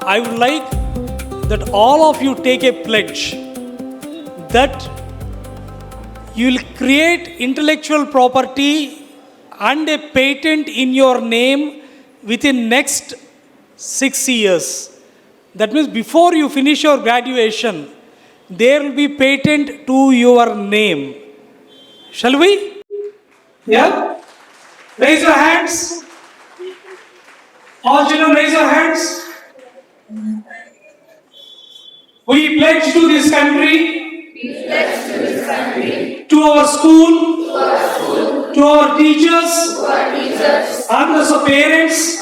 I would like that all of you take a pledge that you will create intellectual property and a patent in your name within next 6 years. That means before you finish your graduation, there will be patent to your name. Shall we? Yeah? Raise your hands. All children, raise your hands. We pledge to this country, to our school, to our teachers, and the parents,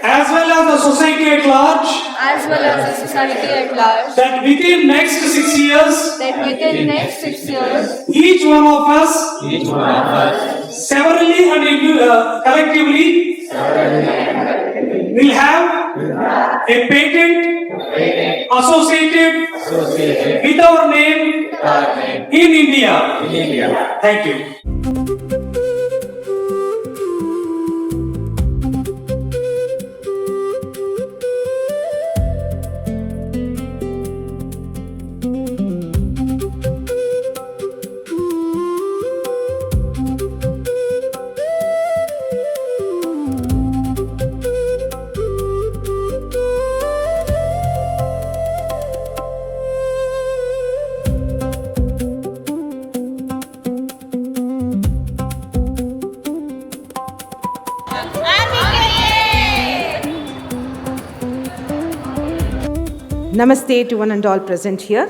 as well as the society at large, that within next 6 years, each one of us, severally and collectively, will have a patent associated with our name in India. Thank you. Namaste to one and all present here.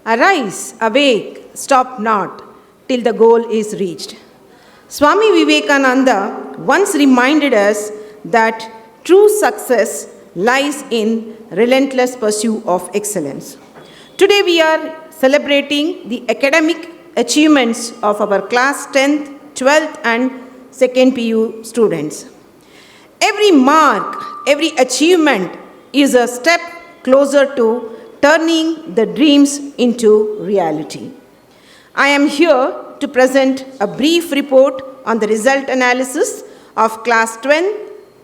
Arise, awake, stop not, till the goal is reached. Swami Vivekananda once reminded us that true success lies in relentless pursuit of excellence. Today we are celebrating the academic achievements of our class 10th, 12th and 2nd PU students. Every mark, every achievement is a step closer to turning the dreams into reality. I am here to present a brief report on the result analysis of class 10th,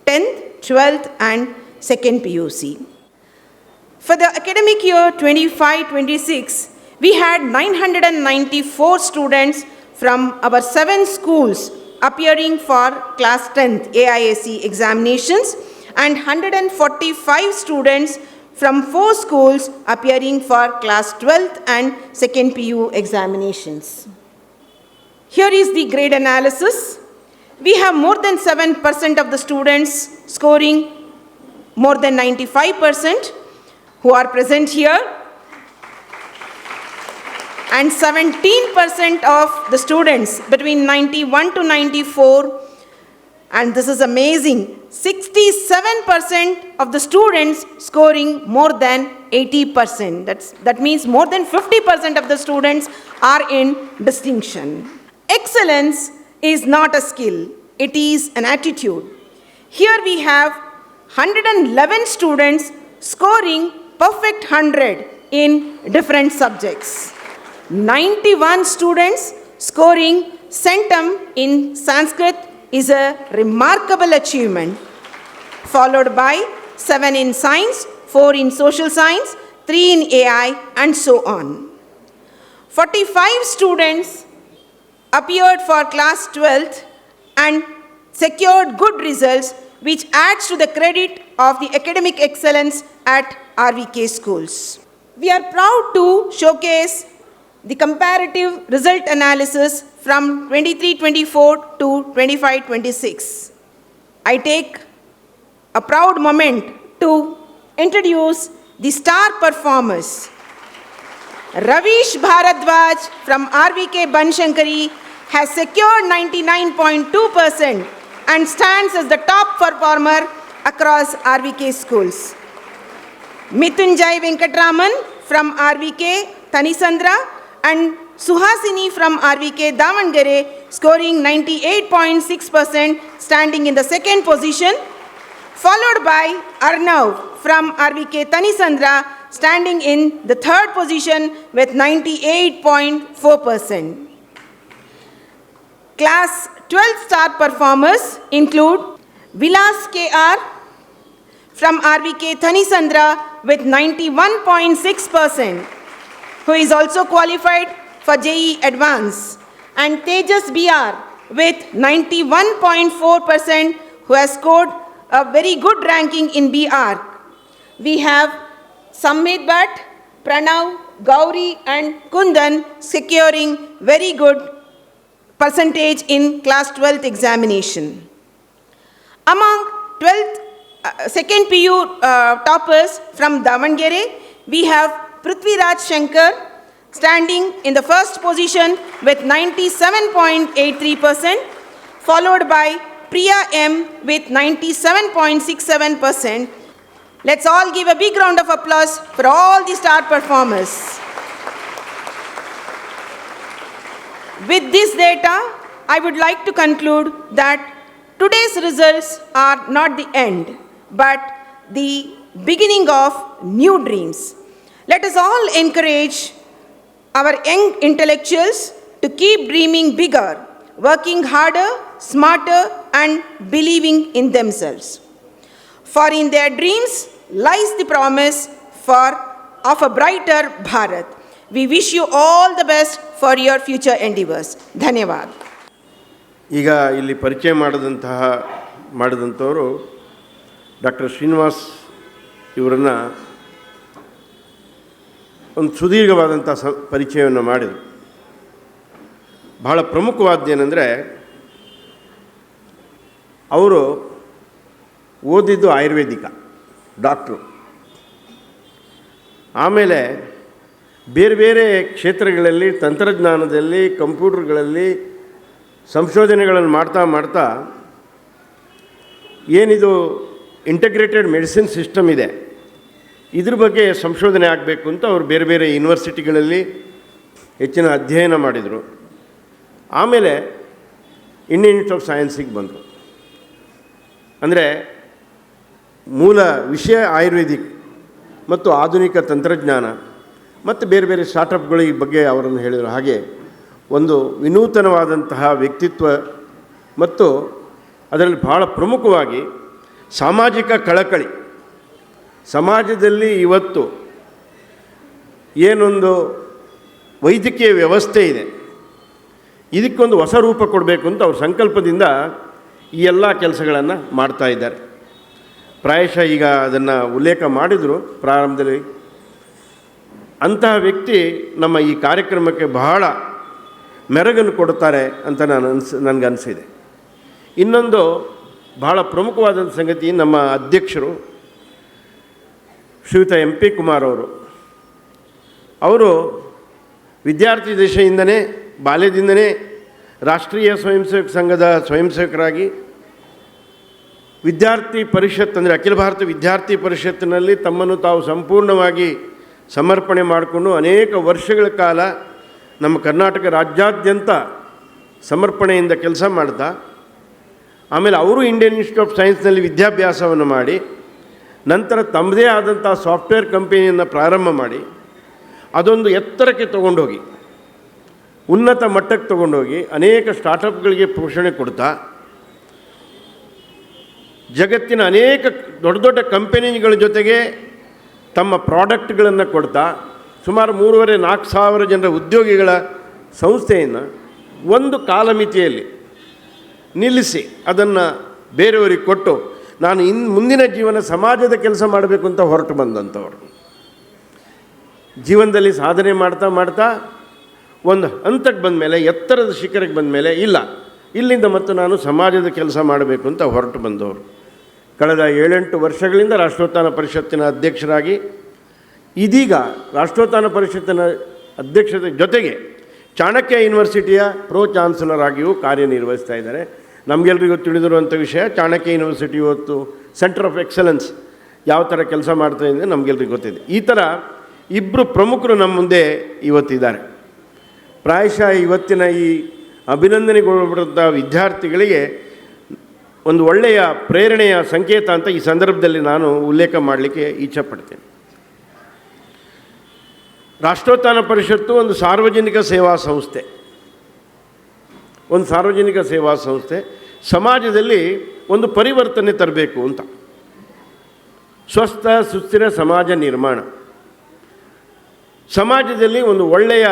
12th and 2nd PUC. For the academic year 25-26, we had 994 students from our 7 schools appearing for class 10th AISE examinations and 145 students from 4 schools appearing for class 12th and 2nd PU examinations. Here is the grade analysis. We have more than 7% of the students scoring more than 95% who are present here, and 17% of the students between 91 to 94, and this is amazing, 67% of the students scoring more than 80%. That means more than 50% of the students are in distinction. Excellence is not a skill, it is an attitude. Here we have 111 students scoring perfect 100 in different subjects. 91 students scoring centum in Sanskrit is a remarkable achievement, followed by 7 in science, 4 in social science, 3 in AI, and so on. 45 students appeared for class 12th and secured good results, which adds to the credit of the academic excellence at RVK schools. We are proud to showcase the comparative result analysis from 23-24 to 25-26. I take a proud moment to introduce the star performers. Ravish Bharadwaj from RVK Banshankari has secured 99.2% and stands as the top performer across RVK schools. Mithunjay Venkatraman from RVK Tanisandra and Suhasini from RVK Davangere scoring 98.6%, standing in the second position, followed by Arnav from RVK Tanisandra standing in the third position with 98.4%. Class 12 star performers include Vilas KR from RVK Thanisandra with 91.6%, who is also qualified for JEE Advance, and Tejas BR with 91.4%, who has scored a very good ranking in BR. We have Sammit Bhatt, Pranav, Gauri and Kundan securing very good percentage in class 12th examination. Among 12th, second PU toppers from Davangere, we have Prithviraj Shankar standing in the first position with 97.83%, followed by Priya M with 97.67%. Let's all give a big round of applause for all the star performers. With this data, I would like to conclude that today's results are not the end, but the beginning of new dreams. Let us all encourage our young intellectuals to keep dreaming bigger, working harder, smarter, and believing in themselves. For in their dreams lies the promise of a brighter Bharat. We wish you all the best for your future endeavors. ಧನ್ಯವಾದ. ಈಗ ಇಲ್ಲಿ ಪರಿಚಯ ಮಾಡಿದಂಥವರು doctor Srinivas ಇವರನ್ನು ಒಂದು ಸುದೀರ್ಘವಾದಂಥ ಪರಿಚಯವನ್ನು ಮಾಡಿದರು. ಬಹಳ ಪ್ರಮುಖವಾದ್ದೇನೆಂದರೆ ಅವರು ಓದಿದ್ದು ಆಯುರ್ವೇದಿಕ ಡಾಕ್ಟ್ರು. ಆಮೇಲೆ ಬೇರೆ ಬೇರೆ ಕ್ಷೇತ್ರಗಳಲ್ಲಿ ತಂತ್ರಜ್ಞಾನದಲ್ಲಿ ಕಂಪ್ಯೂಟರ್ಗಳಲ್ಲಿ ಸಂಶೋಧನೆಗಳನ್ನು ಮಾಡ್ತಾ ಏನಿದು ಇಂಟಗ್ರೇಟೆಡ್ ಮೆಡಿಸಿನ್ ಸಿಸ್ಟಮ್ ಇದೆ ಇದ್ರ ಬಗ್ಗೆ ಸಂಶೋಧನೆ ಆಗಬೇಕು ಅಂತ ಅವರು ಬೇರೆ ಬೇರೆ ಯೂನಿವರ್ಸಿಟಿಗಳಲ್ಲಿ ಹೆಚ್ಚಿನ ಅಧ್ಯಯನ ಮಾಡಿದರು. ಆಮೇಲೆ ಇಂಡಿಯನ್ ಇನ್ಸ್ಟಿಟ್ಯೂಟ್ ಆಫ್ ಸೈನ್ಸಿಗೆ ಬಂದರು. ಅಂದರೆ ಮೂಲ ವಿಷಯ ಆಯುರ್ವೇದಿಕ್ ಮತ್ತು ಆಧುನಿಕ ತಂತ್ರಜ್ಞಾನ ಮತ್ತು ಬೇರೆ ಬೇರೆ ಸ್ಟಾರ್ಟಪ್ಗಳ ಬಗ್ಗೆ ಅವರನ್ನು ಹೇಳಿದರು. ಹಾಗೆ ಒಂದು ವಿನೂತನವಾದಂತಹ ವ್ಯಕ್ತಿತ್ವ ಮತ್ತು ಅದರಲ್ಲಿ ಬಹಳ ಪ್ರಮುಖವಾಗಿ ಸಾಮಾಜಿಕ ಕಳಕಳಿ. ಸಮಾಜದಲ್ಲಿ ಇವತ್ತು ಏನೊಂದು ವೈದ್ಯಕೀಯ ವ್ಯವಸ್ಥೆ ಇದೆ ಇದಕ್ಕೊಂದು ಹೊಸ ರೂಪ ಕೊಡಬೇಕು ಅಂತ ಅವ್ರ ಸಂಕಲ್ಪದಿಂದ ಈ ಎಲ್ಲ ಕೆಲಸಗಳನ್ನು ಮಾಡ್ತಾ ಇದ್ದಾರೆ. ಪ್ರಾಯಶಃ ಈಗ ಅದನ್ನು ಉಲ್ಲೇಖ ಮಾಡಿದರು ಪ್ರಾರಂಭದಲ್ಲಿ. ಅಂತಹ ವ್ಯಕ್ತಿ ನಮ್ಮ ಈ ಕಾರ್ಯಕ್ರಮಕ್ಕೆ ಬಹಳ ಮೆರಗನ್ನು ಕೊಡುತ್ತಾರೆ ಅಂತ ನನಗನ್ನಿಸಿದೆ. ಇನ್ನೊಂದು ಬಹಳ ಪ್ರಮುಖವಾದಂಥ ಸಂಗತಿ, ನಮ್ಮ ಅಧ್ಯಕ್ಷರು ಶ್ರೀಯುತ MP ಕುಮಾರ್ ಅವರು ವಿದ್ಯಾರ್ಥಿ ದಶೆಯಿಂದನೇ ಬಾಲ್ಯದಿಂದನೇ ರಾಷ್ಟ್ರೀಯ ಸ್ವಯಂ ಸೇವಕ ಸಂಘದ ಸ್ವಯಂ ಸೇವಕರಾಗಿ ವಿದ್ಯಾರ್ಥಿ ಪರಿಷತ್ ಅಂದರೆ ಅಖಿಲ ಭಾರತ ವಿದ್ಯಾರ್ಥಿ ಪರಿಷತ್ತಿನಲ್ಲಿ ತಮ್ಮನ್ನು ತಾವು ಸಂಪೂರ್ಣವಾಗಿ ಸಮರ್ಪಣೆ ಮಾಡಿಕೊಂಡು ಅನೇಕ ವರ್ಷಗಳ ಕಾಲ ನಮ್ಮ ಕರ್ನಾಟಕ ರಾಜ್ಯಾದ್ಯಂತ ಸಮರ್ಪಣೆಯಿಂದ ಕೆಲಸ ಮಾಡ್ತಾ, ಆಮೇಲೆ ಅವರು ಇಂಡಿಯನ್ ಇನ್ಸ್ಟಿಟ್ಯೂಟ್ ಆಫ್ ಸೈನ್ಸ್ನಲ್ಲಿ ವಿದ್ಯಾಭ್ಯಾಸವನ್ನು ಮಾಡಿ ನಂತರ ತಮ್ಮದೇ ಆದಂಥ ಸಾಫ್ಟ್ವೇರ್ ಕಂಪನಿಯನ್ನು ಪ್ರಾರಂಭ ಮಾಡಿ ಅದೊಂದು ಎತ್ತರಕ್ಕೆ ತೊಗೊಂಡೋಗಿ ಉನ್ನತ ಮಟ್ಟಕ್ಕೆ ತೊಗೊಂಡೋಗಿ ಅನೇಕ ಸ್ಟಾರ್ಟಪ್ಗಳಿಗೆ ಪೋಷಣೆ ಕೊಡ್ತಾ ಜಗತ್ತಿನ ಅನೇಕ ದೊಡ್ಡ ದೊಡ್ಡ ಕಂಪನಿಗಳ ಜೊತೆಗೆ ತಮ್ಮ ಪ್ರಾಡಕ್ಟ್ಗಳನ್ನು ಕೊಡ್ತಾ ಸುಮಾರು 3,500-4 ಸಾವಿರ ಜನರ ಉದ್ಯೋಗಿಗಳ ಸಂಸ್ಥೆಯನ್ನು ಒಂದು ಕಾಲಮಿತಿಯಲ್ಲಿ ನಿಲ್ಲಿಸಿ ಅದನ್ನು ಬೇರೆಯವರಿಗೆ ಕೊಟ್ಟು ನಾನು ಮುಂದಿನ ಜೀವನ ಸಮಾಜದ ಕೆಲಸ ಮಾಡಬೇಕು ಅಂತ ಹೊರಟು ಬಂದಂಥವ್ರು. ಜೀವನದಲ್ಲಿ ಸಾಧನೆ ಮಾಡ್ತಾ ಒಂದು ಹಂತಕ್ಕೆ ಬಂದ ಮೇಲೆ, ಎತ್ತರದ ಶಿಖರಕ್ಕೆ ಬಂದ ಮೇಲೆ ಇಲ್ಲಿಂದ ಮತ್ತು ನಾನು ಸಮಾಜದ ಕೆಲಸ ಮಾಡಬೇಕು ಅಂತ ಹೊರಟು ಬಂದವರು. ಕಳೆದ 7-8 ವರ್ಷಗಳಿಂದ ರಾಷ್ಟ್ರೋತ್ಥಾನ ಪರಿಷತ್ತಿನ ಅಧ್ಯಕ್ಷರಾಗಿ, ಇದೀಗ ರಾಷ್ಟ್ರೋತ್ಥಾನ ಪರಿಷತ್ತಿನ ಅಧ್ಯಕ್ಷತೆ ಜೊತೆಗೆ ಚಾಣಕ್ಯ ಯೂನಿವರ್ಸಿಟಿಯ ಪ್ರೋ ಚಾನ್ಸಲರ್ ಆಗಿಯೂ ಕಾರ್ಯನಿರ್ವಹಿಸ್ತಾ ಇದ್ದಾರೆ. ನಮಗೆಲ್ಲರಿಗೂ ತಿಳಿದಿರುವಂಥ ವಿಷಯ, ಚಾಣಕ್ಯ ಯೂನಿವರ್ಸಿಟಿ ಇವತ್ತು ಸೆಂಟರ್ ಆಫ್ ಎಕ್ಸಲೆನ್ಸ್ ಯಾವ ಥರ ಕೆಲಸ ಮಾಡ್ತಾ ಇದೆ ನಮಗೆಲ್ಲರಿಗೂ ಗೊತ್ತಿದೆ. ಈ ಥರ ಇಬ್ಬರು ಪ್ರಮುಖರು ನಮ್ಮ ಮುಂದೆ ಇವತ್ತಿದ್ದಾರೆ. ಪ್ರಾಯಶಃ ಇವತ್ತಿನ ಈ ಅಭಿನಂದನೆಗೊಳಪಡುವಂಥ ವಿದ್ಯಾರ್ಥಿಗಳಿಗೆ ಒಂದು ಒಳ್ಳೆಯ ಪ್ರೇರಣೆಯ ಸಂಕೇತ ಅಂತ ಈ ಸಂದರ್ಭದಲ್ಲಿ ನಾನು ಉಲ್ಲೇಖ ಮಾಡಲಿಕ್ಕೆ ಇಚ್ಛೆಪಡ್ತೇನೆ. ರಾಷ್ಟ್ರೋತ್ಥಾನ ಪರಿಷತ್ತು ಒಂದು ಸಾರ್ವಜನಿಕ ಸೇವಾ ಸಂಸ್ಥೆ, ಸಮಾಜದಲ್ಲಿ ಒಂದು ಪರಿವರ್ತನೆ ತರಬೇಕು ಅಂತ. ಸ್ವಸ್ಥ ಸುಸ್ಥಿರ ಸಮಾಜ ನಿರ್ಮಾಣ. ಸಮಾಜದಲ್ಲಿ ಒಂದು ಒಳ್ಳೆಯ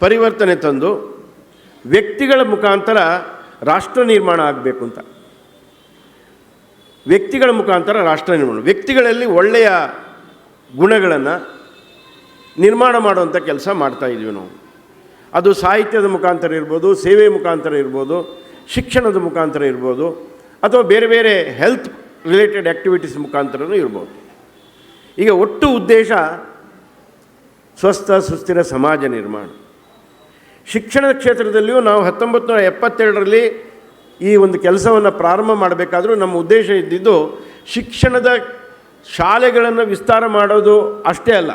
ಪರಿವರ್ತನೆ ತಂದು ವ್ಯಕ್ತಿಗಳ ಮುಖಾಂತರ ರಾಷ್ಟ್ರ ನಿರ್ಮಾಣ ಆಗಬೇಕು ಅಂತ. ವ್ಯಕ್ತಿಗಳ ಮುಖಾಂತರ ರಾಷ್ಟ್ರ ನಿರ್ಮಾಣ, ವ್ಯಕ್ತಿಗಳಲ್ಲಿ ಒಳ್ಳೆಯ ಗುಣಗಳನ್ನು ನಿರ್ಮಾಣ ಮಾಡುವಂಥ ಕೆಲಸ ಮಾಡ್ತಾಯಿದ್ವಿ ನಾವು. ಅದು ಸಾಹಿತ್ಯದ ಮುಖಾಂತರ ಇರ್ಬೋದು, ಸೇವೆ ಮುಖಾಂತರ ಇರ್ಬೋದು, ಶಿಕ್ಷಣದ ಮುಖಾಂತರ ಇರ್ಬೋದು, ಅಥವಾ ಬೇರೆ ಬೇರೆ ಹೆಲ್ತ್ ರಿಲೇಟೆಡ್ ಆ್ಯಕ್ಟಿವಿಟೀಸ್ ಮುಖಾಂತರನೂ ಇರ್ಬೋದು. ಈಗ ಒಟ್ಟು ಉದ್ದೇಶ ಸ್ವಸ್ಥ ಸುಸ್ಥಿರ ಸಮಾಜ ನಿರ್ಮಾಣ. ಶಿಕ್ಷಣದ ಕ್ಷೇತ್ರದಲ್ಲಿಯೂ ನಾವು 1972ರಲ್ಲಿ ಈ ಒಂದು ಕೆಲಸವನ್ನು ಪ್ರಾರಂಭ ಮಾಡಬೇಕಾದ್ರೂ ನಮ್ಮ ಉದ್ದೇಶ ಇದ್ದಿದ್ದು ಶಿಕ್ಷಣದ ಶಾಲೆಗಳನ್ನು ವಿಸ್ತಾರ ಮಾಡೋದು ಅಷ್ಟೇ ಅಲ್ಲ,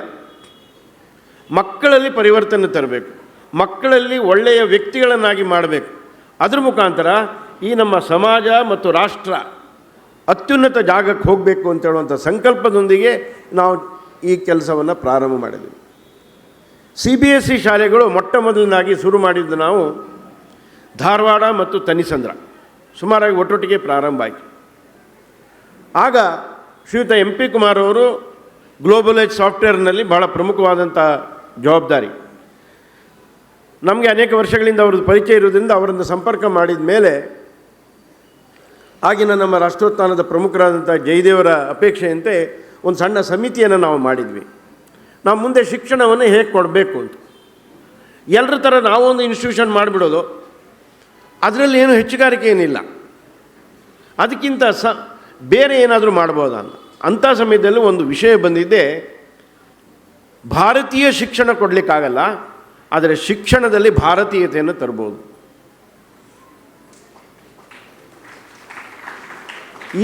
ಮಕ್ಕಳಲ್ಲಿ ಪರಿವರ್ತನೆ ತರಬೇಕು, ಮಕ್ಕಳಲ್ಲಿ ಒಳ್ಳೆಯ ವ್ಯಕ್ತಿಗಳನ್ನಾಗಿ ಮಾಡಬೇಕು. ಅದರ ಮುಖಾಂತರ ಈ ನಮ್ಮ ಸಮಾಜ ಮತ್ತು ರಾಷ್ಟ್ರ ಅತ್ಯುನ್ನತ ಜಾಗಕ್ಕೆ ಹೋಗಬೇಕು ಅಂತ ಹೇಳುವಂಥ ಸಂಕಲ್ಪದೊಂದಿಗೆ ನಾವು ಈ ಕೆಲಸವನ್ನು ಪ್ರಾರಂಭ ಮಾಡಿದ್ವಿ. CBSE ಶಾಲೆಗಳು ಮೊಟ್ಟ ಮೊದಲನಾಗಿ ಶುರು ಮಾಡಿದ್ದು ನಾವು ಧಾರವಾಡ ಮತ್ತು ತನಿಸಂದ್ರ, ಸುಮಾರಾಗಿ ಒಟ್ಟೊಟ್ಟಿಗೆ ಪ್ರಾರಂಭ ಆಯಿತು. ಆಗ ಶ್ರೀಯುತ MP ಕುಮಾರ್ ಅವರು ಗ್ಲೋಬಲೈಜ್ ಸಾಫ್ಟ್ವೇರ್ನಲ್ಲಿ ಬಹಳ ಪ್ರಮುಖವಾದಂಥ ಜವಾಬ್ದಾರಿ. ನಮಗೆ ಅನೇಕ ವರ್ಷಗಳಿಂದ ಅವ್ರದ್ದು ಪರಿಚಯ ಇರೋದ್ರಿಂದ ಅವರನ್ನು ಸಂಪರ್ಕ ಮಾಡಿದ ಮೇಲೆ ಆಗಿನ ನಮ್ಮ ರಾಷ್ಟ್ರೋತ್ಥಾನದ ಪ್ರಮುಖರಾದಂಥ ಜಯದೇವರ ಅಪೇಕ್ಷೆಯಂತೆ ಒಂದು ಸಣ್ಣ ಸಮಿತಿಯನ್ನು ನಾವು ಮಾಡಿದ್ವಿ. ನಾವು ಮುಂದೆ ಶಿಕ್ಷಣವನ್ನು ಹೇಗೆ ಕೊಡಬೇಕು ಅಂತ. ಎಲ್ಲರ ಥರ ನಾವೊಂದು ಇನ್ಸ್ಟಿಟ್ಯೂಷನ್ ಮಾಡಿಬಿಡೋದು, ಅದರಲ್ಲಿ ಏನು ಹೆಚ್ಚುಗಾರಿಕೆ ಏನಿಲ್ಲ, ಅದಕ್ಕಿಂತ ಬೇರೆ ಏನಾದರೂ ಮಾಡ್ಬೋದಾ ಅಂಥ ಸಮಯದಲ್ಲಿ ಒಂದು ವಿಷಯ ಬಂದಿದ್ದೆ, ಭಾರತೀಯ ಶಿಕ್ಷಣ ಕೊಡಲಿಕ್ಕಾಗಲ್ಲ, ಆದರೆ ಶಿಕ್ಷಣದಲ್ಲಿ ಭಾರತೀಯತೆಯನ್ನು ತರ್ಬೋದು.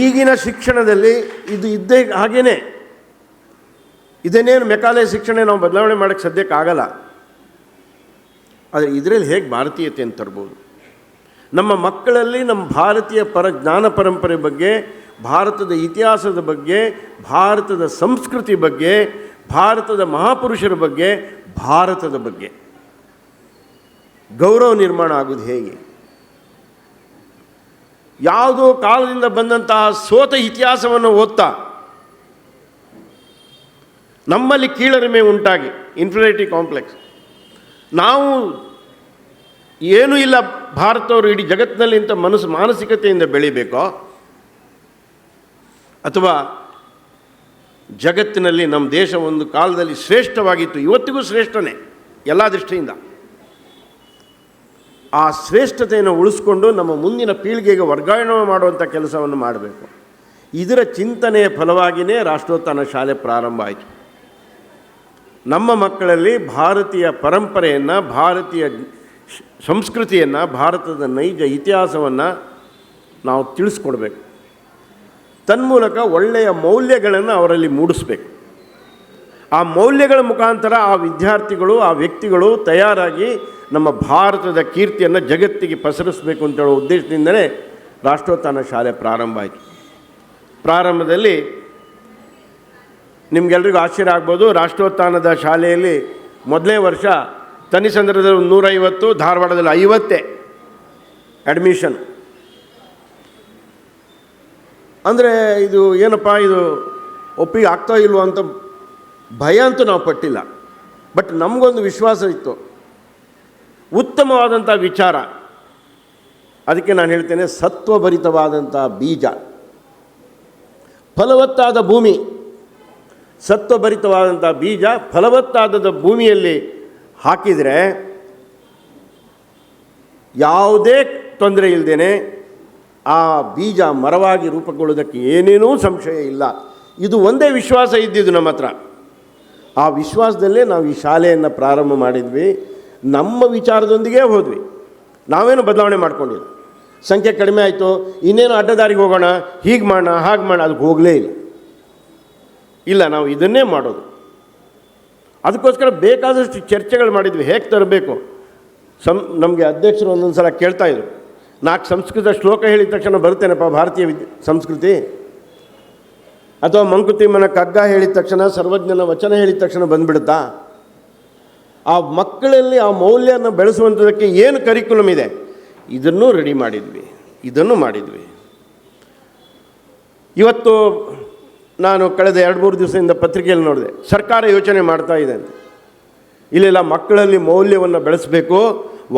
ಈಗಿನ ಶಿಕ್ಷಣದಲ್ಲಿ ಇದು ಇದ್ದೇ ಹಾಗೇ, ಇದನ್ನೇನು ಮೆಕಾಲೆ ಶಿಕ್ಷಣ ನಾವು ಬದಲಾವಣೆ ಮಾಡೋಕ್ಕೆ ಸದ್ಯಕ್ಕಾಗಲ್ಲ, ಆದರೆ ಇದರಲ್ಲಿ ಹೇಗೆ ಭಾರತೀಯತೆಯನ್ನು ತರ್ಬೋದು. ನಮ್ಮ ಮಕ್ಕಳಲ್ಲಿ ನಮ್ಮ ಭಾರತೀಯ ಜ್ಞಾನ ಪರಂಪರೆ ಬಗ್ಗೆ, ಭಾರತದ ಇತಿಹಾಸದ ಬಗ್ಗೆ, ಭಾರತದ ಸಂಸ್ಕೃತಿ ಬಗ್ಗೆ, ಭಾರತದ ಮಹಾಪುರುಷರ ಬಗ್ಗೆ, ಭಾರತದ ಬಗ್ಗೆ ಗೌರವ ನಿರ್ಮಾಣ ಆಗೋದು ಹೇಗೆ. ಯಾವುದೋ ಕಾಲದಿಂದ ಬಂದಂತಹ ಸೋತ ಇತಿಹಾಸವನ್ನು ಓದ್ತಾ ನಮ್ಮಲ್ಲಿ ಕೀಳರಿಮೆ ಉಂಟಾಗಿ ಇನ್ಫೀರಿಯಾರಿಟಿ ಕಾಂಪ್ಲೆಕ್ಸ್, ನಾವು ಏನೂ ಇಲ್ಲ ಭಾರತವರು ಇಡೀ ಜಗತ್ತಿನಲ್ಲಿ ಇಂಥ ಮಾನಸಿಕತೆಯಿಂದ ಬೆಳಿಬೇಕೋ, ಅಥವಾ ಜಗತ್ತಿನಲ್ಲಿ ನಮ್ಮ ದೇಶ ಒಂದು ಕಾಲದಲ್ಲಿ ಶ್ರೇಷ್ಠವಾಗಿತ್ತು, ಇವತ್ತಿಗೂ ಶ್ರೇಷ್ಠನೇ ಎಲ್ಲ ದೃಷ್ಟಿಯಿಂದ, ಆ ಶ್ರೇಷ್ಠತೆಯನ್ನು ಉಳಿಸ್ಕೊಂಡು ನಮ್ಮ ಮುಂದಿನ ಪೀಳಿಗೆಗೆ ವರ್ಗಾವಣೆ ಮಾಡುವಂಥ ಕೆಲಸವನ್ನು ಮಾಡಬೇಕು. ಇದರ ಚಿಂತನೆಯ ಫಲವಾಗಿಯೇ ರಾಷ್ಟ್ರೋತ್ಥಾನ ಶಾಲೆ ಪ್ರಾರಂಭ ಆಯಿತು. ನಮ್ಮ ಮಕ್ಕಳಲ್ಲಿ ಭಾರತೀಯ ಪರಂಪರೆಯನ್ನು, ಭಾರತೀಯ ಸಂಸ್ಕೃತಿಯನ್ನು, ಭಾರತದ ನೈಜ ಇತಿಹಾಸವನ್ನು ನಾವು ತಿಳಿಸ್ಕೊಡ್ಬೇಕು. ತನ್ಮೂಲಕ ಒಳ್ಳೆಯ ಮೌಲ್ಯಗಳನ್ನು ಅವರಲ್ಲಿ ಮೂಡಿಸ್ಬೇಕು. ಆ ಮೌಲ್ಯಗಳ ಮುಖಾಂತರ ಆ ವಿದ್ಯಾರ್ಥಿಗಳು, ಆ ವ್ಯಕ್ತಿಗಳು ತಯಾರಾಗಿ ನಮ್ಮ ಭಾರತದ ಕೀರ್ತಿಯನ್ನು ಜಗತ್ತಿಗೆ ಪಸರಿಸಬೇಕು ಅಂತ ಹೇಳೋ ಉದ್ದೇಶದಿಂದಲೇ ರಾಷ್ಟ್ರೋತ್ಥಾನ ಶಾಲೆ ಪ್ರಾರಂಭ ಆಯಿತು. ಪ್ರಾರಂಭದಲ್ಲಿ ನಿಮಗೆಲ್ರಿಗೂ ಆಶ್ಚರ್ಯ ಆಗ್ಬೋದು, ರಾಷ್ಟ್ರೋತ್ಥಾನದ ಶಾಲೆಯಲ್ಲಿ ಮೊದಲನೇ ವರ್ಷ ತನಿಸಂದ್ರದಲ್ಲಿ 150, ಧಾರವಾಡದಲ್ಲಿ 50 ಅಡ್ಮಿಷನ್. ಅಂದರೆ ಇದು ಏನಪ್ಪ ಇದು ಒಪ್ಪಿಗೆ ಆಗ್ತಾ ಇಲ್ವೋ ಅಂತ ಭಯ ಅಂತೂ ನಾವು ಪಟ್ಟಿಲ್ಲ. ಬಟ್ ನಮಗೊಂದು ವಿಶ್ವಾಸ ಇತ್ತು, ಉತ್ತಮವಾದಂಥ ವಿಚಾರ. ಅದಕ್ಕೆ ನಾನು ಹೇಳ್ತೇನೆ, ಸತ್ವಭರಿತವಾದಂಥ ಬೀಜ, ಫಲವತ್ತಾದ ಭೂಮಿ, ಸತ್ವಭರಿತವಾದಂಥ ಬೀಜ ಫಲವತ್ತಾದ ಭೂಮಿಯಲ್ಲಿ ಹಾಕಿದರೆ ಯಾವುದೇ ತೊಂದರೆ ಇಲ್ಲದೇನೆ ಆ ಬೀಜ ಮರವಾಗಿ ರೂಪುಗೊಳ್ಳೋದಕ್ಕೆ ಏನೇನೂ ಸಂಶಯ ಇಲ್ಲ. ಇದು ಒಂದೇ ವಿಶ್ವಾಸ ಇದ್ದಿದ್ದು ನಮ್ಮ ಹತ್ರ. ಆ ವಿಶ್ವಾಸದಲ್ಲೇ ನಾವು ಈ ಶಾಲೆಯನ್ನು ಪ್ರಾರಂಭ ಮಾಡಿದ್ವಿ. ನಮ್ಮ ವಿಚಾರದೊಂದಿಗೆ ಹೋದ್ವಿ, ನಾವೇನು ಬದಲಾವಣೆ ಮಾಡ್ಕೊಂಡಿಲ್ಲ. ಸಂಖ್ಯೆ ಕಡಿಮೆ ಆಯಿತು, ಇನ್ನೇನು ಅಡ್ಡದಾರಿಗೆ ಹೋಗೋಣ, ಹೀಗೆ ಮಾಡೋಣ ಹಾಗೆ ಮಾಡೋಣ, ಅದಕ್ಕೆ ಹೋಗಲೇ ಇಲ್ಲ. ನಾವು ಇದನ್ನೇ ಮಾಡೋದು. ಅದಕ್ಕೋಸ್ಕರ ಬೇಕಾದಷ್ಟು ಚರ್ಚೆಗಳು ಮಾಡಿದ್ವಿ, ಹೇಗೆ ತರಬೇಕು. ನಮಗೆ ಅಧ್ಯಕ್ಷರು ಒಂದೊಂದು ಸಲ ಕೇಳ್ತಾಯಿದ್ರು, 4 ಸಂಸ್ಕೃತ ಶ್ಲೋಕ ಹೇಳಿದ ತಕ್ಷಣ ಬರ್ತೇನಪ್ಪ ಭಾರತೀಯ ಸಂಸ್ಕೃತಿ, ಅಥವಾ ಮಂಕುತಿಮ್ಮನ ಕಗ್ಗ ಹೇಳಿದ ತಕ್ಷಣ, ಸರ್ವಜ್ಞನ ವಚನ ಹೇಳಿದ ತಕ್ಷಣ ಬಂದುಬಿಡುತ್ತಾ? ಆ ಮಕ್ಕಳಲ್ಲಿ ಆ ಮೌಲ್ಯನ ಬೆಳೆಸುವಂಥದ್ದಕ್ಕೆ ಏನು ಕರಿಕ್ಯುಲಮ್ ಇದೆ, ಇದನ್ನು ರೆಡಿ ಮಾಡಿದ್ವಿ, ಇದನ್ನು ಮಾಡಿದ್ವಿ. ಇವತ್ತು ನಾನು ಕಳೆದ 2-3 ದಿವಸದಿಂದ ಪತ್ರಿಕೆಯಲ್ಲಿ ನೋಡಿದೆ, ಸರ್ಕಾರ ಯೋಚನೆ ಮಾಡ್ತಾ ಇದೆ ಅಂತ. ಇಲ್ಲೆಲ್ಲ ಮಕ್ಕಳಲ್ಲಿ ಮೌಲ್ಯವನ್ನು ಬೆಳೆಸಬೇಕು,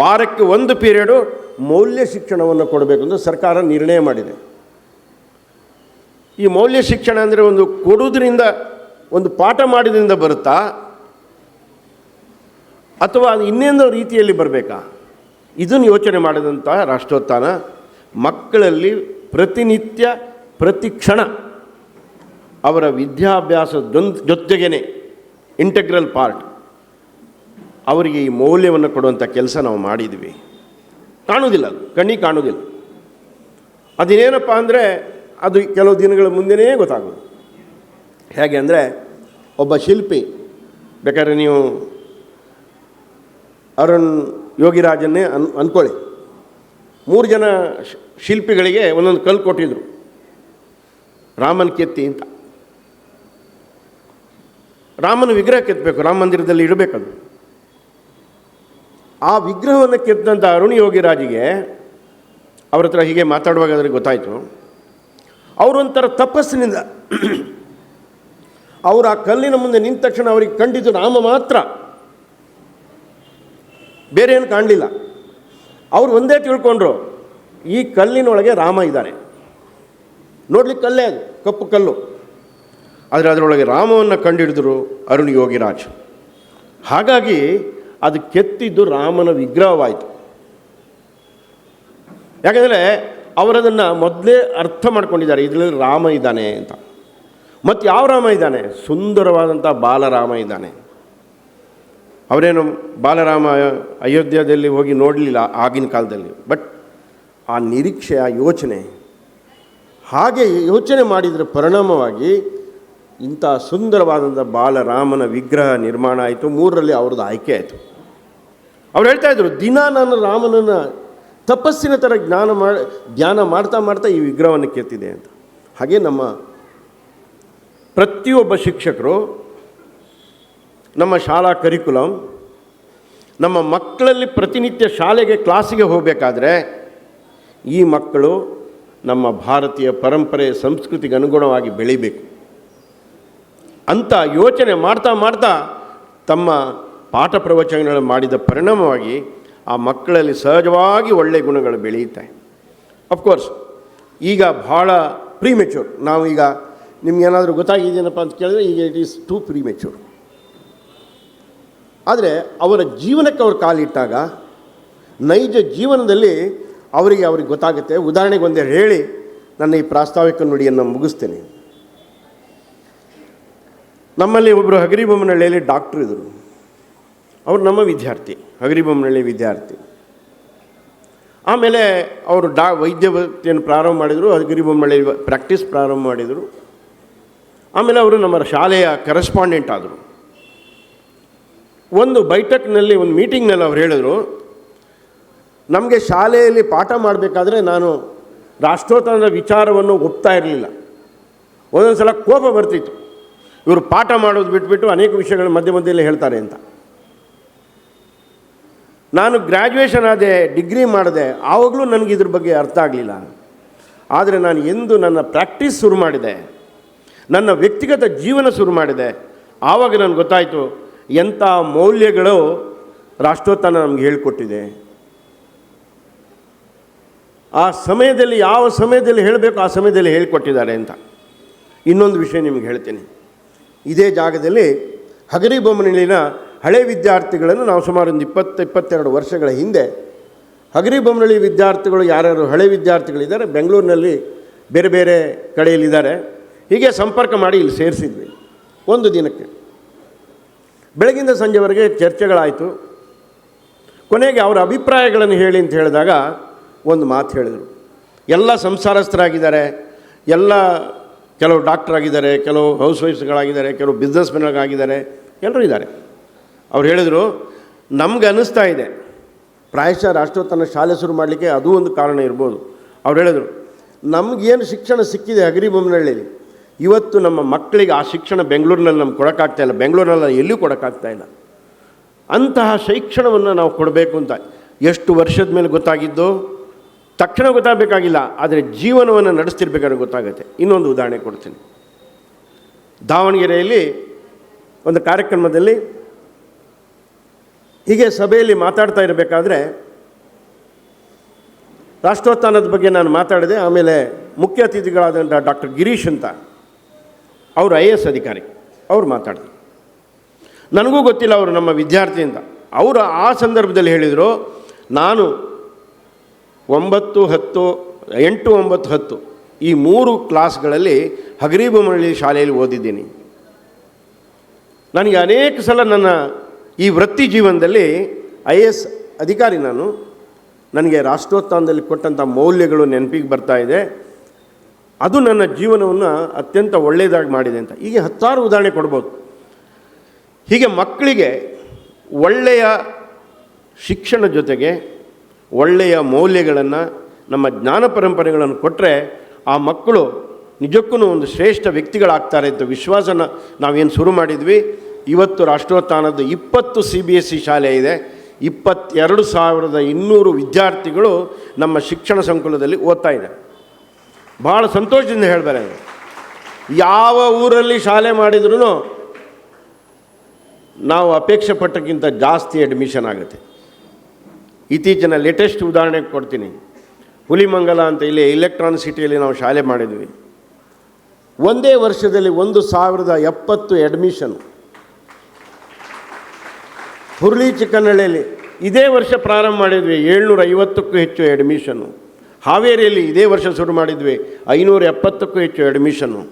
ವಾರಕ್ಕೆ 1 ಪೀರಿಯಡು ಮೌಲ್ಯ ಶಿಕ್ಷಣವನ್ನು ಕೊಡಬೇಕು ಅಂತ ಸರ್ಕಾರ ನಿರ್ಣಯ ಮಾಡಿದೆ. ಈ ಮೌಲ್ಯ ಶಿಕ್ಷಣ ಅಂದರೆ ಒಂದು ಕೊಡುವುದರಿಂದ, ಒಂದು ಪಾಠ ಮಾಡಿದ್ರಿಂದ ಬರುತ್ತಾ ಅಥವಾ ಅದು ಇನ್ನೇನೋ ರೀತಿಯಲ್ಲಿ ಬರಬೇಕಾ? ಇದನ್ನು ಯೋಚನೆ ಮಾಡಿದಂಥ ರಾಷ್ಟ್ರೋತ್ಥಾನ ಮಕ್ಕಳಲ್ಲಿ ಪ್ರತಿನಿತ್ಯ ಪ್ರತಿ ಕ್ಷಣ ಅವರ ವಿದ್ಯಾಭ್ಯಾಸದ ಜೊತೆಗೇ ಇಂಟೆಗ್ರಲ್ ಪಾರ್ಟ್ ಅವರಿಗೆ ಈ ಮೌಲ್ಯವನ್ನು ಕೊಡುವಂಥ ಕೆಲಸ ನಾವು ಮಾಡಿದ್ವಿ. ಕಾಣುವುದಿಲ್ಲ, ಅದು ಕಣ್ಣಿಗೆ ಕಾಣುವುದಿಲ್ಲ. ಅದೇನಪ್ಪ ಅಂದರೆ ಅದು ಕೆಲವು ದಿನಗಳ ಮುಂದೆಯೇ ಗೊತ್ತಾಗೋದು. ಹೇಗೆ ಅಂದರೆ, ಒಬ್ಬ ಶಿಲ್ಪಿ, ಬೇಕಾದ್ರೆ ನೀವು ಅರುಣ್ ಯೋಗಿರಾಜನ್ನೇ ಅಂದ್ಕೊಳ್ಳಿ, 3 ಜನ ಶಿಲ್ಪಿಗಳಿಗೆ ಒಂದೊಂದು ಕಲ್ಲು ಕೊಟ್ಟಿದ್ರು, ರಾಮನ ಕೆತ್ತಿ ಅಂತ. ರಾಮನ ವಿಗ್ರಹ ಕೆತ್ತಬೇಕು, ರಾಮ ಮಂದಿರದಲ್ಲಿ ಇಡಬೇಕದು. ಆ ವಿಗ್ರಹವನ್ನು ಕೆತ್ತಂಥ ಅರುಣ್ ಯೋಗಿರಾಜಿಗೆ ಅವ್ರ ಹತ್ರ ಹೀಗೆ ಮಾತಾಡುವಾಗ ಅದರಿಗೆ ಗೊತ್ತಾಯಿತು, ಅವರೊಂಥರ ತಪಸ್ಸಿನಿಂದ ಅವರು ಆ ಕಲ್ಲಿನ ಮುಂದೆ ನಿಂತ ತಕ್ಷಣ ಅವರಿಗೆ ಕಂಡಿದ್ದು ರಾಮ ಮಾತ್ರ, ಬೇರೆ ಏನು ಕಾಣಲಿಲ್ಲ. ಅವರು ಒಂದೇ ತಿಳ್ಕೊಂಡ್ರು, ಈ ಕಲ್ಲಿನೊಳಗೆ ರಾಮ ಇದ್ದಾನೆ. ನೋಡ್ಲಿಕ್ಕೆ ಕಲ್ಲೇ ಅದು, ಕಪ್ಪು ಕಲ್ಲು, ಆದರೆ ಅದರೊಳಗೆ ರಾಮವನ್ನು ಕಂಡುಹಿಡಿದ್ರು ಅರುಣ್ ಯೋಗಿರಾಜ್. ಹಾಗಾಗಿ ಅದು ಕೆತ್ತಿದ್ದು ರಾಮನ ವಿಗ್ರಹವಾಯಿತು. ಯಾಕಂದರೆ ಅವರದನ್ನು ಮೊದಲೇ ಅರ್ಥ ಮಾಡ್ಕೊಂಡಿದ್ದಾರೆ, ಇದರಲ್ಲಿ ರಾಮ ಇದ್ದಾನೆ ಅಂತ. ಮತ್ತು ಯಾವ ರಾಮ ಇದ್ದಾನೆ? ಸುಂದರವಾದಂಥ ಬಾಲರಾಮ ಇದ್ದಾನೆ. ಅವರೇನು ಬಾಲರಾಮ ಅಯೋಧ್ಯದಲ್ಲಿ ಹೋಗಿ ನೋಡಲಿಲ್ಲ ಆಗಿನ ಕಾಲದಲ್ಲಿ, ಬಟ್ ಆ ನಿರೀಕ್ಷೆ, ಆ ಯೋಚನೆ, ಹಾಗೆ ಯೋಚನೆ ಮಾಡಿದ್ರ ಪರಿಣಾಮವಾಗಿ ಇಂಥ ಸುಂದರವಾದಂಥ ಬಾಲರಾಮನ ವಿಗ್ರಹ ನಿರ್ಮಾಣ ಆಯಿತು. 3ರಲ್ಲಿ ಅವ್ರದ್ದು ಆಯ್ಕೆ ಆಯಿತು. ಅವ್ರು ಹೇಳ್ತಾಯಿದ್ರು, ದಿನ ನಾನು ರಾಮನನ್ನು ತಪಸ್ಸಿನ ಥರ ಧ್ಯಾನ ಮಾಡ್ತಾ ಮಾಡ್ತಾ ಈ ವಿಗ್ರಹವನ್ನು ಕೆತ್ತಿದೆ ಅಂತ. ಹಾಗೆ ನಮ್ಮ ಪ್ರತಿಯೊಬ್ಬ ಶಿಕ್ಷಕರು, ನಮ್ಮ ಶಾಲಾ ಕರಿಕ್ಯುಲಮ್, ನಮ್ಮ ಮಕ್ಕಳಲ್ಲಿ ಪ್ರತಿನಿತ್ಯ ಶಾಲೆಗೆ ಕ್ಲಾಸಿಗೆ ಹೋಗಬೇಕಾದ್ರೆ ಈ ಮಕ್ಕಳು ನಮ್ಮ ಭಾರತೀಯ ಪರಂಪರೆ ಸಂಸ್ಕೃತಿಗೆ ಅನುಗುಣವಾಗಿ ಬೆಳೀಬೇಕು ಅಂತ ಯೋಚನೆ ಮಾಡ್ತಾ ಮಾಡ್ತಾ ತಮ್ಮ ಪಾಠ ಪ್ರವಚನಗಳು ಮಾಡಿದ ಪರಿಣಾಮವಾಗಿ ಆ ಮಕ್ಕಳಲ್ಲಿ ಸಹಜವಾಗಿ ಒಳ್ಳೆಯ ಗುಣಗಳು ಬೆಳೆಯುತ್ತೆ. ಅಫ್ಕೋರ್ಸ್ ಈಗ ಭಾಳ ಪ್ರೀಮೆಚ್ಯೂರ್. ನಾವು ಈಗ ನಿಮ್ಗೇನಾದರೂ ಗೊತ್ತಾಗಿದೆಯೇನಪ್ಪ ಅಂತ ಕೇಳಿದ್ರೆ, ಈಗ ಇಟ್ ಈಸ್ ಟೂ ಪ್ರೀಮೆಚ್ಯೂರ್. ಆದರೆ ಅವರ ಜೀವನಕ್ಕೆ ಅವ್ರು ಕಾಲಿಟ್ಟಾಗ ನೈಜ ಜೀವನದಲ್ಲಿ ಅವರಿಗೆ ಗೊತ್ತಾಗುತ್ತೆ. ಉದಾಹರಣೆಗೆ ಒಂದೆರಡು ಹೇಳಿ ನನ್ನ ಈ ಪ್ರಾಸ್ತಾವಿಕ ನುಡಿಯನ್ನು ಮುಗಿಸ್ತೇನೆ. ನಮ್ಮಲ್ಲಿ ಒಬ್ಬರು ಹಗರಿಬೊಮ್ಮನಹಳ್ಳಿಯಲ್ಲಿ ಡಾಕ್ಟ್ರು ಇದ್ದರು. ಅವರು ನಮ್ಮ ವಿದ್ಯಾರ್ಥಿ, ಹಗರಿಬೊಮ್ಮನಹಳ್ಳಿ ವಿದ್ಯಾರ್ಥಿ. ಆಮೇಲೆ ಅವರು ವೈದ್ಯ ವೃತ್ತಿಯನ್ನು ಪ್ರಾರಂಭ ಮಾಡಿದರು, ಹಗರಿಬೊಮ್ಮನಹಳ್ಳಿ ಪ್ರಾಕ್ಟೀಸ್ ಪ್ರಾರಂಭ ಮಾಡಿದರು. ಆಮೇಲೆ ಅವರು ನಮ್ಮ ಶಾಲೆಯ ಕರೆಸ್ಪಾಂಡೆಂಟ್ ಆದರು. ಒಂದು ಬೈಠಕ್ನಲ್ಲಿ, ಒಂದು ಮೀಟಿಂಗ್ನಲ್ಲಿ ಅವ್ರು ಹೇಳಿದ್ರು, ನಮಗೆ ಶಾಲೆಯಲ್ಲಿ ಪಾಠ ಮಾಡಬೇಕಾದ್ರೆ ನಾನು ರಾಷ್ಟ್ರೋತ್ಥಾನದ ವಿಚಾರವನ್ನು ಒಪ್ತಾ ಇರಲಿಲ್ಲ. ಒಂದೊಂದು ಸಲ ಕೋಪ ಬರ್ತಿತ್ತು, ಇವರು ಪಾಠ ಮಾಡೋದು ಬಿಟ್ಬಿಟ್ಟು ಅನೇಕ ವಿಷಯಗಳು ಮಧ್ಯದಲ್ಲಿ ಹೇಳ್ತಾರೆ ಅಂತ. ನಾನು ಗ್ರ್ಯಾಜುಯೇಷನ್ ಆದೆ, ಡಿಗ್ರಿ ಮಾಡಿದೆ, ಆವಾಗಲೂ ನನಗೆ ಇದ್ರ ಬಗ್ಗೆ ಅರ್ಥ ಆಗಲಿಲ್ಲ. ಆದರೆ ನಾನು ಎಂದು ನನ್ನ ಪ್ರಾಕ್ಟೀಸ್ ಶುರು ಮಾಡಿದೆ, ನನ್ನ ವ್ಯಕ್ತಿಗತ ಜೀವನ ಶುರು ಮಾಡಿದೆ, ಆವಾಗ ನನಗೆ ಗೊತ್ತಾಯಿತು ಎಂಥ ಮೌಲ್ಯಗಳು ರಾಷ್ಟ್ರೋತ್ಥಾನ ನಮಗೆ ಹೇಳಿಕೊಟ್ಟಿದೆ. ಆ ಸಮಯದಲ್ಲಿ ಯಾವ ಸಮಯದಲ್ಲಿ ಹೇಳಬೇಕು ಆ ಸಮಯದಲ್ಲಿ ಹೇಳಿಕೊಟ್ಟಿದ್ದಾರೆ ಅಂತ. ಇನ್ನೊಂದು ವಿಷಯ ನಿಮಗೆ ಹೇಳ್ತೀನಿ. ಇದೇ ಜಾಗದಲ್ಲಿ ಹಗರಿಬೊಮ್ಮನಹಳ್ಳಿನ ಹಳೆ ವಿದ್ಯಾರ್ಥಿಗಳನ್ನು ನಾವು ಸುಮಾರು ಒಂದು 20-22 ವರ್ಷಗಳ ಹಿಂದೆ ಹಗರಿಬೊಮ್ಮನಹಳ್ಳಿ ವಿದ್ಯಾರ್ಥಿಗಳು ಯಾರ್ಯಾರು ಹಳೆ ವಿದ್ಯಾರ್ಥಿಗಳಿದ್ದಾರೆ, ಬೆಂಗಳೂರಿನಲ್ಲಿ ಬೇರೆ ಬೇರೆ ಕಡೆಯಲ್ಲಿದ್ದಾರೆ, ಹೀಗೆ ಸಂಪರ್ಕ ಮಾಡಿ ಇಲ್ಲಿ ಸೇರಿಸಿದ್ವಿ. ಒಂದು ದಿನಕ್ಕೆ ಬೆಳಗಿಂದ ಸಂಜೆವರೆಗೆ ಚರ್ಚೆಗಳಾಯಿತು. ಕೊನೆಗೆ ಅವರ ಅಭಿಪ್ರಾಯಗಳನ್ನು ಹೇಳಿ ಅಂತ ಹೇಳಿದಾಗ ಒಂದು ಮಾತು ಹೇಳಿದರು. ಎಲ್ಲ ಸಂಸಾರಸ್ಥರಾಗಿದ್ದಾರೆ, ಎಲ್ಲ ಕೆಲವು ಡಾಕ್ಟರ್ ಆಗಿದ್ದಾರೆ, ಕೆಲವು ಹೌಸ್ ವೈಫ್ಸ್ಗಳಾಗಿದ್ದಾರೆ, ಕೆಲವು ಬಿಸ್ನೆಸ್ ಮೆನ್ಗಳಾಗಿದ್ದಾರೆ, ಎಲ್ಲರೂ ಇದ್ದಾರೆ. ಅವ್ರು ಹೇಳಿದರು, ನಮ್ಗೆ ಅನ್ನಿಸ್ತಾ ಇದೆ ಪ್ರಾಯಶಃ ರಾಷ್ಟ್ರೋತ್ಥಾನ ಶಾಲೆ ಶುರು ಮಾಡಲಿಕ್ಕೆ ಅದೂ ಒಂದು ಕಾರಣ ಇರ್ಬೋದು. ಅವ್ರು ಹೇಳಿದರು, ನಮಗೇನು ಶಿಕ್ಷಣ ಸಿಕ್ಕಿದೆ ಹಗರಿಬೊಮ್ಮನಹಳ್ಳಿಯಲ್ಲಿ, ಇವತ್ತು ನಮ್ಮ ಮಕ್ಕಳಿಗೆ ಆ ಶಿಕ್ಷಣ ಬೆಂಗಳೂರಿನಲ್ಲಿ ನಮ್ಗೆ ಕೊಡೋಕ್ಕಾಗ್ತಾಯಿಲ್ಲ, ಬೆಂಗಳೂರಿನಲ್ಲಿ ಎಲ್ಲಿಯೂ ಕೊಡೋಕ್ಕಾಗ್ತಾಯಿಲ್ಲ. ಅಂತಹ ಶಿಕ್ಷಣವನ್ನು ನಾವು ಕೊಡಬೇಕು ಅಂತ ಎಷ್ಟು ವರ್ಷದ ಮೇಲೆ ಗೊತ್ತಾಗಿದ್ದು, ತಕ್ಷಣ ಗೊತ್ತಾಗಬೇಕಾಗಿಲ್ಲ, ಆದರೆ ಜೀವನವನ್ನು ನಡೆಸ್ತಿರ್ಬೇಕಾದ್ರೆ ಗೊತ್ತಾಗುತ್ತೆ. ಇನ್ನೊಂದು ಉದಾಹರಣೆ ಕೊಡ್ತೀನಿ. ದಾವಣಗೆರೆಯಲ್ಲಿ ಒಂದು ಕಾರ್ಯಕ್ರಮದಲ್ಲಿ ಹೀಗೆ ಸಭೆಯಲ್ಲಿ ಮಾತಾಡ್ತಾ ಇರಬೇಕಾದ್ರೆ ರಾಷ್ಟ್ರೋತ್ಥಾನದ ಬಗ್ಗೆ ನಾನು ಮಾತಾಡಿದೆ. ಆಮೇಲೆ ಮುಖ್ಯ ಅತಿಥಿಗಳಾದಂಥ ಡಾಕ್ಟರ್ ಗಿರೀಶ್ ಅಂತ ಅವರು IAS ಅಧಿಕಾರಿ, ಅವ್ರು ಮಾತಾಡಿದ್ರು. ನನಗೂ ಗೊತ್ತಿಲ್ಲ ಅವರು ನಮ್ಮ ವಿದ್ಯಾರ್ಥಿ ಅಂತ. ಅವರು ಆ ಸಂದರ್ಭದಲ್ಲಿ ಹೇಳಿದರು, ನಾನು 9, 10, 8, 9, 10 ಈ 3 ಕ್ಲಾಸ್ಗಳಲ್ಲಿ ಹಗರಿಬೊಮ್ಮನಹಳ್ಳಿ ಶಾಲೆಯಲ್ಲಿ ಓದಿದ್ದೀನಿ. ನನಗೆ ಅನೇಕ ಸಲ ನನ್ನ ಈ ವೃತ್ತಿ ಜೀವನದಲ್ಲಿ IAS ಅಧಿಕಾರಿ ನನಗೆ ರಾಷ್ಟ್ರೋತ್ಥಾನದಲ್ಲಿ ಕೊಟ್ಟಂಥ ಮೌಲ್ಯಗಳು ನೆನಪಿಗೆ ಬರ್ತಾ ಇದೆ. ಅದು ನನ್ನ ಜೀವನವನ್ನು ಅತ್ಯಂತ ಒಳ್ಳೆಯದಾಗಿ ಮಾಡಿದೆ ಅಂತ. ಹೀಗೆ 10 ಉದಾಹರಣೆ ಕೊಡ್ಬೋದು. ಹೀಗೆ ಮಕ್ಕಳಿಗೆ ಒಳ್ಳೆಯ ಶಿಕ್ಷಣ ಜೊತೆಗೆ ಒಳ್ಳೆಯ ಮೌಲ್ಯಗಳನ್ನು, ನಮ್ಮ ಜ್ಞಾನ ಪರಂಪರೆಗಳನ್ನು ಕೊಟ್ಟರೆ ಆ ಮಕ್ಕಳು ನಿಜಕ್ಕೂ ಒಂದು ಶ್ರೇಷ್ಠ ವ್ಯಕ್ತಿಗಳಾಗ್ತಾರೆ ಅಂತ ವಿಶ್ವಾಸನ ನಾವೇನು ಶುರು ಮಾಡಿದ್ವಿ. ಇವತ್ತು ರಾಷ್ಟ್ರೋತ್ಥಾನದ 20 CBSE ಶಾಲೆ ಇದೆ. 22,200 ವಿದ್ಯಾರ್ಥಿಗಳು ನಮ್ಮ ಶಿಕ್ಷಣ ಸಂಕುಲದಲ್ಲಿ ಓದ್ತಾ ಇದ್ದಾರೆ. ಭಾಳ ಸಂತೋಷದಿಂದ ಹೇಳ್ತಾರೆ. ಯಾವ ಊರಲ್ಲಿ ಶಾಲೆ ಮಾಡಿದ್ರೂ ನಾವು ಅಪೇಕ್ಷೆ ಪಟ್ಟಕ್ಕಿಂತ ಜಾಸ್ತಿ ಅಡ್ಮಿಷನ್ ಆಗುತ್ತೆ. ಇತ್ತೀಚಿನ ಲೇಟೆಸ್ಟ್ ಉದಾಹರಣೆ ಕೊಡ್ತೀನಿ. ಹುಲಿಮಂಗಲ ಅಂತ ಇಲ್ಲಿ ಎಲೆಕ್ಟ್ರಾನ್ ಸಿಟಿಯಲ್ಲಿ ನಾವು ಶಾಲೆ ಮಾಡಿದ್ವಿ. ಒಂದೇ ವರ್ಷದಲ್ಲಿ 1,070 ಅಡ್ಮಿಷನ್. ಹುರುಳಿ ಚಿಕ್ಕನಹಳ್ಳಿಯಲ್ಲಿ ಇದೇ ವರ್ಷ ಪ್ರಾರಂಭ ಮಾಡಿದ್ವಿ, 750ಕ್ಕೂ ಹೆಚ್ಚು ಅಡ್ಮಿಷನ್ನು. ಹಾವೇರಿಯಲ್ಲಿ ಇದೇ ವರ್ಷ ಶುರು ಮಾಡಿದ್ವಿ, 570ಕ್ಕೂ ಹೆಚ್ಚು ಅಡ್ಮಿಷನ್ನು.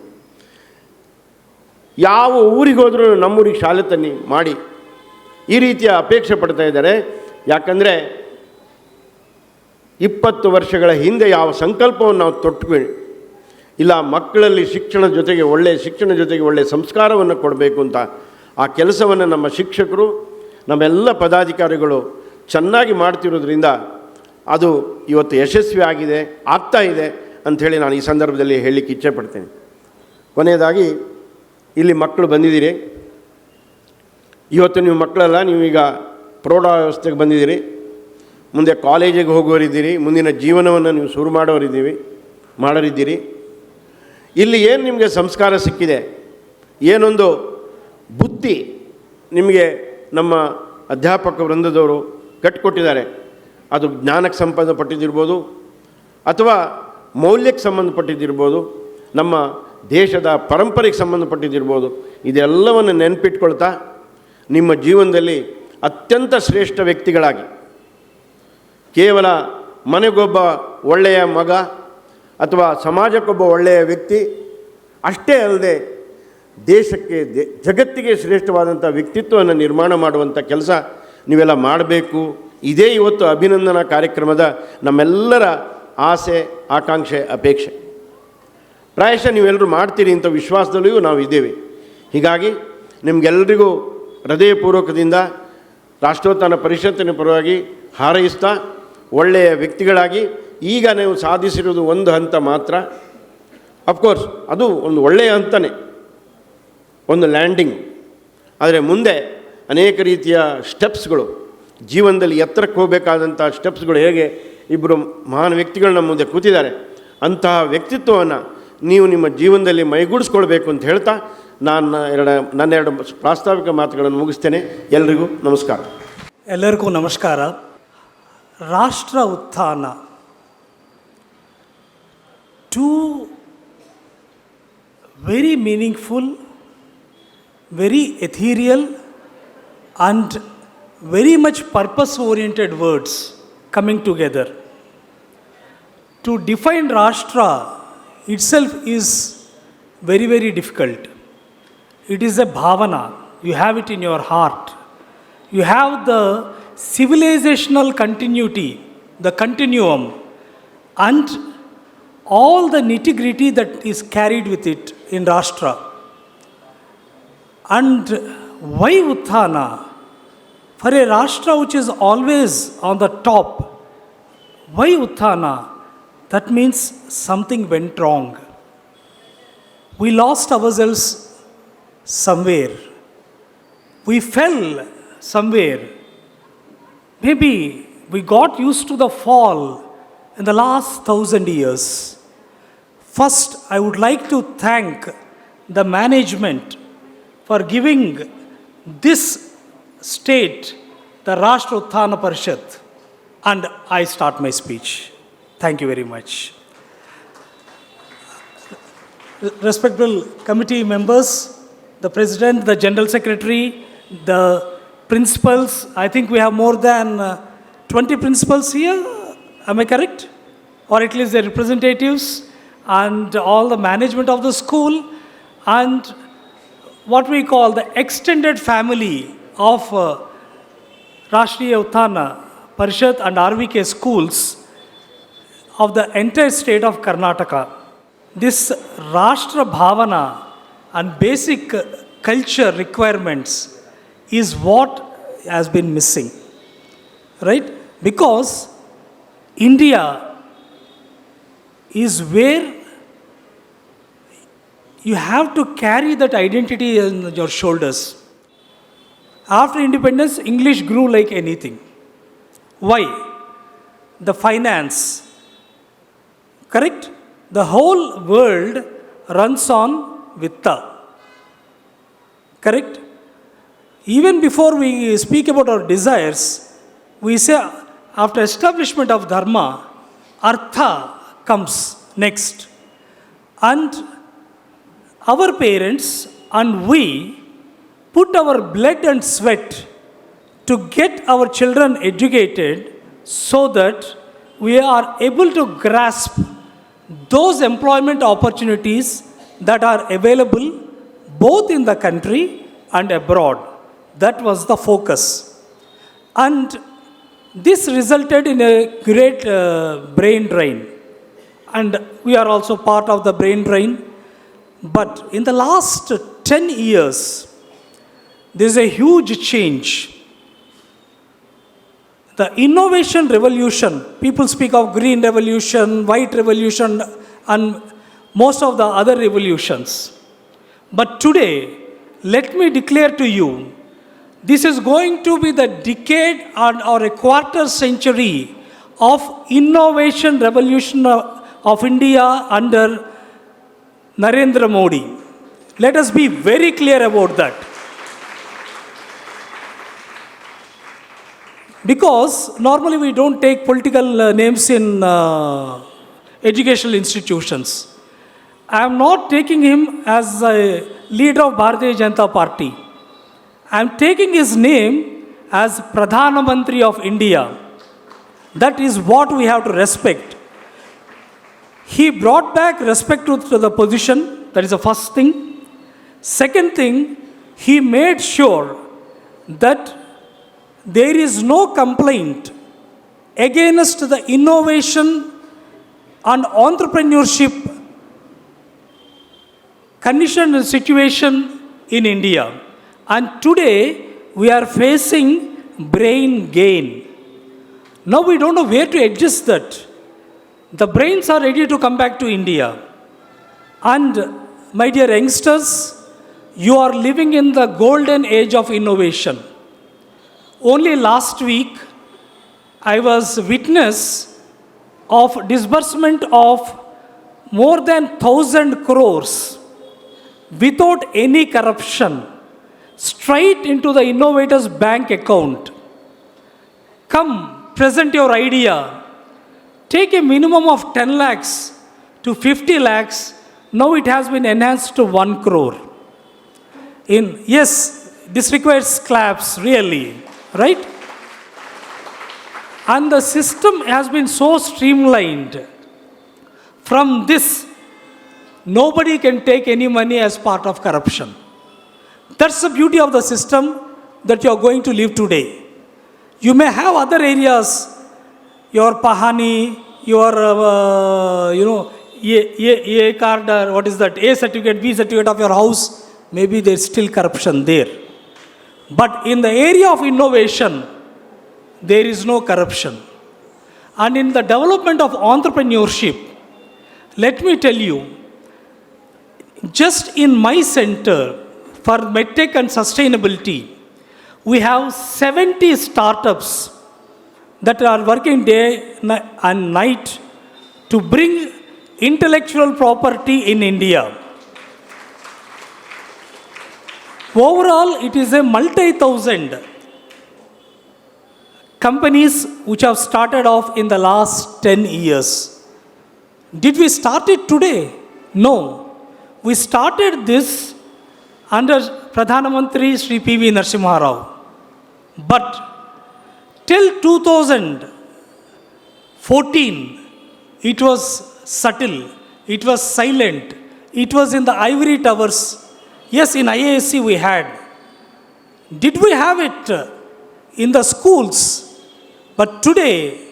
ಯಾವ ಊರಿಗೆ ಹೋದರೂ ನಮ್ಮೂರಿಗೆ ಶಾಲೆ ತನ್ನಿ ಮಾಡಿ ಈ ರೀತಿಯ ಅಪೇಕ್ಷೆ ಪಡ್ತಾ ಇದ್ದಾರೆ. ಯಾಕಂದರೆ 20 ವರ್ಷಗಳ ಹಿಂದೆ ಯಾವ ಸಂಕಲ್ಪವನ್ನು ನಾವು ತೊಟ್ವಿ, ಇಲ್ಲ ಮಕ್ಕಳಲ್ಲಿ ಶಿಕ್ಷಣ ಜೊತೆಗೆ ಒಳ್ಳೆಯ ಸಂಸ್ಕಾರವನ್ನು ಕೊಡಬೇಕು ಅಂತ ಆ ಕೆಲಸವನ್ನು ನಮ್ಮ ಶಿಕ್ಷಕರು, ನಮ್ಮೆಲ್ಲ ಪದಾಧಿಕಾರಿಗಳು ಚೆನ್ನಾಗಿ ಮಾಡ್ತಿರೋದ್ರಿಂದ ಅದು ಇವತ್ತು ಯಶಸ್ವಿ ಆಗ್ತಾ ಇದೆ ಅಂಥೇಳಿ ನಾನು ಈ ಸಂದರ್ಭದಲ್ಲಿ ಹೇಳಲಿಕ್ಕೆ ಇಚ್ಛೆ ಪಡ್ತೇನೆ. ಕೊನೆಯದಾಗಿ ಇಲ್ಲಿ ಮಕ್ಕಳು ಬಂದಿದ್ದೀರಿ. ಇವತ್ತು ನೀವು ಮಕ್ಕಳೆಲ್ಲ ನೀವೀಗ ಪ್ರೌಢಾವಸ್ಥೆಗೆ ಬಂದಿದ್ದೀರಿ, ಮುಂದೆ ಕಾಲೇಜಿಗೆ ಹೋಗೋರಿದ್ದೀರಿ, ಮುಂದಿನ ಜೀವನವನ್ನು ನೀವು ಶುರು ಮಾಡೋರಿದ್ದೀರಿ. ಇಲ್ಲಿ ಏನು ನಿಮಗೆ ಸಂಸ್ಕಾರ ಸಿಕ್ಕಿದೆ, ಏನೊಂದು ಬುದ್ಧಿ ನಿಮಗೆ ನಮ್ಮ ಅಧ್ಯಾಪಕ ವೃಂದದವರು ಕಟ್ಟಿಕೊಟ್ಟಿದ್ದಾರೆ, ಅದು ಜ್ಞಾನಕ್ಕೆ ಸಂಬಂಧಪಟ್ಟಿದ್ದಿರ್ಬೋದು ಅಥವಾ ಮೌಲ್ಯಕ್ಕೆ ಸಂಬಂಧಪಟ್ಟಿದ್ದಿರ್ಬೋದು, ನಮ್ಮ ದೇಶದ ಪರಂಪರೆಗೆ ಸಂಬಂಧಪಟ್ಟಿದ್ದಿರ್ಬೋದು. ಇದೆಲ್ಲವನ್ನು ನೆನಪಿಟ್ಕೊಳ್ತಾ ನಿಮ್ಮ ಜೀವನದಲ್ಲಿ ಅತ್ಯಂತ ಶ್ರೇಷ್ಠ ವ್ಯಕ್ತಿಗಳಾಗಿ, ಕೇವಲ ಮನೆಗೊಬ್ಬ ಒಳ್ಳೆಯ ಮಗ ಅಥವಾ ಸಮಾಜಕ್ಕೊಬ್ಬ ಒಳ್ಳೆಯ ವ್ಯಕ್ತಿ ಅಷ್ಟೇ ಅಲ್ಲದೆ ದೇಶಕ್ಕೆ ಜಗತ್ತಿಗೆ ಶ್ರೇಷ್ಠವಾದಂಥ ವ್ಯಕ್ತಿತ್ವವನ್ನು ನಿರ್ಮಾಣ ಮಾಡುವಂಥ ಕೆಲಸ ನೀವೆಲ್ಲ ಮಾಡಬೇಕು. ಇದೇ ಇವತ್ತು ಅಭಿನಂದನಾ ಕಾರ್ಯಕ್ರಮದ ನಮ್ಮೆಲ್ಲರ ಆಸೆ, ಆಕಾಂಕ್ಷೆ, ಅಪೇಕ್ಷೆ. ಪ್ರಾಯಶಃ ನೀವೆಲ್ಲರೂ ಮಾಡ್ತೀರಿ ಅಂತ ವಿಶ್ವಾಸದಲ್ಲಿಯೂ ನಾವು ಇದ್ದೇವೆ. ಹೀಗಾಗಿ ನಿಮಗೆಲ್ಲರಿಗೂ ಹೃದಯಪೂರ್ವಕದಿಂದ ರಾಷ್ಟ್ರೋತ್ಥಾನ ಪರಿಷತ್ತಿನ ಪರವಾಗಿ ಹಾರೈಸ್ತಾ, ಒಳ್ಳೆಯ ವ್ಯಕ್ತಿಗಳಾಗಿ ಈಗ ನೀವು ಸಾಧಿಸಿರೋದು ಒಂದು ಹಂತ ಮಾತ್ರ. ಅಫ್ಕೋರ್ಸ್ ಅದು ಒಂದು ಒಳ್ಳೆಯ ಹಂತನೇ, ಒಂದು ಲ್ಯಾಂಡಿಂಗ್. ಆದರೆ ಮುಂದೆ ಅನೇಕ ರೀತಿಯ ಸ್ಟೆಪ್ಸ್ಗಳು, ಜೀವನದಲ್ಲಿ ಎತ್ತರಕ್ಕೆ ಹೋಗಬೇಕಾದಂಥ ಸ್ಟೆಪ್ಸ್ಗಳು, ಹೇಗೆ ಇಬ್ಬರು ಮಹಾನ್ ವ್ಯಕ್ತಿಗಳು ನಮ್ಮ ಮುಂದೆ ಕೂತಿದ್ದಾರೆ, ಅಂತಹ ವ್ಯಕ್ತಿತ್ವವನ್ನು ನೀವು ನಿಮ್ಮ ಜೀವನದಲ್ಲಿ ಮೈಗೂಡಿಸ್ಕೊಳ್ಬೇಕು ಅಂತ ಹೇಳ್ತಾ ನನ್ನ ಎರಡು ಪ್ರಾಸ್ತಾವಿಕ ಮಾತುಗಳನ್ನು ಮುಗಿಸ್ತೇನೆ. ಎಲ್ರಿಗೂ ನಮಸ್ಕಾರ. ಎಲ್ಲರಿಗೂ ನಮಸ್ಕಾರ. ರಾಷ್ಟ್ರ ಉತ್ಥಾನ, too very meaningful, very ethereal and very much purpose-oriented words coming together. To define Rashtra itself is very, very difficult. It is a bhavana. You have it in your heart. You have the civilizational continuity, the continuum, and all the nitty-gritty that is carried with it in Rashtra. And why Utthana? For a Rashtra which is always on the top, why Utthana? That means something went wrong. We lost ourselves somewhere. We fell somewhere. Maybe we got used to the fall in the last 1,000 years. First, I would like to thank the management for giving this state the Rashtrotthana Parishat. And I start my speech. Thank you very much. Respectable committee members, the President, the General Secretary, the principals, I think we have more than 20 principals here, am I correct? Or at least the representatives and all the management of the school and what we call the extended family of Rashtrotthana, Parishat and RVK schools of the entire state of Karnataka. This Rashtra Bhavana and basic culture requirements is what has been missing, right? Because India is where you have to carry that identity on your shoulders. After independence, English grew like anything. Why? The finance, correct? The whole world runs on Vitta, correct? Even before we speak about our desires, we say after establishment of Dharma, Artha comes next. And our parents and we put our blood and sweat to get our children educated so that we are able to grasp those employment opportunities that are available both in the country and abroad. That was the focus. And this resulted in a great brain drain. And we are also part of the brain drain. But in the last 10 years, there is a huge change. The innovation revolution, people speak of green revolution, white revolution, and most of the other revolutions. But today, let me declare to you, this is going to be the decade or a quarter century of innovation revolution of India under Narendra Modi. Let us be very clear about that. Because normally we don't take political names in educational institutions. I am not taking him as a leader of Bharatiya Janata Party. I am taking his name as Pradhana Mantri of India. That is what we have to respect. He brought back respect to the position. That is the first thing. Second thing, he made sure that there is no complaint against the innovation and entrepreneurship condition and situation in India. And today we are facing brain gain. Now we don't know where to adjust that. The brains are ready to come back to India. And my dear youngsters, you are living in the golden age of innovation. Only last week, I was witness of disbursement of more than 1,000 crores without any corruption, straight into the innovator's bank account. Come, present your idea. Take a minimum of 10 lakhs to 50 lakhs. Now it has been enhanced to 1 crore. Yes, this requires claps, really. Right? And the system has been so streamlined. From this, nobody can take any money as part of corruption. That's the beauty of the system that you are going to live today. You may have other areas, your Pahani, your, A card, or what is that, A certificate, B certificate of your house, maybe there's still corruption there. But in the area of innovation, there is no corruption. And in the development of entrepreneurship, let me tell you, just in my center for medtech and sustainability, we have 70 startups that are working day and night to bring intellectual property in India. Overall, it is a multi-thousand companies which have started off in the last 10 years. Did we start it today? No. We started this under Pradhana Mantri Sri P.V. Narasimha Rao. But till 2014, it was subtle, it was silent, it was in the ivory towers. Yes, in IASC we had. Did we have it in the schools? But today,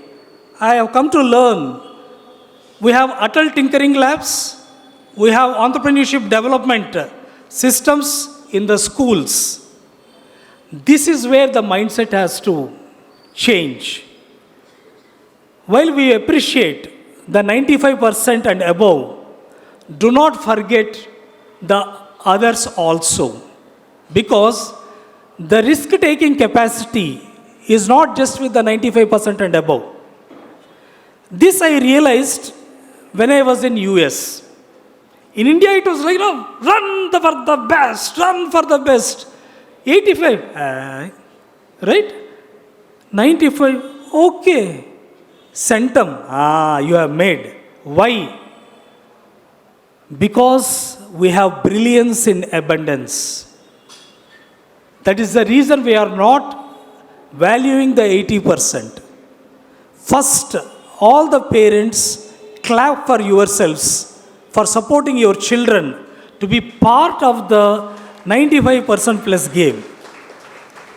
I have come to learn, we have adult tinkering labs, we have entrepreneurship development systems in the schools. This is where the mindset has to change. While we appreciate the 95% and above, do not forget the others also. Because the risk-taking capacity is not just with the 95% and above. This I realized when I was in US. In India, it was like, run for the best, run for the best. 85, right? 95, okay. Centum, you have made. Why? Because we have brilliance in abundance. That is the reason we are not valuing the 80%. First, all the parents clap for yourselves for supporting your children to be part of the 95% plus game.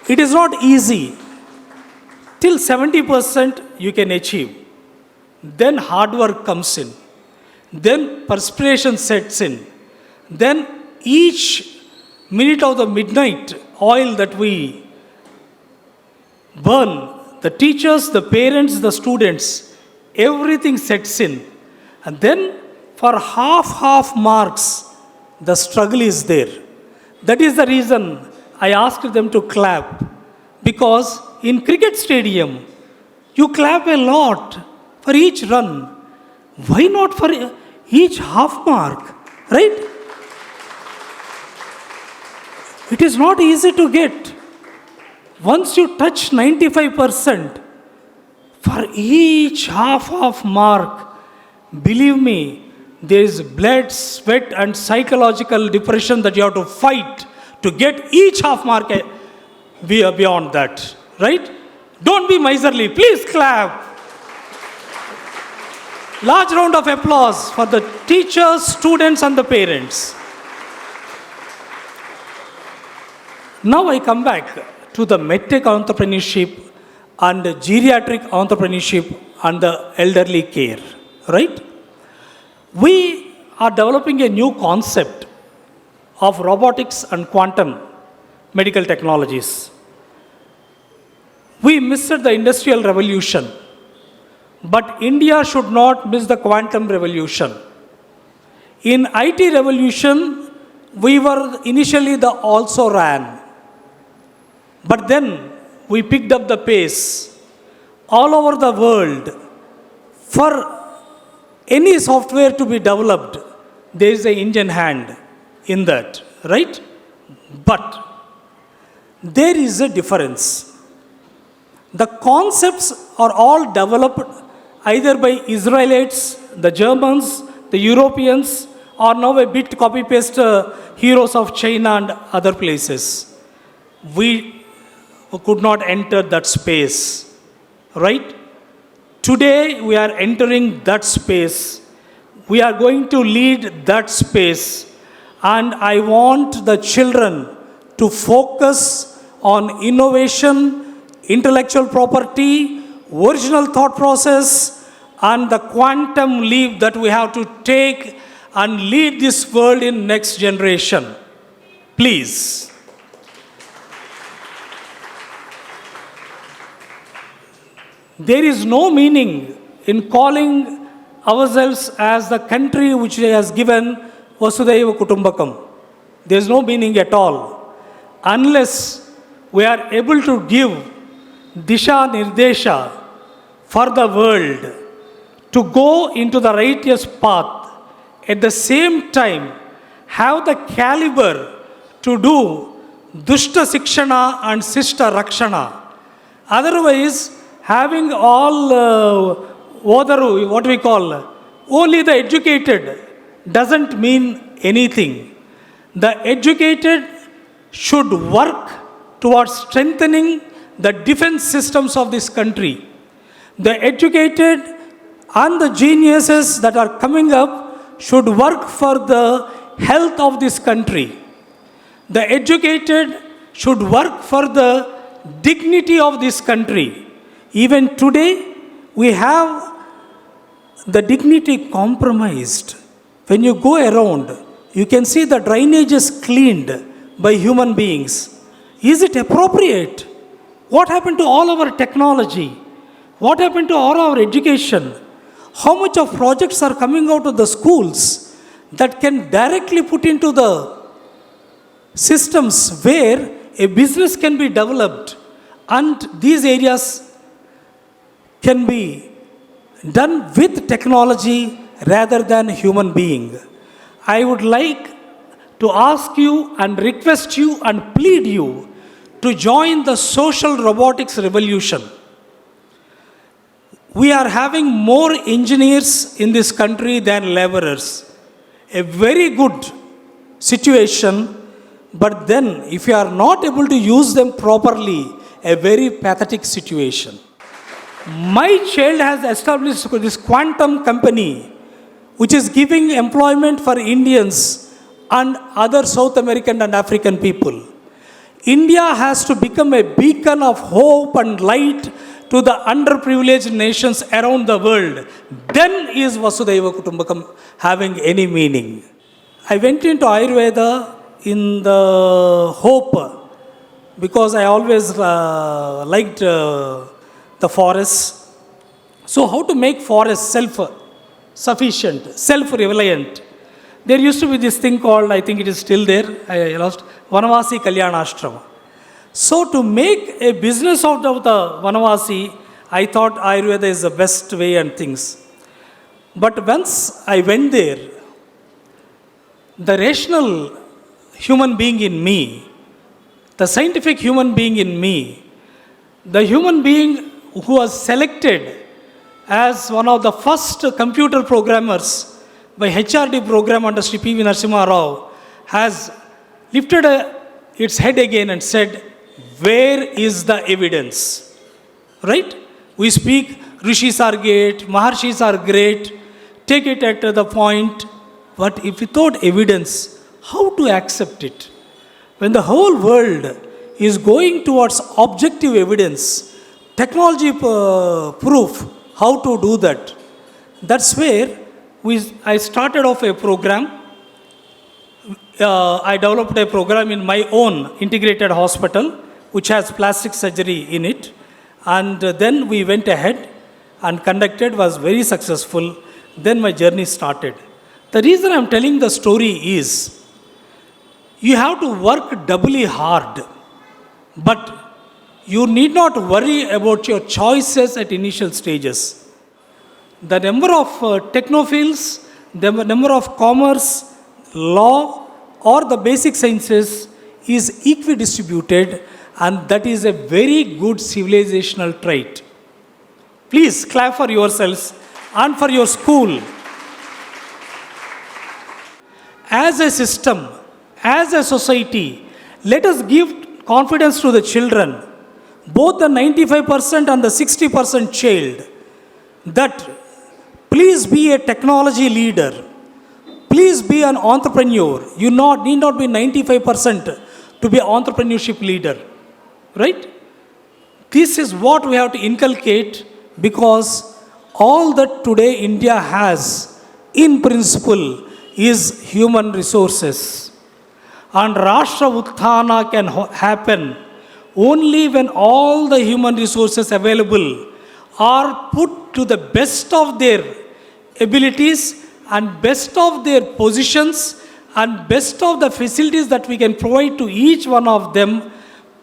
It is not easy. Till 70% you can achieve. Then hard work comes in. Then perspiration sets in. Then each minute of the midnight oil that we burn, the teachers, the parents, the students, everything sets in. And then for half marks, the struggle is there. That is the reason I asked them to clap. Because in cricket stadium, you clap a lot for each run. Why not for each half mark? Right? It is not easy to get. Once you touch 95%, for each half mark, believe me, there is blood, sweat, and psychological depression that you have to fight to get each half mark beyond that. Right? Don't be miserly. Please clap. Large round of applause for the teachers, students, and the parents. Now I come back to the medtech entrepreneurship and geriatric entrepreneurship and the elderly care. Right? We are developing a new concept of robotics and quantum medical technologies. We missed the industrial revolution, but India should not miss the quantum revolution. In IT revolution, we were initially the also ran, but then we picked up the pace. All over the world, for any software to be developed, there is an Indian hand in that, right? But there is a difference. The concepts are all developed either by Israelites, the Germans, the Europeans, or now a bit copy-paste heroes of China and other places. We could not enter that space, right? Today we are entering that space. We are going to lead that space. And I want the children to focus on innovation, intellectual property, original thought process, and the quantum leap that we have to take and lead this world in next generation. Please. There is no meaning in calling ourselves as the country which has given Vasudhaiva Kutumbakam. There is no meaning at all. Unless we are able to give Disha Nirdesha for the world to go into the righteous path, at the same time have the caliber to do Dushta Sikshana and Sishta Rakshana. Otherwise, having all what we call only the educated doesn't mean anything. The educated should work towards strengthening the defense systems of this country. The educated and the geniuses that are coming up should work for the health of this country. The educated should work for the dignity of this country. Even today, we have the dignity compromised. When you go around, you can see the drainage is cleaned by human beings. Is it appropriate? What happened to all our technology? What happened to all our education? How much of projects are coming out of the schools that can directly put into the systems where a business can be developed and these areas can be done with technology rather than human being. I would like to ask you and request you and plead you to join the social robotics revolution. We are having more engineers in this country than laborers. A very good situation, but then if you are not able to use them properly, a very pathetic situation. My child has established this quantum company, which is giving employment for Indians and other South American and African people. India has to become a beacon of hope and light to the underprivileged nations around the world. Then is Vasudhaiva Kutumbakam having any meaning. I went into Ayurveda in the hope, because I always liked the forests. So how to make forests self-sufficient, self-reliant? There used to be this thing called, I think it is still there, I lost, Vanavasi Kalyanashrama. So to make a business out of the Vanavasi, I thought Ayurveda is the best way and things. But once I went there, the rational human being in me, the scientific human being in me, the human being who was selected as one of the first computer programmers by HRD program under Sri P.V. Narasimha Rao, has lifted its head again and said, where is the evidence? Right? We speak, Rishis are great, Maharshis are great, take it at the point, but if without evidence, how to accept it? When the whole world is going towards objective evidence, technology proof, how to do that? That's where I started off a program. I developed a program in my own integrated hospital, which has plastic surgery in it. And then we went ahead and conducted, was very successful. Then my journey started. The reason I'm telling the story is, you have to work doubly hard, but you need not worry about your choices at initial stages. The number of technophiles, the number of commerce, law, or the basic sciences is equidistributed, and that is a very good civilizational trait. Please clap for yourselves and for your school. As a system, as a society, let us give confidence to the children, both the 95% and the 60% child, that please be a technology leader. Please be an entrepreneur. You need not be 95% to be an entrepreneurship leader. Right? This is what we have to inculcate, because all that today India has, in principle, is human resources. And Rashtrotthana can happen only when all the human resources available are put to the best of their abilities and best of their positions and best of the facilities that we can provide to each one of them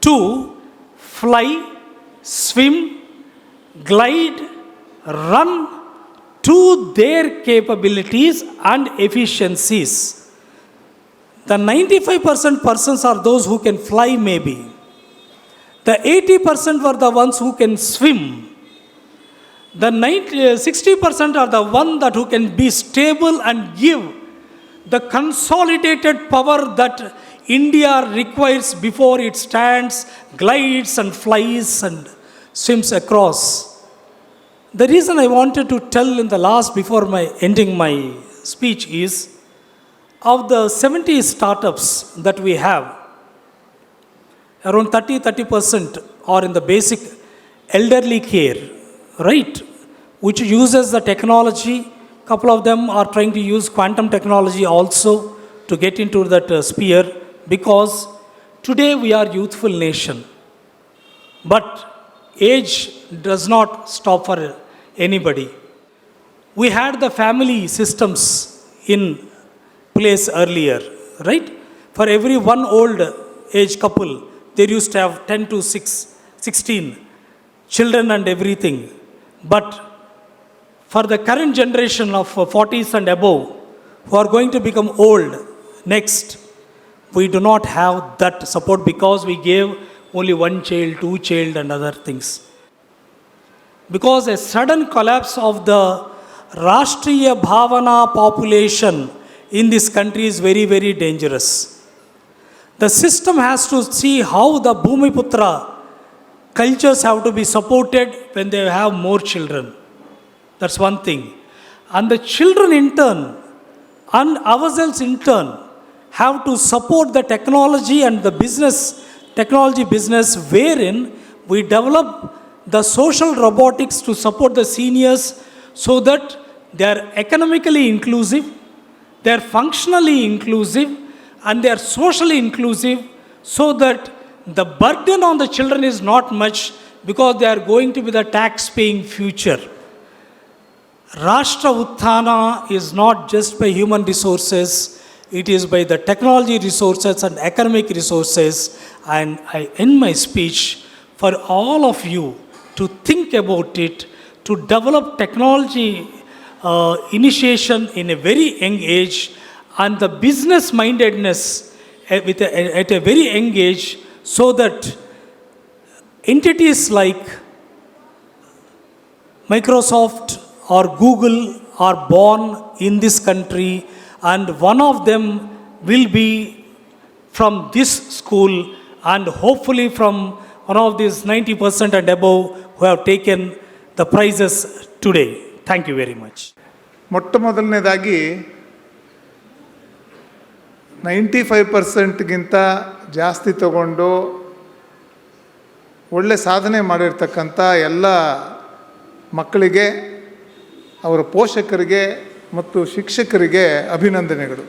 to fly, swim, glide, run to their capabilities and efficiencies. The 95% persons are those who can fly maybe. The 80% were the ones who can swim. The 60% are the one that who can be stable and give the consolidated power that India requires before it stands, glides and flies and swims across. The reason I wanted to tell in the last, before my ending my speech, is of the 70 startups that we have, around 30% are in the basic elderly care, right? Which uses the technology. Couple of them are trying to use quantum technology also to get into that sphere, because today we are youthful nation. But age does not stop for anybody. We had the family systems in place earlier, right? For every one old age couple, there used to have 10 to 16 children and everything. But for the current generation of 40s and above, who are going to become old next, we do not have that support because we gave only one child, two child and other things. Because a sudden collapse of the Rashtriya Bhavana population in this country is very, very dangerous. The system has to see how the Bhumiputra cultures have to be supported when they have more children. That's one thing. And the children in turn, and ourselves in turn, have to support the technology and the business, technology business, wherein we develop the social robotics to support the seniors so that they are economically inclusive, they are functionally inclusive, and they are socially inclusive, so that the burden on the children is not much because they are going to be the tax-paying future. Rashtrotthana is not just by human resources, it is by the technology resources and economic resources. And I end my speech for all of you to think about it, to develop technology initiation in a very young age, and the business mindedness at a very young age, so that entities like Microsoft or Google are born in this country, and one of them will be from this school, and hopefully from one of these 90% and above who have taken the prizes today. Thank you very much. ಮೊಟ್ಟ ಮೊದಲನೇದಾಗಿ 95%ಗಿಂತ ಜಾಸ್ತಿ ತಗೊಂಡು ಒಳ್ಳೆ ಸಾಧನೆ ಮಾಡಿರ್ತಕ್ಕಂಥ ಎಲ್ಲ ಮಕ್ಕಳಿಗೆ, ಅವರ ಪೋಷಕರಿಗೆ ಮತ್ತು ಶಿಕ್ಷಕರಿಗೆ ಅಭಿನಂದನೆಗಳು.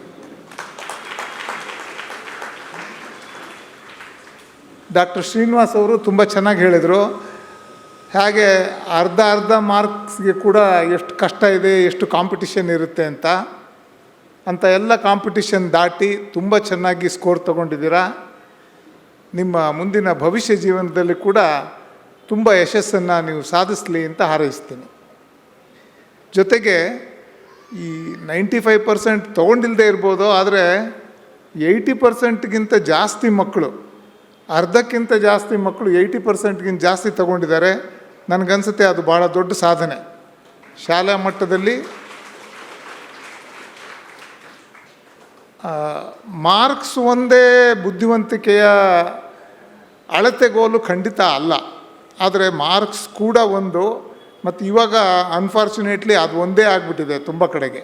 ಡಾಕ್ಟರ್ ಶ್ರೀನಿವಾಸ್ ಅವರು ತುಂಬ ಚೆನ್ನಾಗಿ ಹೇಳಿದರು. ಹಾಗೆ ಅರ್ಧ ಮಾರ್ಕ್ಸ್ಗೆ ಕೂಡ ಎಷ್ಟು ಕಷ್ಟ ಇದೆ, ಎಷ್ಟು ಕಾಂಪಿಟಿಷನ್ ಇರುತ್ತೆ ಅಂತ ಎಲ್ಲ ಕಾಂಪಿಟಿಷನ್ ದಾಟಿ ತುಂಬ ಚೆನ್ನಾಗಿ ಸ್ಕೋರ್ ತೊಗೊಂಡಿದ್ದೀರಾ. ನಿಮ್ಮ ಮುಂದಿನ ಭವಿಷ್ಯ ಜೀವನದಲ್ಲಿ ಕೂಡ ತುಂಬ ಯಶಸ್ಸನ್ನು ನೀವು ಸಾಧಿಸಲಿ ಅಂತ ಹಾರೈಸ್ತೀನಿ. ಜೊತೆಗೆ ಈ 95% ತೊಗೊಂಡಿಲ್ಲದೆ ಇರ್ಬೋದು, ಆದರೆ 80%ಗಿಂತ ಜಾಸ್ತಿ ಮಕ್ಕಳು, ಅರ್ಧಕ್ಕಿಂತ ಜಾಸ್ತಿ ಮಕ್ಕಳು 80%ಗಿಂತ ಜಾಸ್ತಿ ತೊಗೊಂಡಿದ್ದಾರೆ. ನನಗನ್ಸುತ್ತೆ ಅದು ಭಾಳ ದೊಡ್ಡ ಸಾಧನೆ. ಶಾಲಾ ಮಟ್ಟದಲ್ಲಿ ಮಾರ್ಕ್ಸ್ ಒಂದೇ ಬುದ್ಧಿವಂತಿಕೆಯ ಅಳತೆಗೋಲು ಖಂಡಿತ ಅಲ್ಲ, ಆದರೆ ಮಾರ್ಕ್ಸ್ ಕೂಡ ಒಂದು. ಮತ್ತು ಇವಾಗ ಅನ್ಫಾರ್ಚುನೇಟ್ಲಿ ಅದು ಒಂದೇ ಆಗಿಬಿಟ್ಟಿದೆ ತುಂಬ ಕಡೆಗೆ.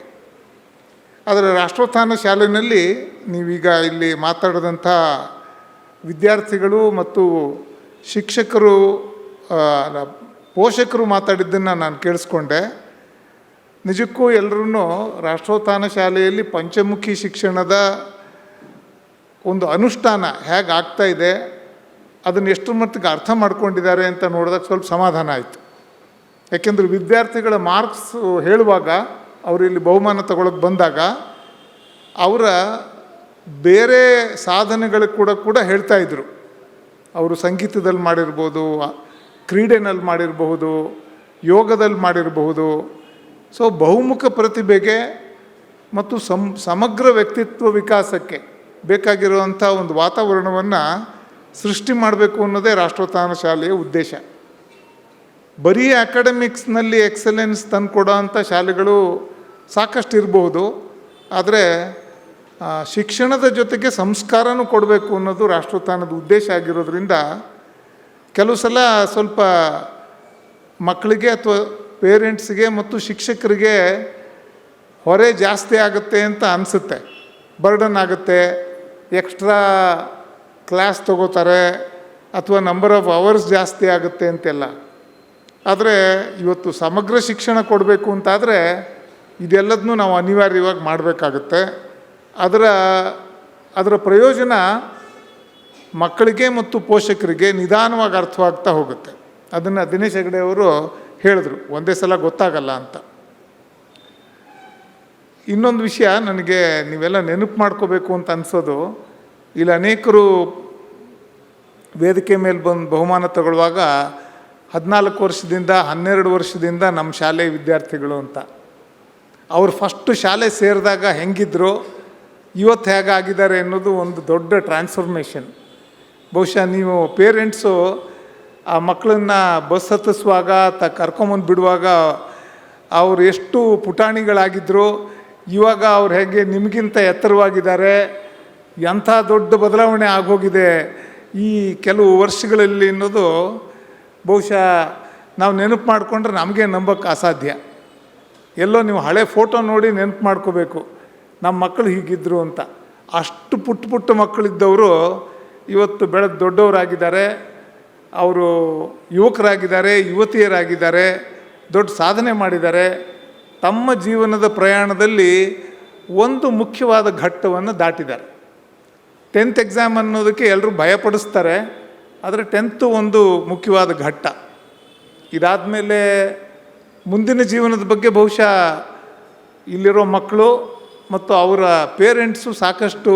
ಆದರೆ ರಾಷ್ಟ್ರೋತ್ಥಾನ ಶಾಲೆಯಲ್ಲಿ ನೀವೀಗ ಇಲ್ಲಿ ಮಾತಾಡಿದಂಥ ವಿದ್ಯಾರ್ಥಿಗಳು ಮತ್ತು ಶಿಕ್ಷಕರು, ಪೋಷಕರು ಮಾತಾಡಿದ್ದನ್ನು ನಾನು ಕೇಳಿಸ್ಕೊಂಡೆ. ನಿಜಕ್ಕೂ ಎಲ್ಲರೂ ರಾಷ್ಟ್ರೋತ್ಥಾನ ಶಾಲೆಯಲ್ಲಿ ಪಂಚಮುಖಿ ಶಿಕ್ಷಣದ ಒಂದು ಅನುಷ್ಠಾನ ಹೇಗೆ ಆಗ್ತಾಯಿದೆ, ಅದನ್ನು ಎಷ್ಟರ ಮಟ್ಟಿಗೆ ಅರ್ಥ ಮಾಡ್ಕೊಂಡಿದ್ದಾರೆ ಅಂತ ನೋಡಿದಾಗ ಸ್ವಲ್ಪ ಸಮಾಧಾನ ಆಯಿತು. ಯಾಕೆಂದರೆ ವಿದ್ಯಾರ್ಥಿಗಳ ಮಾರ್ಕ್ಸ್ ಹೇಳುವಾಗ, ಅವರು ಇಲ್ಲಿ ಬಹುಮಾನ ತಗೊಳ್ಳೋಕೆ ಬಂದಾಗ ಅವರ ಬೇರೆ ಸಾಧನೆಗಳು ಕೂಡ ಹೇಳ್ತಾಯಿದ್ರು. ಅವರು ಸಂಗೀತದಲ್ಲಿ ಮಾಡಿರ್ಬೋದು, ಕ್ರೀಡೆನಲ್ಲಿ ಮಾಡಿರಬಹುದು, ಯೋಗದಲ್ಲಿ ಮಾಡಿರಬಹುದು. ಸೊ ಬಹುಮುಖ ಪ್ರತಿಭೆಗೆ ಮತ್ತು ಸಮಗ್ರ ವ್ಯಕ್ತಿತ್ವ ವಿಕಾಸಕ್ಕೆ ಬೇಕಾಗಿರುವಂಥ ಒಂದು ವಾತಾವರಣವನ್ನು ಸೃಷ್ಟಿ ಮಾಡಬೇಕು ಅನ್ನೋದೇ ರಾಷ್ಟ್ರೋತ್ಥಾನ ಶಾಲೆಯ ಉದ್ದೇಶ. ಬರೀ ಅಕಾಡೆಮಿಕ್ಸ್ನಲ್ಲಿ ಎಕ್ಸಲೆನ್ಸ್ ತಂದುಕೊಡೋ ಅಂಥ ಶಾಲೆಗಳು ಸಾಕಷ್ಟು ಇರಬಹುದು, ಆದರೆ ಶಿಕ್ಷಣದ ಜೊತೆಗೆ ಸಂಸ್ಕಾರನೂ ಕೊಡಬೇಕು ಅನ್ನೋದು ರಾಷ್ಟ್ರೋತ್ಥಾನದ ಉದ್ದೇಶ ಆಗಿರೋದ್ರಿಂದ ಕೆಲವು ಸಲ ಸ್ವಲ್ಪ ಮಕ್ಕಳಿಗೆ ಅಥವಾ ಪೇರೆಂಟ್ಸ್ಗೆ ಮತ್ತು ಶಿಕ್ಷಕರಿಗೆ ಹೊರೆ ಜಾಸ್ತಿ ಆಗುತ್ತೆ ಅಂತ ಅನಿಸುತ್ತೆ. ಬರ್ಡನ್ ಆಗುತ್ತೆ, ಎಕ್ಸ್ಟ್ರಾ ಕ್ಲಾಸ್ ತಗೋತಾರೆ ಅಥವಾ ನಂಬರ್ ಆಫ್ ಅವರ್ಸ್ ಜಾಸ್ತಿ ಆಗುತ್ತೆ ಅಂತೆಲ್ಲ. ಆದರೆ ಇವತ್ತು ಸಮಗ್ರ ಶಿಕ್ಷಣ ಕೊಡಬೇಕು ಅಂತಾದರೆ ಇದೆಲ್ಲದನ್ನೂ ನಾವು ಅನಿವಾರ್ಯವಾಗಿ ಮಾಡಬೇಕಾಗುತ್ತೆ. ಅದರ ಪ್ರಯೋಜನ ಮಕ್ಕಳಿಗೆ ಮತ್ತು ಪೋಷಕರಿಗೆ ನಿಧಾನವಾಗಿ ಅರ್ಥವಾಗ್ತಾ ಹೋಗುತ್ತೆ. ಅದನ್ನು ದಿನೇಶ್ ಹೆಗಡೆ ಅವರು ಹೇಳಿದ್ರು, ಒಂದೇ ಸಲ ಗೊತ್ತಾಗಲ್ಲ ಅಂತ. ಇನ್ನೊಂದು ವಿಷಯ ನನಗೆ ನೀವೆಲ್ಲ ನೆನಪು ಮಾಡ್ಕೋಬೇಕು ಅಂತ ಅನಿಸೋದು, ಇಲ್ಲಿ ಅನೇಕರು ವೇದಿಕೆ ಮೇಲೆ ಬಂದು ಬಹುಮಾನ ತಗೊಳ್ಳುವಾಗ 14 ವರ್ಷದಿಂದ 12 ವರ್ಷದಿಂದ ನಮ್ಮ ಶಾಲೆ ವಿದ್ಯಾರ್ಥಿಗಳು ಅಂತ. ಅವ್ರು ಫಸ್ಟು ಶಾಲೆ ಸೇರಿದಾಗ ಹೆಂಗಿದ್ರು, ಇವತ್ತು ಹೇಗಾಗಿದ್ದಾರೆ ಅನ್ನೋದು ಒಂದು ದೊಡ್ಡ ಟ್ರಾನ್ಸ್ಫಾರ್ಮೇಷನ್. ಬಹುಶಃ ನೀವು ಪೇರೆಂಟ್ಸು ಆ ಮಕ್ಕಳನ್ನ ಬಸ್ ಹತ್ತಿಸುವಾಗ ಕರ್ಕೊಂಬಂದು ಬಿಡುವಾಗ ಅವರು ಎಷ್ಟು ಪುಟಾಣಿಗಳಾಗಿದ್ದರು, ಇವಾಗ ಅವ್ರು ಹೇಗೆ ನಿಮಗಿಂತ ಎತ್ತರವಾಗಿದ್ದಾರೆ, ಎಂಥ ದೊಡ್ಡ ಬದಲಾವಣೆ ಆಗೋಗಿದೆ ಈ ಕೆಲವು ವರ್ಷಗಳಲ್ಲಿ ಅನ್ನೋದು ಬಹುಶಃ ನಾವು ನೆನಪು ಮಾಡಿಕೊಂಡ್ರೆ ನಮಗೆ ನಂಬೋಕ್ಕೆ ಅಸಾಧ್ಯ. ಎಲ್ಲೋ ನೀವು ಹಳೆ ಫೋಟೋ ನೋಡಿ ನೆನಪು ಮಾಡ್ಕೋಬೇಕು, ನಮ್ಮ ಮಕ್ಕಳು ಹೀಗಿದ್ದರು ಅಂತ. ಅಷ್ಟು ಪುಟ್ಟ ಮಕ್ಕಳಿದ್ದವರು ಇವತ್ತು ಬೆಳೆದು ದೊಡ್ಡವರಾಗಿದ್ದಾರೆ, ಅವರು ಯುವಕರಾಗಿದ್ದಾರೆ, ಯುವತಿಯರಾಗಿದ್ದಾರೆ, ದೊಡ್ಡ ಸಾಧನೆ ಮಾಡಿದ್ದಾರೆ. ತಮ್ಮ ಜೀವನದ ಪ್ರಯಾಣದಲ್ಲಿ ಒಂದು ಮುಖ್ಯವಾದ ಘಟ್ಟವನ್ನು ದಾಟಿದ್ದಾರೆ. 10th ಎಕ್ಸಾಮ್ ಅನ್ನೋದಕ್ಕೆ ಎಲ್ಲರೂ ಭಯಪಡಿಸ್ತಾರೆ, ಆದರೆ 10th ಒಂದು ಮುಖ್ಯವಾದ ಘಟ್ಟ. ಇದಾದ ಮೇಲೆ ಮುಂದಿನ ಜೀವನದ ಬಗ್ಗೆ ಬಹುಶಃ ಇಲ್ಲಿರೋ ಮಕ್ಕಳು ಮತ್ತು ಅವರ ಪೇರೆಂಟ್ಸು ಸಾಕಷ್ಟು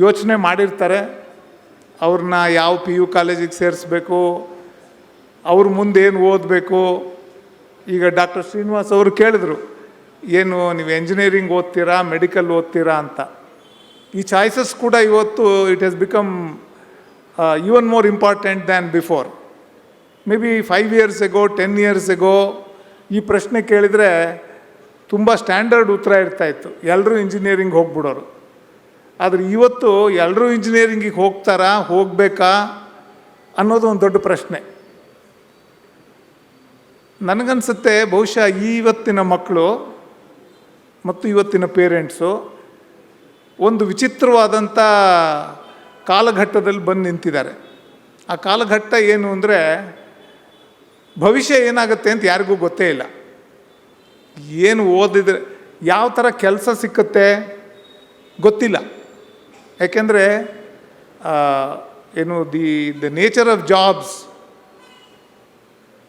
ಯೋಚನೆ ಮಾಡಿರ್ತಾರೆ. ಅವ್ರನ್ನ ಯಾವ PU ಕಾಲೇಜಿಗೆ ಸೇರಿಸ್ಬೇಕು, ಅವ್ರ ಮುಂದೇನು ಓದಬೇಕು. ಈಗ ಡಾಕ್ಟರ್ ಶ್ರೀನಿವಾಸ್ ಅವರು ಕೇಳಿದ್ರು, ಏನು ನೀವು ಎಂಜಿನಿಯರಿಂಗ್ ಓದ್ತೀರಾ, ಮೆಡಿಕಲ್ ಓದ್ತೀರಾ ಅಂತ. ಈ ಚಾಯ್ಸಸ್ ಕೂಡ ಇವತ್ತು it has become even more important than before. May be 5 years ago, 10 years ago ಈ ಪ್ರಶ್ನೆ ಕೇಳಿದರೆ ತುಂಬ ಸ್ಟ್ಯಾಂಡರ್ಡ್ ಉತ್ತರ ಇರ್ತಾಯಿತ್ತು, ಎಲ್ಲರೂ ಇಂಜಿನಿಯರಿಂಗ್ ಹೋಗ್ಬಿಡೋರು. ಆದರೆ ಇವತ್ತು ಎಲ್ಲರೂ ಇಂಜಿನಿಯರಿಂಗಿಗೆ ಹೋಗಬೇಕಾ ಅನ್ನೋದು ಒಂದು ದೊಡ್ಡ ಪ್ರಶ್ನೆ. ನನಗನ್ಸುತ್ತೆ ಬಹುಶಃ ಇವತ್ತಿನ ಮಕ್ಕಳು ಮತ್ತು ಇವತ್ತಿನ ಪೇರೆಂಟ್ಸು ಒಂದು ವಿಚಿತ್ರವಾದಂಥ ಕಾಲಘಟ್ಟದಲ್ಲಿ ಬಂದು ನಿಂತಿದ್ದಾರೆ. ಆ ಕಾಲಘಟ್ಟ ಏನು ಅಂದರೆ, ಭವಿಷ್ಯ ಏನಾಗುತ್ತೆ ಅಂತ ಯಾರಿಗೂ ಗೊತ್ತೇ ಇಲ್ಲ. ಏನು ಓದಿದ್ರೆ ಯಾವ ಥರ ಕೆಲಸ ಸಿಕ್ಕುತ್ತೆ ಗೊತ್ತಿಲ್ಲ. ಯಾಕೆಂದರೆ ಏನು the nature of jobs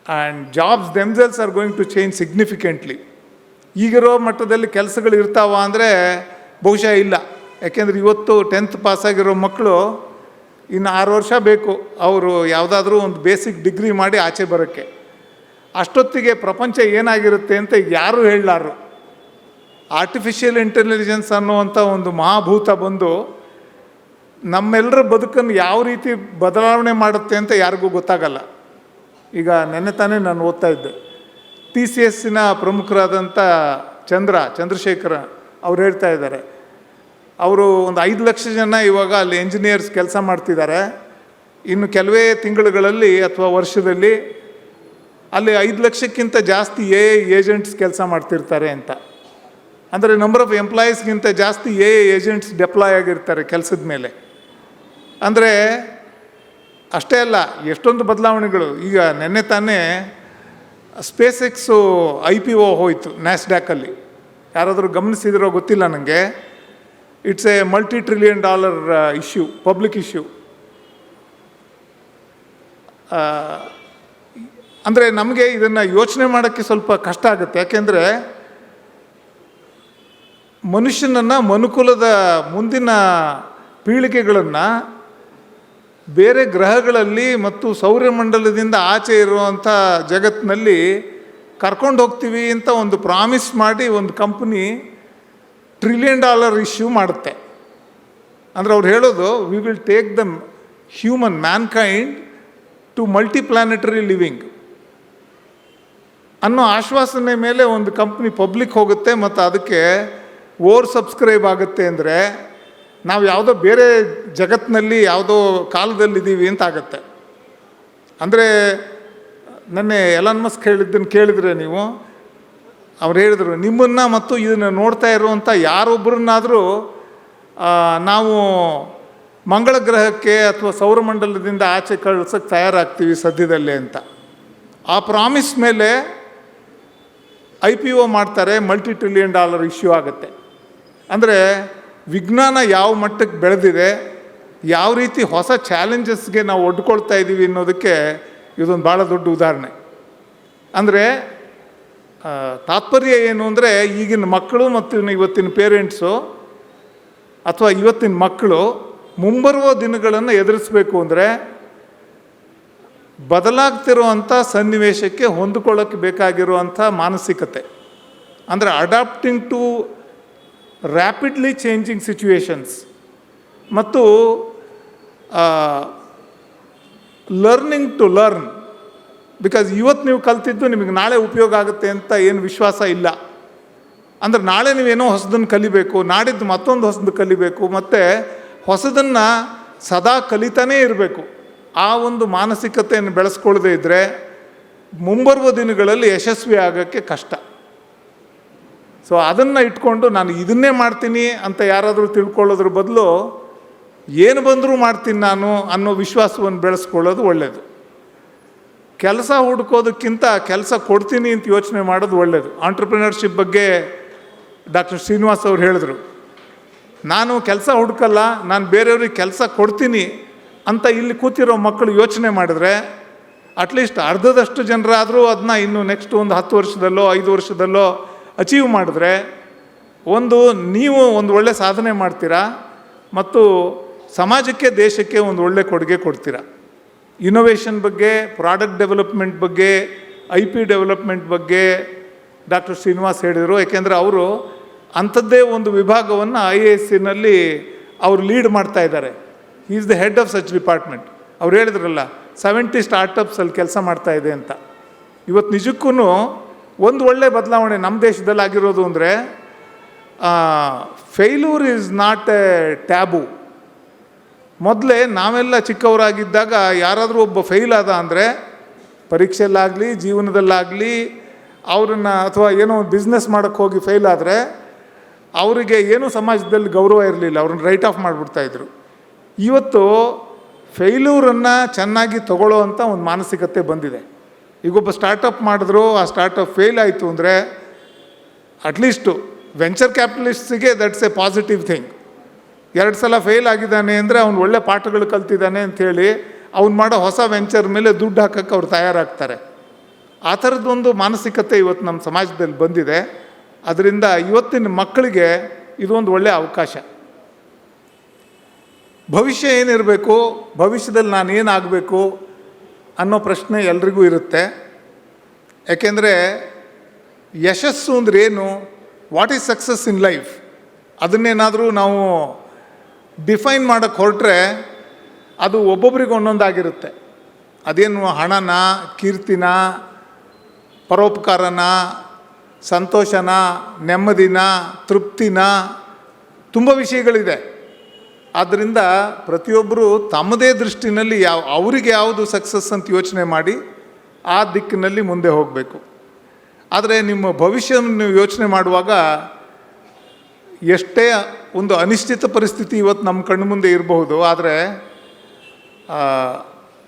and jobs themselves are going to change significantly. ಈಗಿರೋ ಮಟ್ಟದಲ್ಲಿ ಕೆಲಸಗಳು ಇರ್ತಾವ ಅಂದರೆ ಬಹುಶಃ ಇಲ್ಲ. ಯಾಕೆಂದರೆ ಇವತ್ತು 10th ಪಾಸಾಗಿರೋ ಮಕ್ಕಳು ಇನ್ನು 6 ವರ್ಷ ಬೇಕು ಅವರು ಯಾವುದಾದ್ರೂ ಒಂದು ಬೇಸಿಕ್ ಡಿಗ್ರಿ ಮಾಡಿ ಆಚೆ ಬರೋಕ್ಕೆ. ಅಷ್ಟೊತ್ತಿಗೆ ಪ್ರಪಂಚ ಏನಾಗಿರುತ್ತೆ ಅಂತ ಈಗ ಯಾರೂ ಹೇಳಲಾರು. ಆರ್ಟಿಫಿಷಿಯಲ್ ಇಂಟೆಲಿಜೆನ್ಸ್ ಅನ್ನುವಂಥ ಒಂದು ಮಹಾಭೂತ ಬಂದು ನಮ್ಮೆಲ್ಲರ ಬದುಕನ್ನು ಯಾವ ರೀತಿ ಬದಲಾವಣೆ ಮಾಡುತ್ತೆ ಅಂತ ಯಾರಿಗೂ ಗೊತ್ತಾಗಲ್ಲ. ಈಗ ನೆನ್ನೆ ತಾನೇ ನಾನು ಓದ್ತಾ ಇದ್ದೆ, TCSನ ಪ್ರಮುಖರಾದಂಥ ಚಂದ್ರಶೇಖರ ಅವ್ರು ಹೇಳ್ತಾ ಇದ್ದಾರೆ, ಅವರು ಒಂದು 5 ಲಕ್ಷ ಜನ ಇವಾಗ ಅಲ್ಲಿ ಎಂಜಿನಿಯರ್ಸ್ ಕೆಲಸ ಮಾಡ್ತಿದ್ದಾರೆ. ಇನ್ನು ಕೆಲವೇ ತಿಂಗಳುಗಳಲ್ಲಿ ಅಥವಾ ವರ್ಷದಲ್ಲಿ ಅಲ್ಲಿ 5 ಲಕ್ಷಕ್ಕಿಂತ ಜಾಸ್ತಿ ಏಜೆಂಟ್ಸ್ ಕೆಲಸ ಮಾಡ್ತಿರ್ತಾರೆ ಅಂತ. ಅಂದರೆ ನಂಬರ್ ಆಫ್ ಎಂಪ್ಲಾಯೀಸ್ಗಿಂತ ಜಾಸ್ತಿ ಏಜೆಂಟ್ಸ್ ಡೆಪ್ಲಾಯ್ ಆಗಿರ್ತಾರೆ ಕೆಲಸದ ಮೇಲೆ. ಅಂದರೆ ಅಷ್ಟೇ ಅಲ್ಲ, ಎಷ್ಟೊಂದು ಬದಲಾವಣೆಗಳು. ಈಗ ನೆನ್ನೆ ತಾನೇ ಸ್ಪೇಸ್ IPO ಹೋಯಿತು ನ್ಯಾಸ್ಡ್ಯಾಕಲ್ಲಿ. ಯಾರಾದರೂ ಗಮನಿಸಿದಿರೋ ಗೊತ್ತಿಲ್ಲ ನನಗೆ. It's A $multi-trillion issue, public issue. ಅಂದರೆ ನಮಗೆ ಇದನ್ನು ಯೋಚನೆ ಮಾಡೋಕ್ಕೆ ಸ್ವಲ್ಪ ಕಷ್ಟ ಆಗುತ್ತೆ. ಯಾಕೆಂದರೆ ಮನುಕುಲದ ಮುಂದಿನ ಪೀಳಿಗೆಗಳನ್ನು ಬೇರೆ ಗ್ರಹಗಳಲ್ಲಿ ಮತ್ತು ಸೌರಮಂಡಲದಿಂದ ಆಚೆ ಇರುವಂಥ ಜಗತ್ತಿನಲ್ಲಿ ಕರ್ಕೊಂಡು ಹೋಗ್ತೀವಿ ಅಂತ ಒಂದು ಪ್ರಾಮಿಸ್ ಮಾಡಿ ಒಂದು ಕಂಪ್ನಿ $1 trillion ಇಶ್ಯೂ ಮಾಡುತ್ತೆ. ಅಂದರೆ ಅವ್ರು ಹೇಳೋದು we will take the human mankind to multiplanetary living ಅನ್ನೋ ಆಶ್ವಾಸನೆ ಮೇಲೆ ಒಂದು ಕಂಪ್ನಿ ಪಬ್ಲಿಕ್ ಹೋಗುತ್ತೆ ಮತ್ತು ಅದಕ್ಕೆ ಓವರ್ ಸಬ್ಸ್ಕ್ರೈಬ್ ಆಗುತ್ತೆ ಅಂದರೆ ನಾವು ಯಾವುದೋ ಬೇರೆ ಜಗತ್ತಿನಲ್ಲಿ ಯಾವುದೋ ಕಾಲದಲ್ಲಿದ್ದೀವಿ ಅಂತ ಆಗುತ್ತೆ. ಅಂದರೆ ನೆನ್ನೆ ಎಲಾನ್ ಮಸ್ಕ್ ಹೇಳಿದ್ದನ್ನು ಕೇಳಿದರೆ ನೀವು, ಅವ್ರು ಹೇಳಿದರು ನಿಮ್ಮನ್ನು ಮತ್ತು ಇದನ್ನು ನೋಡ್ತಾ ಇರುವಂಥ ಯಾರೊಬ್ಬರನ್ನಾದರೂ ನಾವು ಮಂಗಳ ಗ್ರಹಕ್ಕೆ ಅಥವಾ ಸೌರಮಂಡಲದಿಂದ ಆಚೆ ಕಳ್ಸೋಕ್ಕೆ ತಯಾರಾಗ್ತೀವಿ ಸದ್ಯದಲ್ಲೇ ಅಂತ. ಆ ಪ್ರಾಮಿಸ್ ಮೇಲೆ IPO ಮಾಡ್ತಾರೆ, $multi-trillion ಇಶ್ಯೂ ಆಗುತ್ತೆ. ಅಂದರೆ ವಿಜ್ಞಾನ ಯಾವ ಮಟ್ಟಕ್ಕೆ ಬೆಳೆದಿದೆ, ಯಾವ ರೀತಿ ಹೊಸ ಚಾಲೆಂಜಸ್ಗೆ ನಾವು ಒಡ್ಕೊಳ್ತಾ ಇದ್ದೀವಿ ಅನ್ನೋದಕ್ಕೆ ಇದೊಂದು ಭಾಳ ದೊಡ್ಡ ಉದಾಹರಣೆ. ಅಂದರೆ ತಾತ್ಪರ್ಯ ಏನು ಅಂದರೆ ಈಗಿನ ಮಕ್ಕಳು ಮತ್ತು ಇವತ್ತಿನ ಪೇರೆಂಟ್ಸು ಅಥವಾ ಇವತ್ತಿನ ಮಕ್ಕಳು ಮುಂಬರುವ ದಿನಗಳನ್ನು ಎದುರಿಸಬೇಕು ಅಂದರೆ ಬದಲಾಗ್ತಿರುವಂಥ ಸನ್ನಿವೇಶಕ್ಕೆ ಹೊಂದಿಕೊಳ್ಳೋಕ್ಕೆ ಬೇಕಾಗಿರುವಂಥ ಮಾನಸಿಕತೆ, ಅಂದರೆ adapting to rapidly changing situations ಮತ್ತು ಲರ್ನಿಂಗ್ ಟು ಲರ್ನ್. ಬಿಕಾಸ್ ಇವತ್ತು ನೀವು ಕಲ್ತಿದ್ದು ನಿಮಗೆ ನಾಳೆ ಉಪಯೋಗ ಆಗುತ್ತೆ ಅಂತ ಏನು ವಿಶ್ವಾಸ ಇಲ್ಲ. ಅಂದರೆ ನಾಳೆ ನೀವೇನೋ ಹೊಸದನ್ನು ಕಲಿಬೇಕು, ನಾಡಿದ್ದು ಮತ್ತೊಂದು ಹೊಸದು ಕಲಿಬೇಕು, ಮತ್ತು ಹೊಸದನ್ನು ಸದಾ ಕಲಿತಾನೇ ಇರಬೇಕು. ಆ ಒಂದು ಮಾನಸಿಕತೆಯನ್ನು ಬೆಳೆಸ್ಕೊಳ್ಳದೇ ಇದ್ದರೆ ಮುಂಬರುವ ದಿನಗಳಲ್ಲಿ ಯಶಸ್ವಿ ಆಗೋಕ್ಕೆ ಕಷ್ಟ. ಸೊ ಅದನ್ನು ಇಟ್ಕೊಂಡು ನಾನು ಇದನ್ನೇ ಮಾಡ್ತೀನಿ ಅಂತ ಯಾರಾದರೂ ತಿಳ್ಕೊಳ್ಳೋದ್ರ ಬದಲು ಏನು ಬಂದರೂ ಮಾಡ್ತೀನಿ ನಾನು ಅನ್ನೋ ವಿಶ್ವಾಸವನ್ನು ಬೆಳೆಸ್ಕೊಳ್ಳೋದು ಒಳ್ಳೆಯದು. ಕೆಲಸ ಹುಡ್ಕೋದಕ್ಕಿಂತ ಕೆಲಸ ಕೊಡ್ತೀನಿ ಅಂತ ಯೋಚನೆ ಮಾಡೋದು ಒಳ್ಳೆಯದು. ಆಂಟ್ರಪ್ರಿನರ್ಶಿಪ್ ಬಗ್ಗೆ ಡಾಕ್ಟರ್ ಶ್ರೀನಿವಾಸ್ ಅವ್ರು ಹೇಳಿದ್ರು, ನಾನು ಕೆಲಸ ಹುಡುಕಲ್ಲ, ನಾನು ಬೇರೆಯವ್ರಿಗೆ ಕೆಲಸ ಕೊಡ್ತೀನಿ ಅಂತ ಇಲ್ಲಿ ಕೂತಿರೋ ಮಕ್ಕಳು ಯೋಚನೆ ಮಾಡಿದ್ರೆ ಅಟ್ಲೀಸ್ಟ್ ಅರ್ಧದಷ್ಟು ಜನರಾದರೂ ಅದನ್ನ ಇನ್ನು ನೆಕ್ಸ್ಟ್ ಒಂದು 10 ವರ್ಷದಲ್ಲೋ 5 ವರ್ಷದಲ್ಲೋ ಅಚೀವ್ ಮಾಡಿದ್ರೆ ನೀವು ಒಂದು ಒಳ್ಳೆ ಸಾಧನೆ ಮಾಡ್ತೀರಾ ಮತ್ತು ಸಮಾಜಕ್ಕೆ ದೇಶಕ್ಕೆ ಒಂದು ಒಳ್ಳೆ ಕೊಡುಗೆ ಕೊಡ್ತೀರಾ. ಇನೋವೇಷನ್ ಬಗ್ಗೆ, ಪ್ರಾಡಕ್ಟ್ ಡೆವಲಪ್ಮೆಂಟ್ ಬಗ್ಗೆ, IP ಡೆವಲಪ್ಮೆಂಟ್ ಬಗ್ಗೆ ಡಾಕ್ಟರ್ ಶ್ರೀನಿವಾಸ್ ಹೇಳಿದರು. ಯಾಕೆಂದರೆ ಅವರು ಅಂಥದ್ದೇ ಒಂದು ವಿಭಾಗವನ್ನು IASನಲ್ಲಿ ಅವರು ಲೀಡ್ ಮಾಡ್ತಾ ಇದ್ದಾರೆ. He is the head of such department. ಅವ್ರು ಹೇಳಿದ್ರಲ್ಲ 70 ಸ್ಟಾರ್ಟಪ್ಸಲ್ಲಿ ಕೆಲಸ ಮಾಡ್ತಾ ಇದೆ ಅಂತ. ಇವತ್ತು ನಿಜಕ್ಕೂ ಒಂದು ಒಳ್ಳೆ ಬದಲಾವಣೆ ನಮ್ಮ ದೇಶದಲ್ಲಿ ಆಗಿರೋದು ಅಂದರೆ failure is not A tab. ಮೊದಲೇ ನಾವೆಲ್ಲ ಚಿಕ್ಕವರಾಗಿದ್ದಾಗ ಯಾರಾದರೂ ಒಬ್ಬ ಫೇಲ್ ಆದ ಅಂದರೆ ಪರೀಕ್ಷೆಯಲ್ಲಾಗಲಿ ಜೀವನದಲ್ಲಾಗಲಿ ಅವರನ್ನು ಅಥವಾ ಏನೋ ಬಿಸ್ನೆಸ್ ಮಾಡೋಕ್ಕೆ ಹೋಗಿ ಫೇಲ್ ಆದರೆ ಅವರಿಗೆ ಏನೂ ಸಮಾಜದಲ್ಲಿ ಗೌರವ ಇರಲಿಲ್ಲ, ಅವ್ರನ್ನ ರೈಟ್ ಆಫ್ ಮಾಡಿಬಿಡ್ತಾಯಿದ್ರು. ಇವತ್ತು ಫೇಲ್ಯೂರನ್ನು ಚೆನ್ನಾಗಿ ತಗೊಳ್ಳೋ ಅಂಥ ಒಂದು ಮಾನಸಿಕತೆ ಬಂದಿದೆ. ಈಗೊಬ್ಬ ಸ್ಟಾರ್ಟಪ್ ಮಾಡಿದ್ರು, ಆ ಸ್ಟಾರ್ಟಪ್ ಫೇಲ್ ಆಯಿತು ಅಂದರೆ ಅಟ್ಲೀಸ್ಟು ವೆಂಚರ್ ಕ್ಯಾಪಿಟಲಿಸ್ಟ್ಸಿಗೆ ದಟ್ಸ್ ಎ ಪಾಸಿಟಿವ್ ಥಿಂಗ್. 2 ಸಲ ಫೇಲ್ ಆಗಿದ್ದಾನೆ ಅಂದರೆ ಅವ್ನು ಒಳ್ಳೆ ಪಾಠಗಳು ಕಲ್ತಿದ್ದಾನೆ ಅಂಥೇಳಿ ಅವ್ನು ಮಾಡೋ ಹೊಸ ವೆಂಚರ್ ಮೇಲೆ ದುಡ್ಡು ಹಾಕೋಕ್ಕೆ ಅವ್ರು ತಯಾರಾಗ್ತಾರೆ. ಆ ಥರದ್ದೊಂದು ಮಾನಸಿಕತೆ ಇವತ್ತು ನಮ್ಮ ಸಮಾಜದಲ್ಲಿ ಬಂದಿದೆ. ಅದರಿಂದ ಇವತ್ತಿನ ಮಕ್ಕಳಿಗೆ ಇದೊಂದು ಒಳ್ಳೆಯ ಅವಕಾಶ. ಭವಿಷ್ಯ ಏನಿರಬೇಕು, ಭವಿಷ್ಯದಲ್ಲಿ ನಾನು ಏನಾಗಬೇಕು ಅನ್ನೋ ಪ್ರಶ್ನೆ ಎಲ್ರಿಗೂ ಇರುತ್ತೆ. ಯಾಕೆಂದರೆ ಯಶಸ್ಸು ಅಂದರೆ ಏನು, what is success in life, ಅದನ್ನೇನಾದರೂ ನಾವು ಡಿಫೈನ್ ಮಾಡೋಕ್ಕೆ ಹೊರಟ್ರೆ ಅದು ಒಬ್ಬೊಬ್ರಿಗೆ ಒಂದೊಂದಾಗಿರುತ್ತೆ. ಅದೇನು ಹಣನ, ಕೀರ್ತಿನ, ಪರೋಪಕಾರನ, ಸಂತೋಷನ, ನೆಮ್ಮದಿನ, ತೃಪ್ತಿನ, ತುಂಬ ವಿಷಯಗಳಿದೆ. ಆದ್ದರಿಂದ ಪ್ರತಿಯೊಬ್ಬರು ತಮ್ಮದೇ ದೃಷ್ಟಿನಲ್ಲಿ ಅವರಿಗೆ ಯಾವುದು ಸಕ್ಸಸ್ ಅಂತ ಯೋಚನೆ ಮಾಡಿ ಆ ದಿಕ್ಕಿನಲ್ಲಿ ಮುಂದೆ ಹೋಗಬೇಕು. ಆದರೆ ನಿಮ್ಮ ಭವಿಷ್ಯವನ್ನು ನೀವು ಯೋಚನೆ ಮಾಡುವಾಗ ಎಷ್ಟೇ ಒಂದು ಅನಿಶ್ಚಿತ ಪರಿಸ್ಥಿತಿ ಇವತ್ತು ನಮ್ಮ ಕಣ್ಣು ಮುಂದೆ ಇರಬಹುದು, ಆದರೆ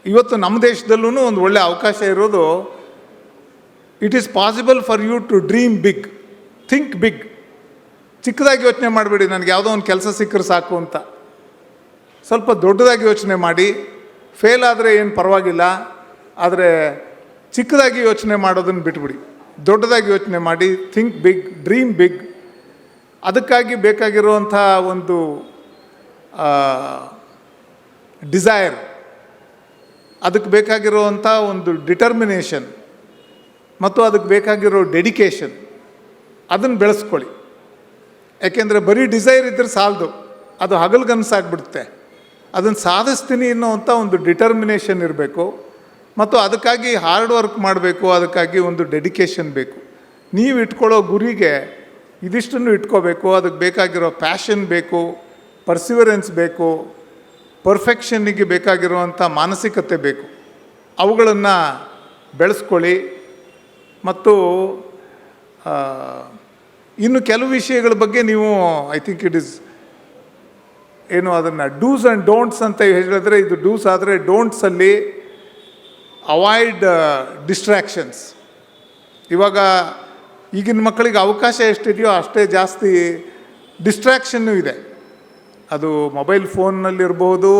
ಇವತ್ತು ನಮ್ಮ ದೇಶದಲ್ಲೂ ಒಂದು ಒಳ್ಳೆಯ ಅವಕಾಶ ಇರೋದು, it is possible for you to dream big, think big. ಚಿಕ್ಕದಾಗಿ ಯೋಚನೆ ಮಾಡಬೇಡಿ, ನನಗೆ ಯಾವುದೋ ಒಂದು ಕೆಲಸ ಸಿಕ್ಕರೆ ಸಾಕು ಅಂತ. ಸ್ವಲ್ಪ ದೊಡ್ಡದಾಗಿ ಯೋಚನೆ ಮಾಡಿ. ಫೇಲ್ ಆದರೆ ಏನು ಪರವಾಗಿಲ್ಲ, ಆದರೆ ಚಿಕ್ಕದಾಗಿ ಯೋಚನೆ ಮಾಡೋದನ್ನು ಬಿಟ್ಬಿಡಿ. ದೊಡ್ಡದಾಗಿ ಯೋಚನೆ ಮಾಡಿ, ಥಿಂಕ್ ಬಿಗ್, ಡ್ರೀಮ್ ಬಿಗ್. ಅದಕ್ಕಾಗಿ ಬೇಕಾಗಿರುವಂಥ ಒಂದು ಡಿಸೈರ್, ಅದಕ್ಕೆ ಬೇಕಾಗಿರುವಂಥ ಒಂದು ಡಿಟರ್ಮಿನೇಷನ್ ಮತ್ತು ಅದಕ್ಕೆ ಬೇಕಾಗಿರೋ ಡೆಡಿಕೇಶನ್, ಅದನ್ನು ಬೆಳೆಸ್ಕೊಳ್ಳಿ. ಯಾಕೆಂದರೆ ಬರೀ ಡಿಸೈರ್ ಇದ್ದರೆ ಸಾಲದು, ಅದು ಹಗಲ್ಗನಸಾಗ್ಬಿಡುತ್ತೆ. ಅದನ್ನು ಸಾಧಿಸ್ತೀನಿ ಅನ್ನೋವಂಥ ಒಂದು ಡಿಟರ್ಮಿನೇಷನ್ ಇರಬೇಕು ಮತ್ತು ಅದಕ್ಕಾಗಿ ಹಾರ್ಡ್ ವರ್ಕ್ ಮಾಡಬೇಕು, ಅದಕ್ಕಾಗಿ ಒಂದು ಡೆಡಿಕೇಶನ್ ಬೇಕು. ನೀವು ಇಟ್ಕೊಳ್ಳೋ ಗುರಿಗೆ ಇದಿಷ್ಟನ್ನು ಇಟ್ಕೋಬೇಕು, ಅದಕ್ಕೆ ಬೇಕಾಗಿರೋ ಪ್ಯಾಷನ್ ಬೇಕು, ಪರ್ಸಿವರೆನ್ಸ್ ಬೇಕು, ಪರ್ಫೆಕ್ಷನ್ನಿಗೆ ಬೇಕಾಗಿರುವಂಥ ಮಾನಸಿಕತೆ ಬೇಕು. ಅವುಗಳನ್ನು ಬೆಳೆಸ್ಕೊಳ್ಳಿ. ಮತ್ತು ಇನ್ನು ಕೆಲವು ವಿಷಯಗಳ ಬಗ್ಗೆ ನೀವು ಐ ಥಿಂಕ್ ಇಟ್ ಈಸ್ ಏನು ಅದನ್ನು ಡೂಸ್ ಆ್ಯಂಡ್ ಡೋಂಟ್ಸ್ ಅಂತ ಹೇಳಿದ್ರೆ, ಇದು ಡೂಸ್ ಆದರೆ ಡೋಂಟ್ಸಲ್ಲಿ ಅವಾಯ್ಡ್ ಡಿಸ್ಟ್ರ್ಯಾಕ್ಷನ್ಸ್. ಇವಾಗ ಈಗಿನ ಮಕ್ಕಳಿಗೆ ಅವಕಾಶ ಎಷ್ಟಿದೆಯೋ ಅಷ್ಟೇ ಜಾಸ್ತಿ ಡಿಸ್ಟ್ರ್ಯಾಕ್ಷನ್ನು ಇದೆ. ಅದು ಮೊಬೈಲ್ ಫೋನ್ನಲ್ಲಿರ್ಬೋದು,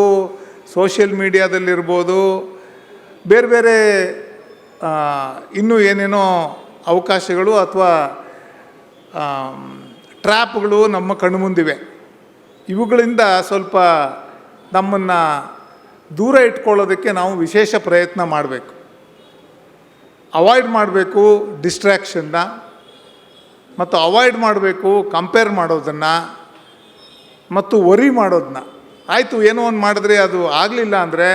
ಸೋಷಿಯಲ್ ಮೀಡಿಯಾದಲ್ಲಿರ್ಬೋದು, ಬೇರೆ ಬೇರೆ ಇನ್ನೂ ಏನೇನೋ ಅವಕಾಶಗಳು ಅಥವಾ ಟ್ರ್ಯಾಪ್ಗಳು ನಮ್ಮ ಕಣ್ಣು ಮುಂದಿವೆ. ಇವುಗಳಿಂದ ಸ್ವಲ್ಪ ನಮ್ಮನ್ನು ದೂರ ಇಟ್ಕೊಳ್ಳೋದಕ್ಕೆ ನಾವು ವಿಶೇಷ ಪ್ರಯತ್ನ ಮಾಡಬೇಕು. ಅವಾಯ್ಡ್ ಮಾಡಬೇಕು ಡಿಸ್ಟ್ರ್ಯಾಕ್ಷನ್ನ, ಮತ್ತು ಅವಾಯ್ಡ್ ಮಾಡಬೇಕು ಕಂಪೇರ್ ಮಾಡೋದನ್ನು ಮತ್ತು ವರಿ ಮಾಡೋದನ್ನ. ಆಯಿತು, ಏನೋ ಒಂದು ಮಾಡಿದ್ರೆ ಅದು ಆಗಲಿಲ್ಲ ಅಂದರೆ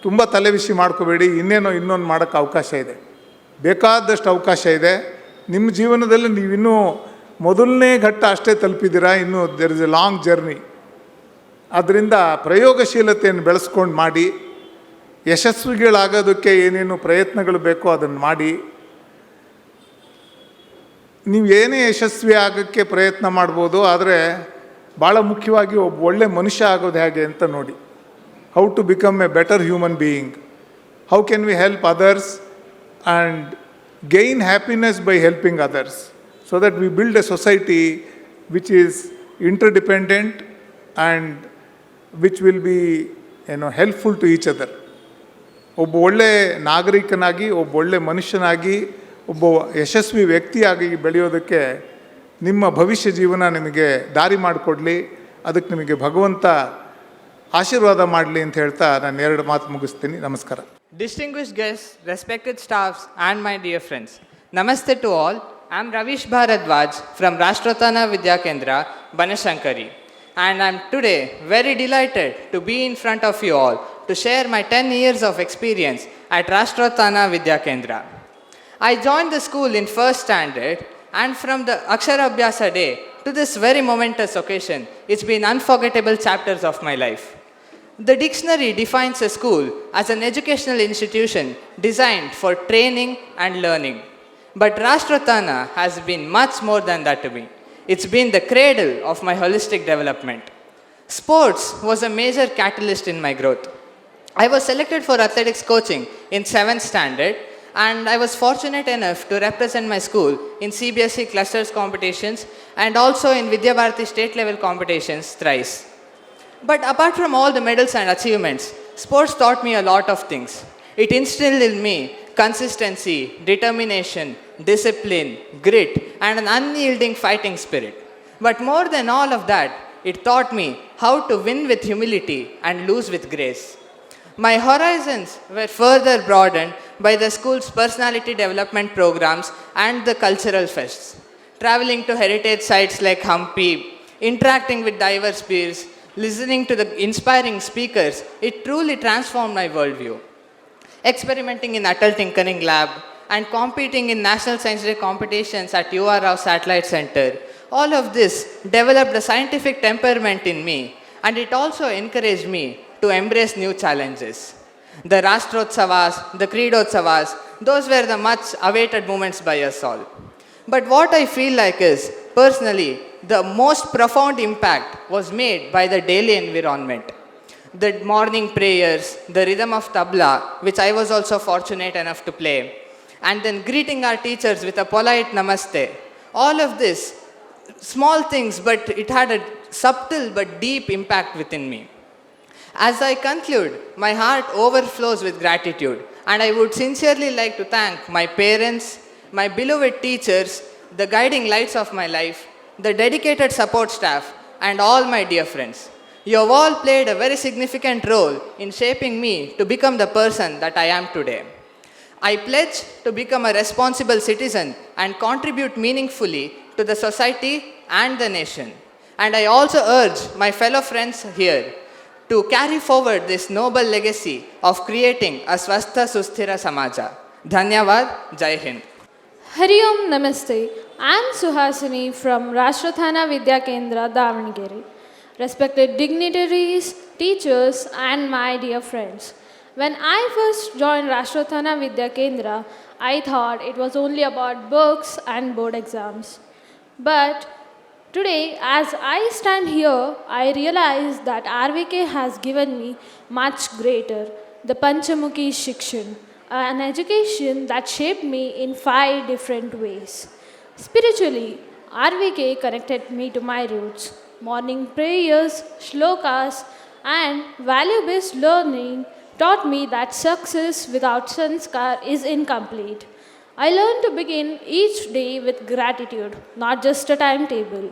ತುಂಬ ತಲೆಬಿಸಿ ಮಾಡ್ಕೋಬೇಡಿ, ಇನ್ನೊಂದು ಮಾಡೋಕ್ಕೆ ಅವಕಾಶ ಇದೆ, ಬೇಕಾದಷ್ಟು ಅವಕಾಶ ಇದೆ. ನಿಮ್ಮ ಜೀವನದಲ್ಲಿ ನೀವಿನ್ನೂ ಮೊದಲನೇ ಘಟ್ಟ ಅಷ್ಟೇ ತಲುಪಿದ್ದೀರಾ, ಇನ್ನೂ there is a long journey. ಆದ್ದರಿಂದ ಪ್ರಯೋಗಶೀಲತೆಯನ್ನು ಬೆಳೆಸ್ಕೊಂಡು ಮಾಡಿ, ಯಶಸ್ವಿಗಳಾಗೋದಕ್ಕೆ ಏನೇನು ಪ್ರಯತ್ನಗಳು ಬೇಕೋ ಅದನ್ನು ಮಾಡಿ. ನೀವು ಏನೇ ಯಶಸ್ವಿ ಆಗೋಕ್ಕೆ ಪ್ರಯತ್ನ ಮಾಡ್ಬೋದು, ಆದರೆ ಭಾಳ ಮುಖ್ಯವಾಗಿ ಒಬ್ಬ ಒಳ್ಳೆ ಮನುಷ್ಯ ಆಗೋದು ಹೇಗೆ ಅಂತ ನೋಡಿ. How to become a better human being, how can we help others and gain happiness by helping others, so that we build a society which is interdependent and which will be helpful to each other. ಒಬ್ಬ ಒಳ್ಳೆ ನಾಗರಿಕನಾಗಿ, ಒಬ್ಬ ಒಳ್ಳೆ ಮನುಷ್ಯನಾಗಿ, ಒಬ್ಬ ಯಶಸ್ವಿ ವ್ಯಕ್ತಿಯಾಗಿ ಬೆಳೆಯೋದಕ್ಕೆ ನಿಮ್ಮ ಭವಿಷ್ಯ ಜೀವನ ನಿಮಗೆ ದಾರಿ ಮಾಡಿಕೊಡಲಿ, ಅದಕ್ಕೆ ನಿಮಗೆ ಭಗವಂತ ಆಶೀರ್ವಾದ ಮಾಡಲಿ ಅಂತ ಹೇಳ್ತಾ ನಾನು 2 ಮಾತು ಮುಗಿಸ್ತೀನಿ. ನಮಸ್ಕಾರ. Distinguished guests, respected staffs and my dear friends, Namaste to all. I am Ravish Bharadwaj from Rashtrotthana Vidya Kendra, Banashankari, and I am today very delighted to be in front of you all to share my 10 years of experience at Rashtrotthana Vidya Kendra. I joined the school in first standard, and from the Akshara Abhyasa day to this very momentous occasion, it's been unforgettable chapters of my life. The dictionary defines a school as an educational institution designed for training and learning. But Rashtrotthana has been much more than that to me. It's been the cradle of my holistic development. Sports was a major catalyst in my growth. I was selected for athletics coaching in 7th standard, and I was fortunate enough to represent my school in CBSE clusters competitions and also in Vidya Bharati state level competitions thrice. But apart from all the medals and achievements, sports taught me a lot of things. It instilled in me consistency, determination, discipline, grit, and an unyielding fighting spirit. But more than all of that, it taught me how to win with humility and lose with grace. My horizons were further broadened by the school's personality development programs and the cultural fests. Traveling to heritage sites like Hampi, interacting with diverse peers, listening to the inspiring speakers, it truly transformed my worldview. Experimenting in Atal Tinkering Lab and competing in National Science Day competitions at UR Rao Satellite Center, all of this developed a scientific temperament in me, and it also encouraged me to embrace new challenges. The Rashtrothsavas, the Creedotsavas, those were the much awaited moments by us all. But what I feel like is, personally, the most profound impact was made by the daily environment. The morning prayers, the rhythm of tabla, which I was also fortunate enough to play, and then greeting our teachers with a polite namaste. All of this, small things, but it had a subtle but deep impact within me. As I conclude, my heart overflows with gratitude, and I would sincerely like to thank my parents, my beloved teachers, the guiding lights of my life, the dedicated support staff, and all my dear friends. You have all played a very significant role in shaping me to become the person that I am today. I pledge to become a responsible citizen and contribute meaningfully to the society and the nation. And I also urge my fellow friends here to carry forward this noble legacy of creating a Swastha Susthira Samaja. Dhanyavad, Jai Hind. Hari Om Namaste. I am Suhasini from Rashtrotthana Vidya Kendra, Davangere. Respected dignitaries, teachers, and my dear friends. When I first joined Rashtrotthana Vidya Kendra, I thought it was only about books and board exams. But today, as I stand here, I realize that RVK has given me much greater, the Panchamukhi Shikshan, an education that shaped me in 5 different ways. Spiritually, RVK connected me to my roots. Morning prayers, shlokas, and value-based learning taught me that success without sanskar is incomplete. I learned to begin each day with gratitude, not just a timetable.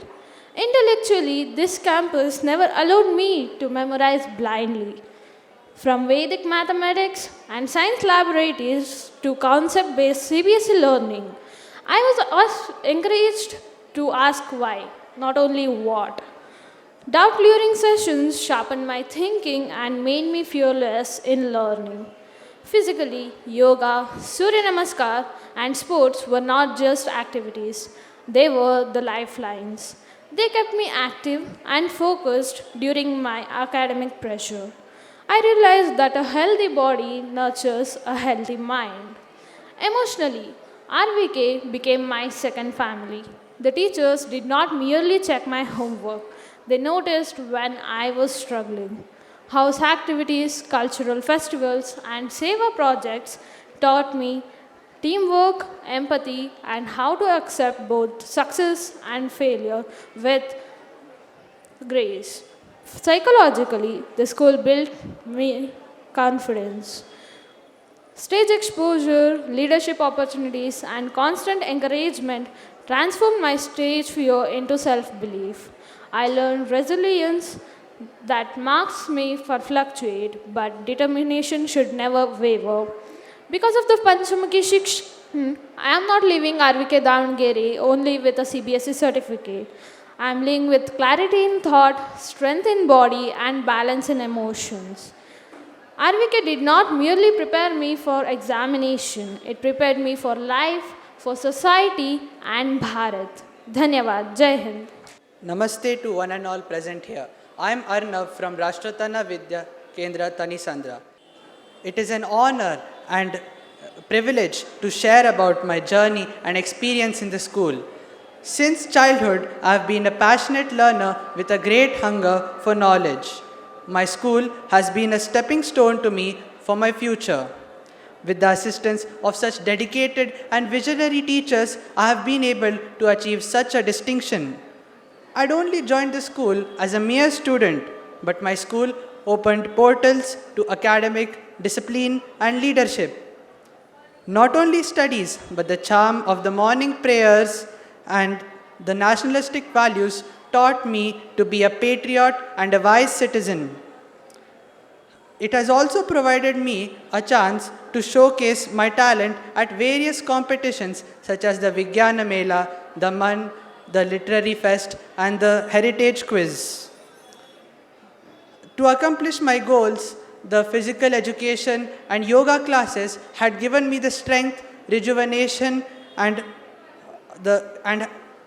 Intellectually, this campus never allowed me to memorize blindly. From Vedic mathematics and science laboratories to concept-based CBSE learning, I was encouraged to ask why, not only what. Doubt-clearing sessions sharpened my thinking and made me fearless in learning. Physically, yoga, Surya Namaskar, and sports were not just activities, they were the lifelines. They kept me active and focused during my academic pressure. I realized that a healthy body nurtures a healthy mind. Emotionally, RVK became my second family. The teachers did not merely check my homework, they noticed when I was struggling. House activities, cultural festivals, and seva projects taught me teamwork, empathy, and how to accept both success and failure with grace. Psychologically, the school built me confidence. Stage exposure, leadership opportunities, and constant encouragement transformed my stage fear into self-belief. I learned resilience that marks may fluctuate, but determination should never waver. Because of the Panchamukhi Shiksha, I am not leaving RVK Davangere only with a CBSE certificate. I am living with clarity in thought, strength in body, and balance in emotions. RVK did not merely prepare me for examination, it prepared me for life, for society, and Bharat. Dhanyavad. Jai Hind. Namaste to one and all present here. I am Arnav from Rashtrotthana Vidya Kendra, Tanisandra. It is an honor and privilege to share about my journey and experience in the school. Since childhood, I have been a passionate learner with a great hunger for knowledge. My school has been a stepping stone to me for my future. With the assistance of such dedicated and visionary teachers, I have been able to achieve such a distinction. I'd only joined the school as a mere student, but my school opened portals to academic, discipline, and leadership. Not only studies, but the charm of the morning prayers and the nationalistic values taught me to be a patriot and a wise citizen. It has also provided me a chance to showcase my talent at various competitions such as the Vijnana Mela, the MAN, the Literary Fest, and the Heritage Quiz. To accomplish my goals, the physical education and yoga classes had given me the strength, rejuvenation, and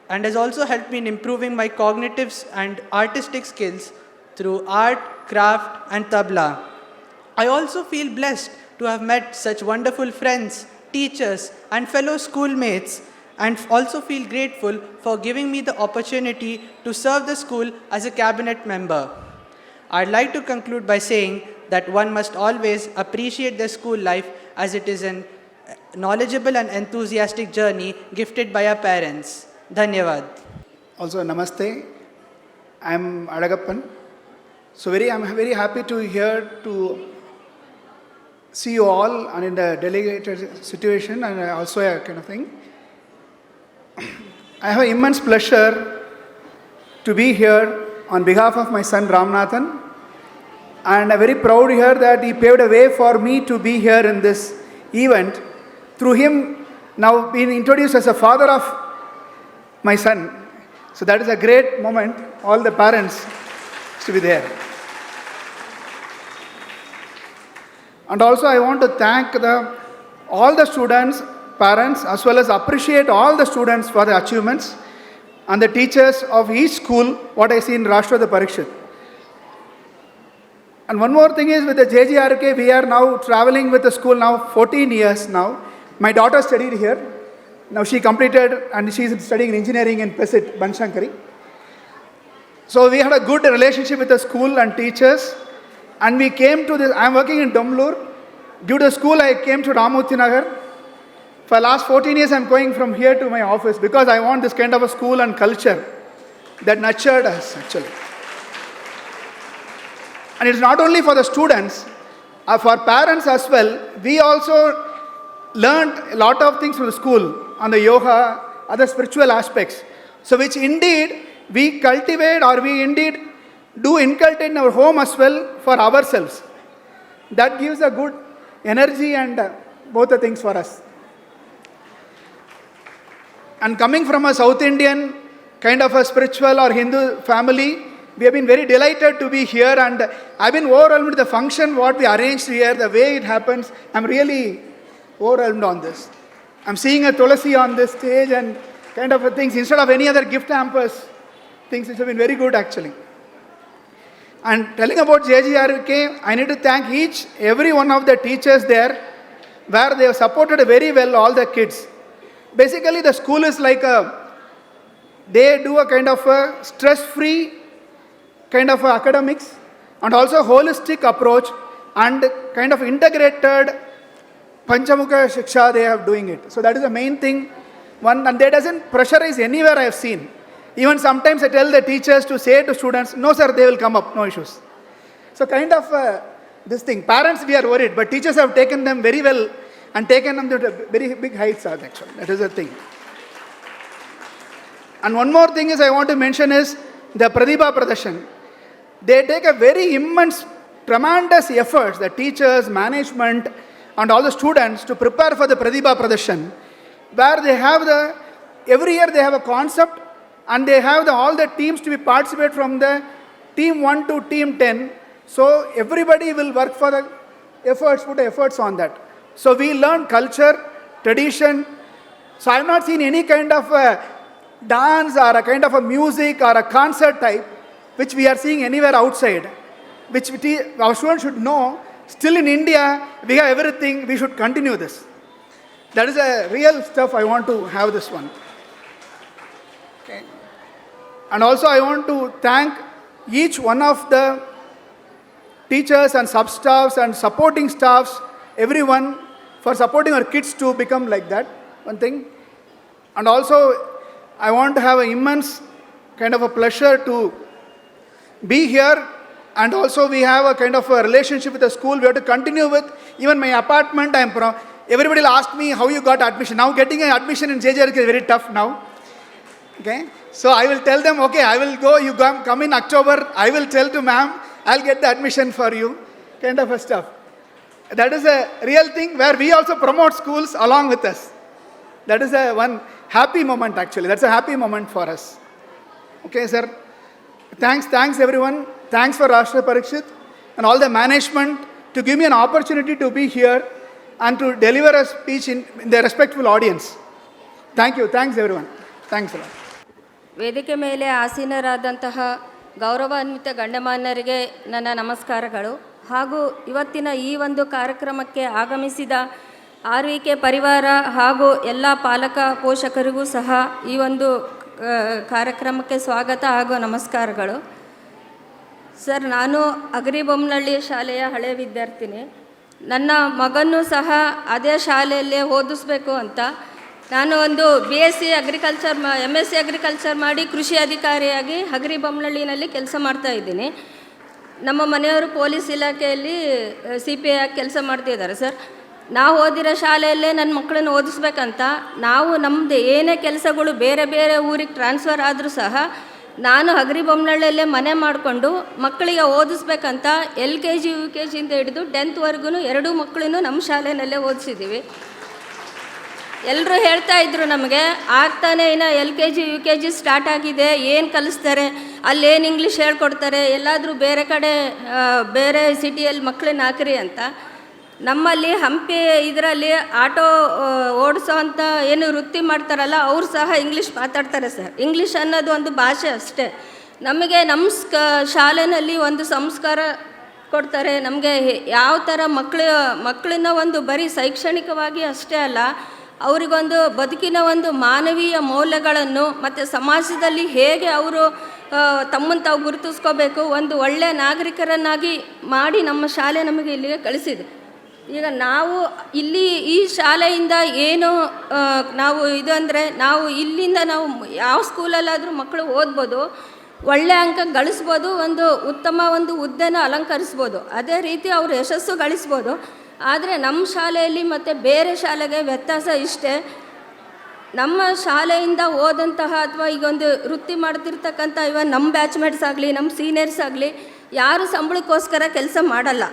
has also helped me in improving my cognitive and artistic skills through art, craft, and tabla. I also feel blessed to have met such wonderful friends, teachers, and fellow schoolmates, and also feel grateful for giving me the opportunity to serve the school as a cabinet member. I'd like to conclude by saying that one must always appreciate their school life as it is a knowledgeable and enthusiastic journey gifted by our parents. Dhanyavad. Also, namaste. I'm Adagappan. So I'm very happy to see you all and in the delegated situation and also a kind of thing. I have immense pleasure to be here on behalf of my son Ramnathan, and I'm very proud here that he paved a way for me to be here in this event. Through him, now being introduced as a father of my son. So that is a great moment. all the parents to be there. And also I want to thank all the students, parents, as well as appreciate all the students for the achievements and the teachers of each school, what I see in Rashtrotthana Parishat. And one more thing is with the JGRK, we are now traveling with the school now 14 years now. My daughter studied here. Now she completed and she is studying engineering in Parishat, Banshankari. So we had a good relationship with the school and teachers. And we came to this, I am working in Bengaluru. Due to school, I came to Nagar. For the last 14 years, I am going from here to my office because I want this kind of a school and culture that nurtured us actually. And it's not only for the students, for parents as well. We also learned a lot of things from the school on the yoga, other spiritual aspects. So which indeed we cultivate or we indeed do inculcate in our home as well for ourselves. That gives a good energy and both the things for us. And coming from a South Indian kind of a spiritual or Hindu family, we have been very delighted to be here, and I've been overwhelmed with the function, what we arranged here, the way it happens. I'm really overwhelmed on this. I'm seeing a Tulasi on this stage and kind of things instead of any other gift hampers, things which have been very good actually. And telling about JGRK, I need to thank every one of the teachers there, where they have supported very well all the kids. Basically, the school is like they do a kind of a stress-free kind of academics and also holistic approach and kind of integrated Panchamukha Shiksha they are doing it. So that is the main thing. One, and they doesn't pressurize anywhere I have seen. Even sometimes I tell the teachers to say to students, no sir, they will come up, no issues. So kind of this thing. Parents, we are worried, but teachers have taken them very well and taken them to very big heights actually. That is the thing. And one more thing is I want to mention is the Pratibha Pradashan. They take a very immense, tremendous efforts, the teachers, management, and all the students to prepare for the Pratibha Pradashan, where they have every year they have a concept and they have all the teams to be participate from the team 1 to team 10. So everybody will work for the efforts, put efforts on that. So we learn culture, tradition. So I have not seen any kind of dance or a kind of a music or a concert type which we are seeing anywhere outside, which our students should know. Still in India, we have everything, we should continue this. That is a real stuff I want to have this one. Okay. And also I want to thank each one of the teachers and sub-staffs and supporting staffs, everyone for supporting our kids to become like that, one thing. And also I want to have an immense kind of a pleasure to be here. And also we have a kind of a relationship with the school we have to continue with. Even my apartment, everybody will ask me how you got admission. Now getting an admission in JJRK is very tough now. Okay, so I will tell them, okay, I will go, you come in October, I will tell to ma'am, I'll get the admission for you, kind of a stuff. That is a real thing where we also promote schools along with us. That is one happy moment actually. That's a happy moment for us. Okay, sir. Thanks everyone. Thanks for Rashtra Parishit and all the management to give me an opportunity to be here and to deliver a speech in the respectful audience. Thank you. Thanks everyone. Thanks a lot. ವೇದಿಕೆ ಮೇಲೆ ಆಸೀನರಾದಂತಹ ಗೌರವಾನ್ವಿತ ಗಣ್ಯಮಾನ್ಯರಿಗೆ ನನ್ನ ನಮಸ್ಕಾರಗಳು ಹಾಗೂ ಇವತ್ತಿನ ಈ ಒಂದು ಕಾರ್ಯಕ್ರಮಕ್ಕೆ ಆಗಮಿಸಿದ RVK ಪರಿವಾರ ಹಾಗೂ ಎಲ್ಲ ಪಾಲಕ ಪೋಷಕರಿಗೂ ಸಹ ಈ ಒಂದು ಕಾರ್ಯಕ್ರಮಕ್ಕೆ ಸ್ವಾಗತ ಹಾಗೂ ನಮಸ್ಕಾರಗಳು. ಸರ್, ನಾನು ಅಗರಿಬೊಮ್ಮನಹಳ್ಳಿ ಶಾಲೆಯ ಹಳೆಯ ವಿದ್ಯಾರ್ಥಿನಿ. ನನ್ನ ಮಗನೂ ಸಹ ಅದೇ ಶಾಲೆಯಲ್ಲೇ ಓದಿಸ್ಬೇಕು ಅಂತ ನಾನು ಒಂದು BSc ಅಗ್ರಿಕಲ್ಚರ್ MSc ಅಗ್ರಿಕಲ್ಚರ್ ಮಾಡಿ ಕೃಷಿ ಅಧಿಕಾರಿಯಾಗಿ ಅಗರಿಬೊಮ್ಮನಹಳ್ಳಿನಲ್ಲಿ ಕೆಲಸ ಮಾಡ್ತಾಯಿದ್ದೀನಿ. ನಮ್ಮ ಮನೆಯವರು ಪೊಲೀಸ್ ಇಲಾಖೆಯಲ್ಲಿ CPI ಆಗಿ ಕೆಲಸ ಮಾಡ್ತಿದ್ದಾರೆ ಸರ್. ನಾವು ಓದಿರೋ ಶಾಲೆಯಲ್ಲೇ ನನ್ನ ಮಕ್ಕಳನ್ನ ಓದಿಸ್ಬೇಕಂತ ನಾವು ನಮ್ಮದು ಏನೇ ಕೆಲಸಗಳು ಬೇರೆ ಬೇರೆ ಊರಿಗೆ ಟ್ರಾನ್ಸ್ಫರ್ ಆದರೂ ಸಹ ನಾನು ಅಗರಿಬೊಮ್ಮನಹಳ್ಳಿಯಲ್ಲೇ ಮನೆ ಮಾಡಿಕೊಂಡು ಮಕ್ಕಳಿಗೆ ಓದಿಸ್ಬೇಕಂತ LKG UKG ಇಂದ ಹಿಡಿದು 10th ವರೆಗೂ 2 ಮಕ್ಕಳನ್ನು ನಮ್ಮ ಶಾಲೆಯಲ್ಲೇ ಓದಿಸಿದ್ದೀವಿ. ಎಲ್ಲರೂ ಹೇಳ್ತಾ ಇದ್ರು ನಮಗೆ ಆಗ್ತಾನೆ ಇನ್ನು LKG UKG ಸ್ಟಾರ್ಟ್ ಆಗಿದೆ, ಏನು ಕಲಿಸ್ತಾರೆ, ಅಲ್ಲೇನು ಇಂಗ್ಲೀಷ್ ಹೇಳ್ಕೊಡ್ತಾರೆ, ಎಲ್ಲಾದರೂ ಬೇರೆ ಕಡೆ ಬೇರೆ ಸಿಟಿಯಲ್ಲಿ ಮಕ್ಕಳನ್ನ ಹಾಕ್ರಿ ಅಂತ. ನಮ್ಮಲ್ಲಿ ಹಂಪಿ ಇದರಲ್ಲಿ ಆಟೋ ಓಡಿಸೋ ಅಂತ ಏನು ವೃತ್ತಿ ಮಾಡ್ತಾರಲ್ಲ, ಅವ್ರು ಸಹ ಇಂಗ್ಲೀಷ್ ಮಾತಾಡ್ತಾರೆ ಸರ್. ಇಂಗ್ಲೀಷ್ ಅನ್ನೋದು ಒಂದು ಭಾಷೆ ಅಷ್ಟೇ. ನಮಗೆ ನಮ್ಮ ಶಾಲೆಯಲ್ಲಿ ಒಂದು ಸಂಸ್ಕಾರ ಕೊಡ್ತಾರೆ. ನಮಗೆ ಯಾವ ಥರ ಮಕ್ಕಳನ್ನ ಒಂದು ಬರೀ ಶೈಕ್ಷಣಿಕವಾಗಿ ಅಷ್ಟೇ ಅಲ್ಲ, ಅವರಿಗೊಂದು ಬದುಕಿನ ಒಂದು ಮಾನವೀಯ ಮೌಲ್ಯಗಳನ್ನು ಮತ್ತು ಸಮಾಜದಲ್ಲಿ ಹೇಗೆ ಅವರು ತಮ್ಮನ್ನು ತಾವು ಗುರುತಿಸ್ಕೋಬೇಕು, ಒಂದು ಒಳ್ಳೆಯ ನಾಗರಿಕರನ್ನಾಗಿ ಮಾಡಿ ನಮ್ಮ ಶಾಲೆ ನಮಗೆ ಇಲ್ಲಿಗೆ ಕಳಿಸಿದೆ. ಈಗ ನಾವು ಇಲ್ಲಿ ಈ ಶಾಲೆಯಿಂದ ಏನು ನಾವು ಇದು ಅಂದರೆ, ನಾವು ಇಲ್ಲಿಂದ ನಾವು ಯಾವ ಸ್ಕೂಲಲ್ಲಾದರೂ ಮಕ್ಕಳು ಓದ್ಬೋದು, ಒಳ್ಳೆಯ ಅಂಕ ಗಳಿಸ್ಬೋದು, ಒಂದು ಉತ್ತಮ ಒಂದು ಹುದ್ದೆನ ಅಲಂಕರಿಸ್ಬೋದು, ಅದೇ ರೀತಿ ಅವರು ಯಶಸ್ಸು ಗಳಿಸ್ಬೋದು. ಆದರೆ ನಮ್ಮ ಶಾಲೆಯಲ್ಲಿ ಮತ್ತು ಬೇರೆ ಶಾಲೆಗೆ ವ್ಯತ್ಯಾಸ ಇಷ್ಟೇ, ನಮ್ಮ ಶಾಲೆಯಿಂದ ಓದಂತಹ ಅಥವಾ ಈಗೊಂದು ವೃತ್ತಿ ಮಾಡ್ತಿರ್ತಕ್ಕಂಥ ನಮ್ಮ ಬ್ಯಾಚ್ಮೇಟ್ಸ್ ಆಗಲಿ, ನಮ್ಮ ಸೀನಿಯರ್ಸ್ ಆಗಲಿ, ಯಾರು ಸಂಬಳಕ್ಕೋಸ್ಕರ ಕೆಲಸ ಮಾಡಲ್ಲ.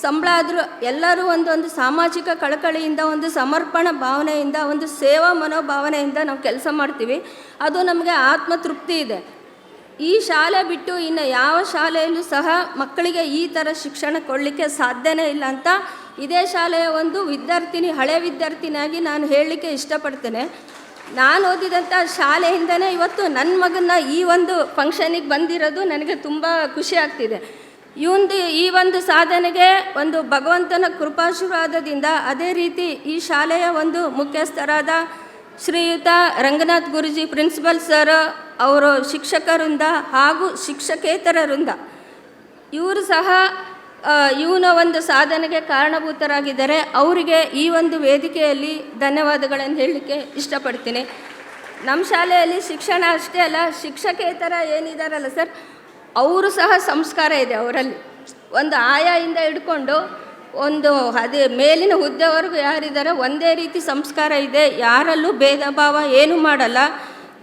ಸಂಬಳ ಆದರೂ ಎಲ್ಲರೂ ಒಂದು ಸಾಮಾಜಿಕ ಕಳಕಳಿಯಿಂದ, ಒಂದು ಸಮರ್ಪಣಾ ಭಾವನೆಯಿಂದ, ಒಂದು ಸೇವಾ ಮನೋಭಾವನೆಯಿಂದ ನಾವು ಕೆಲಸ ಮಾಡ್ತೀವಿ. ಅದು ನಮಗೆ ಆತ್ಮತೃಪ್ತಿ ಇದೆ. ಈ ಶಾಲೆ ಬಿಟ್ಟು ಇನ್ನು ಯಾವ ಶಾಲೆಯಲ್ಲೂ ಸಹ ಮಕ್ಕಳಿಗೆ ಈ ಥರ ಶಿಕ್ಷಣ ಕೊಡಲಿಕ್ಕೆ ಸಾಧ್ಯನೇ ಇಲ್ಲ ಅಂತ ಇದೇ ಶಾಲೆಯ ಒಂದು ವಿದ್ಯಾರ್ಥಿನಿ, ಹಳೆ ವಿದ್ಯಾರ್ಥಿನಿಯಾಗಿ ನಾನು ಹೇಳಲಿಕ್ಕೆ ಇಷ್ಟಪಡ್ತೇನೆ. ನಾನು ಓದಿದಂಥ ಶಾಲೆಯಿಂದನೇ ಇವತ್ತು ನನ್ನ ಮಗನ ಈ ಒಂದು ಫಂಕ್ಷನಿಗೆ ಬಂದಿರೋದು ನನಗೆ ತುಂಬ ಖುಷಿ ಆಗ್ತಿದೆ. ಈ ಒಂದು ಸಾಧನೆಗೆ ಒಂದು ಭಗವಂತನ ಕೃಪಾಶೀರ್ವಾದದಿಂದ, ಅದೇ ರೀತಿ ಈ ಶಾಲೆಯ ಒಂದು ಮುಖ್ಯಸ್ಥರಾದ ಶ್ರೀಯುತ ರಂಗನಾಥ್ ಗುರುಜಿ ಪ್ರಿನ್ಸಿಪಲ್ ಸರ್, ಅವರು ಶಿಕ್ಷಕರಿಂದ ಹಾಗೂ ಶಿಕ್ಷಕೇತರರಿಂದ ಇವರು ಸಹ ಇವನ ಒಂದು ಸಾಧನೆಗೆ ಕಾರಣಭೂತರಾಗಿದ್ದಾರೆ. ಅವರಿಗೆ ಈ ಒಂದು ವೇದಿಕೆಯಲ್ಲಿ ಧನ್ಯವಾದಗಳನ್ನು ಹೇಳಲಿಕ್ಕೆ ಇಷ್ಟಪಡ್ತೀನಿ. ನಮ್ಮ ಶಾಲೆಯಲ್ಲಿ ಶಿಕ್ಷಣ ಅಷ್ಟೇ ಅಲ್ಲ, ಶಿಕ್ಷಕೇತರ ಏನಿದಾರಲ್ಲ ಸರ್, ಅವರು ಸಹ ಸಂಸ್ಕಾರ ಇದೆ ಅವರಲ್ಲಿ. ಒಂದು ಆಯಾಯಿಂದ ಹಿಡ್ಕೊಂಡು ಒಂದು ಅದೇ ಮೇಲಿನ ಹುದ್ದೆವರೆಗೂ ಯಾರಿದ್ದಾರೆ ಒಂದೇ ರೀತಿ ಸಂಸ್ಕಾರ ಇದೆ, ಯಾರಲ್ಲೂ ಭೇದ ಭಾವ ಏನೂ ಮಾಡಲ್ಲ.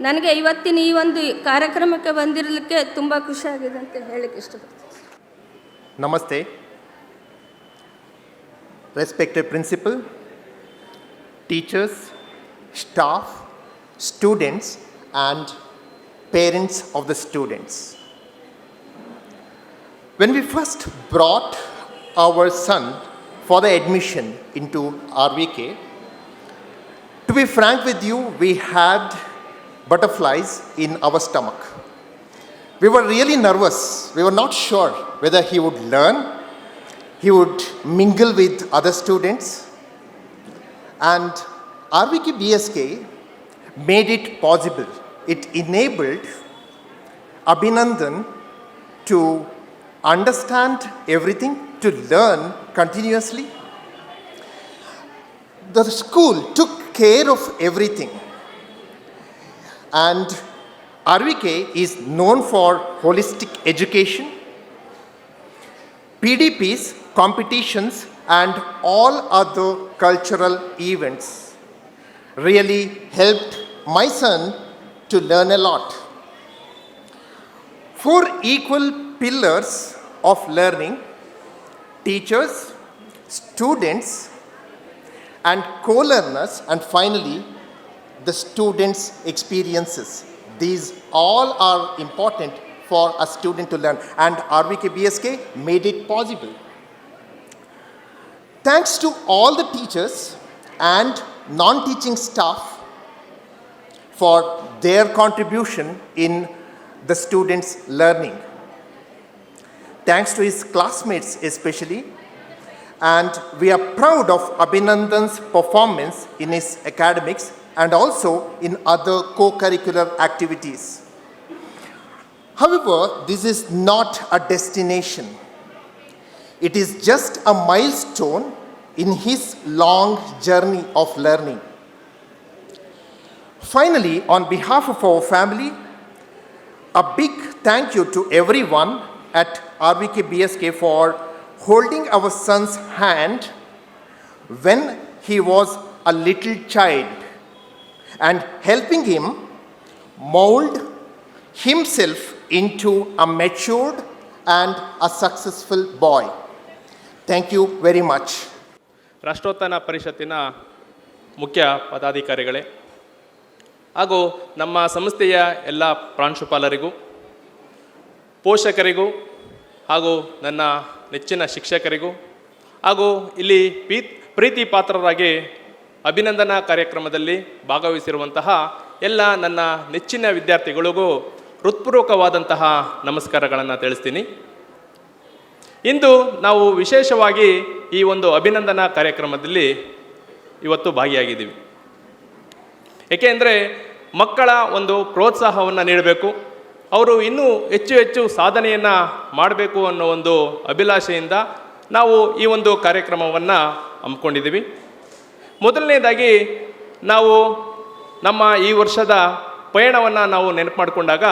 ನನಗೆ ಇವತ್ತಿನ ಈ ಒಂದು ಕಾರ್ಯಕ್ರಮಕ್ಕೆ ಬಂದಿರಲಿಕ್ಕೆ ತುಂಬ ಖುಷಿಯಾಗಿದೆ ಅಂತ ಹೇಳಲಿಕ್ಕೆ ಇಷ್ಟಪಡ್ತೀನಿ. Namaste. Respected principal, teachers, staff, students and parents of the students. When we first brought our son for the admission into RVK, to be frank with you, we had butterflies in our stomach. We were really nervous. We were not sure whether he would learn, he would mingle with other students. And RVK BSK made it possible. It enabled Abhinandan to understand everything, to learn continuously. The school took care of everything. And RVK is known for holistic education, PDPs, competitions and all other cultural events. Really helped my son to learn a lot. 4 equal pillars of learning: teachers, students and co-learners, and finally the students' experiences. These all are important for a student to learn, and RVK BSK made it possible. Thanks to all the teachers and non-teaching staff for their contribution in the students' learning. Thanks to his classmates especially, and we are proud of Abhinandan's performance in his academics and also in other co-curricular activities. However, this is not a destination. It is just a milestone in his long journey of learning. Finally, on behalf of our family, a big thank you to everyone at RVK BSK for holding our son's hand when he was a little child and helping him mold himself into a matured and a successful boy. Thank you very much. Rashtrotthana ಪರಿಷತ್ತಿನ ಮುಖ್ಯ ಪದಾಧಿಕಾರಿಗಳೇ ಹಾಗೂ ನಮ್ಮ ಸಂಸ್ಥೆಯ ಎಲ್ಲ ಪ್ರಾಂಶುಪಾಲರಿಗೂ, ಪೋಷಕರಿಗೂ ಹಾಗೂ ನನ್ನ ನೆಚ್ಚಿನ ಶಿಕ್ಷಕರಿಗೂ ಹಾಗೂ ಇಲ್ಲಿ ಪ್ರೀತಿ ಪಾತ್ರರಾಗಿ ಅಭಿನಂದನಾ ಕಾರ್ಯಕ್ರಮದಲ್ಲಿ ಭಾಗವಹಿಸಿರುವಂತಹ ಎಲ್ಲ ನನ್ನ ನೆಚ್ಚಿನ ವಿದ್ಯಾರ್ಥಿಗಳಿಗೂ ಹೃತ್ಪೂರ್ವಕವಾದಂತಹ ನಮಸ್ಕಾರಗಳನ್ನು ತಿಳಿಸ್ತೀನಿ. ಇಂದು ನಾವು ವಿಶೇಷವಾಗಿ ಈ ಒಂದು ಅಭಿನಂದನಾ ಕಾರ್ಯಕ್ರಮದಲ್ಲಿ ಇವತ್ತು ಭಾಗಿಯಾಗಿದ್ದೀವಿ. ಏಕೆಂದರೆ ಮಕ್ಕಳ ಒಂದು ಪ್ರೋತ್ಸಾಹವನ್ನು ನೀಡಬೇಕು, ಅವರು ಇನ್ನೂ ಹೆಚ್ಚು ಹೆಚ್ಚು ಸಾಧನೆಯನ್ನು ಮಾಡಬೇಕು ಅನ್ನೋ ಒಂದು ಅಭಿಲಾಷೆಯಿಂದ ನಾವು ಈ ಒಂದು ಕಾರ್ಯಕ್ರಮವನ್ನು ಹಮ್ಮಿಕೊಂಡಿದ್ದೀವಿ. ಮೊದಲನೇದಾಗಿ ನಾವು ನಮ್ಮ ಈ ವರ್ಷದ ಪಯಣವನ್ನು ನಾವು ನೆನಪು ಮಾಡಿಕೊಂಡಾಗ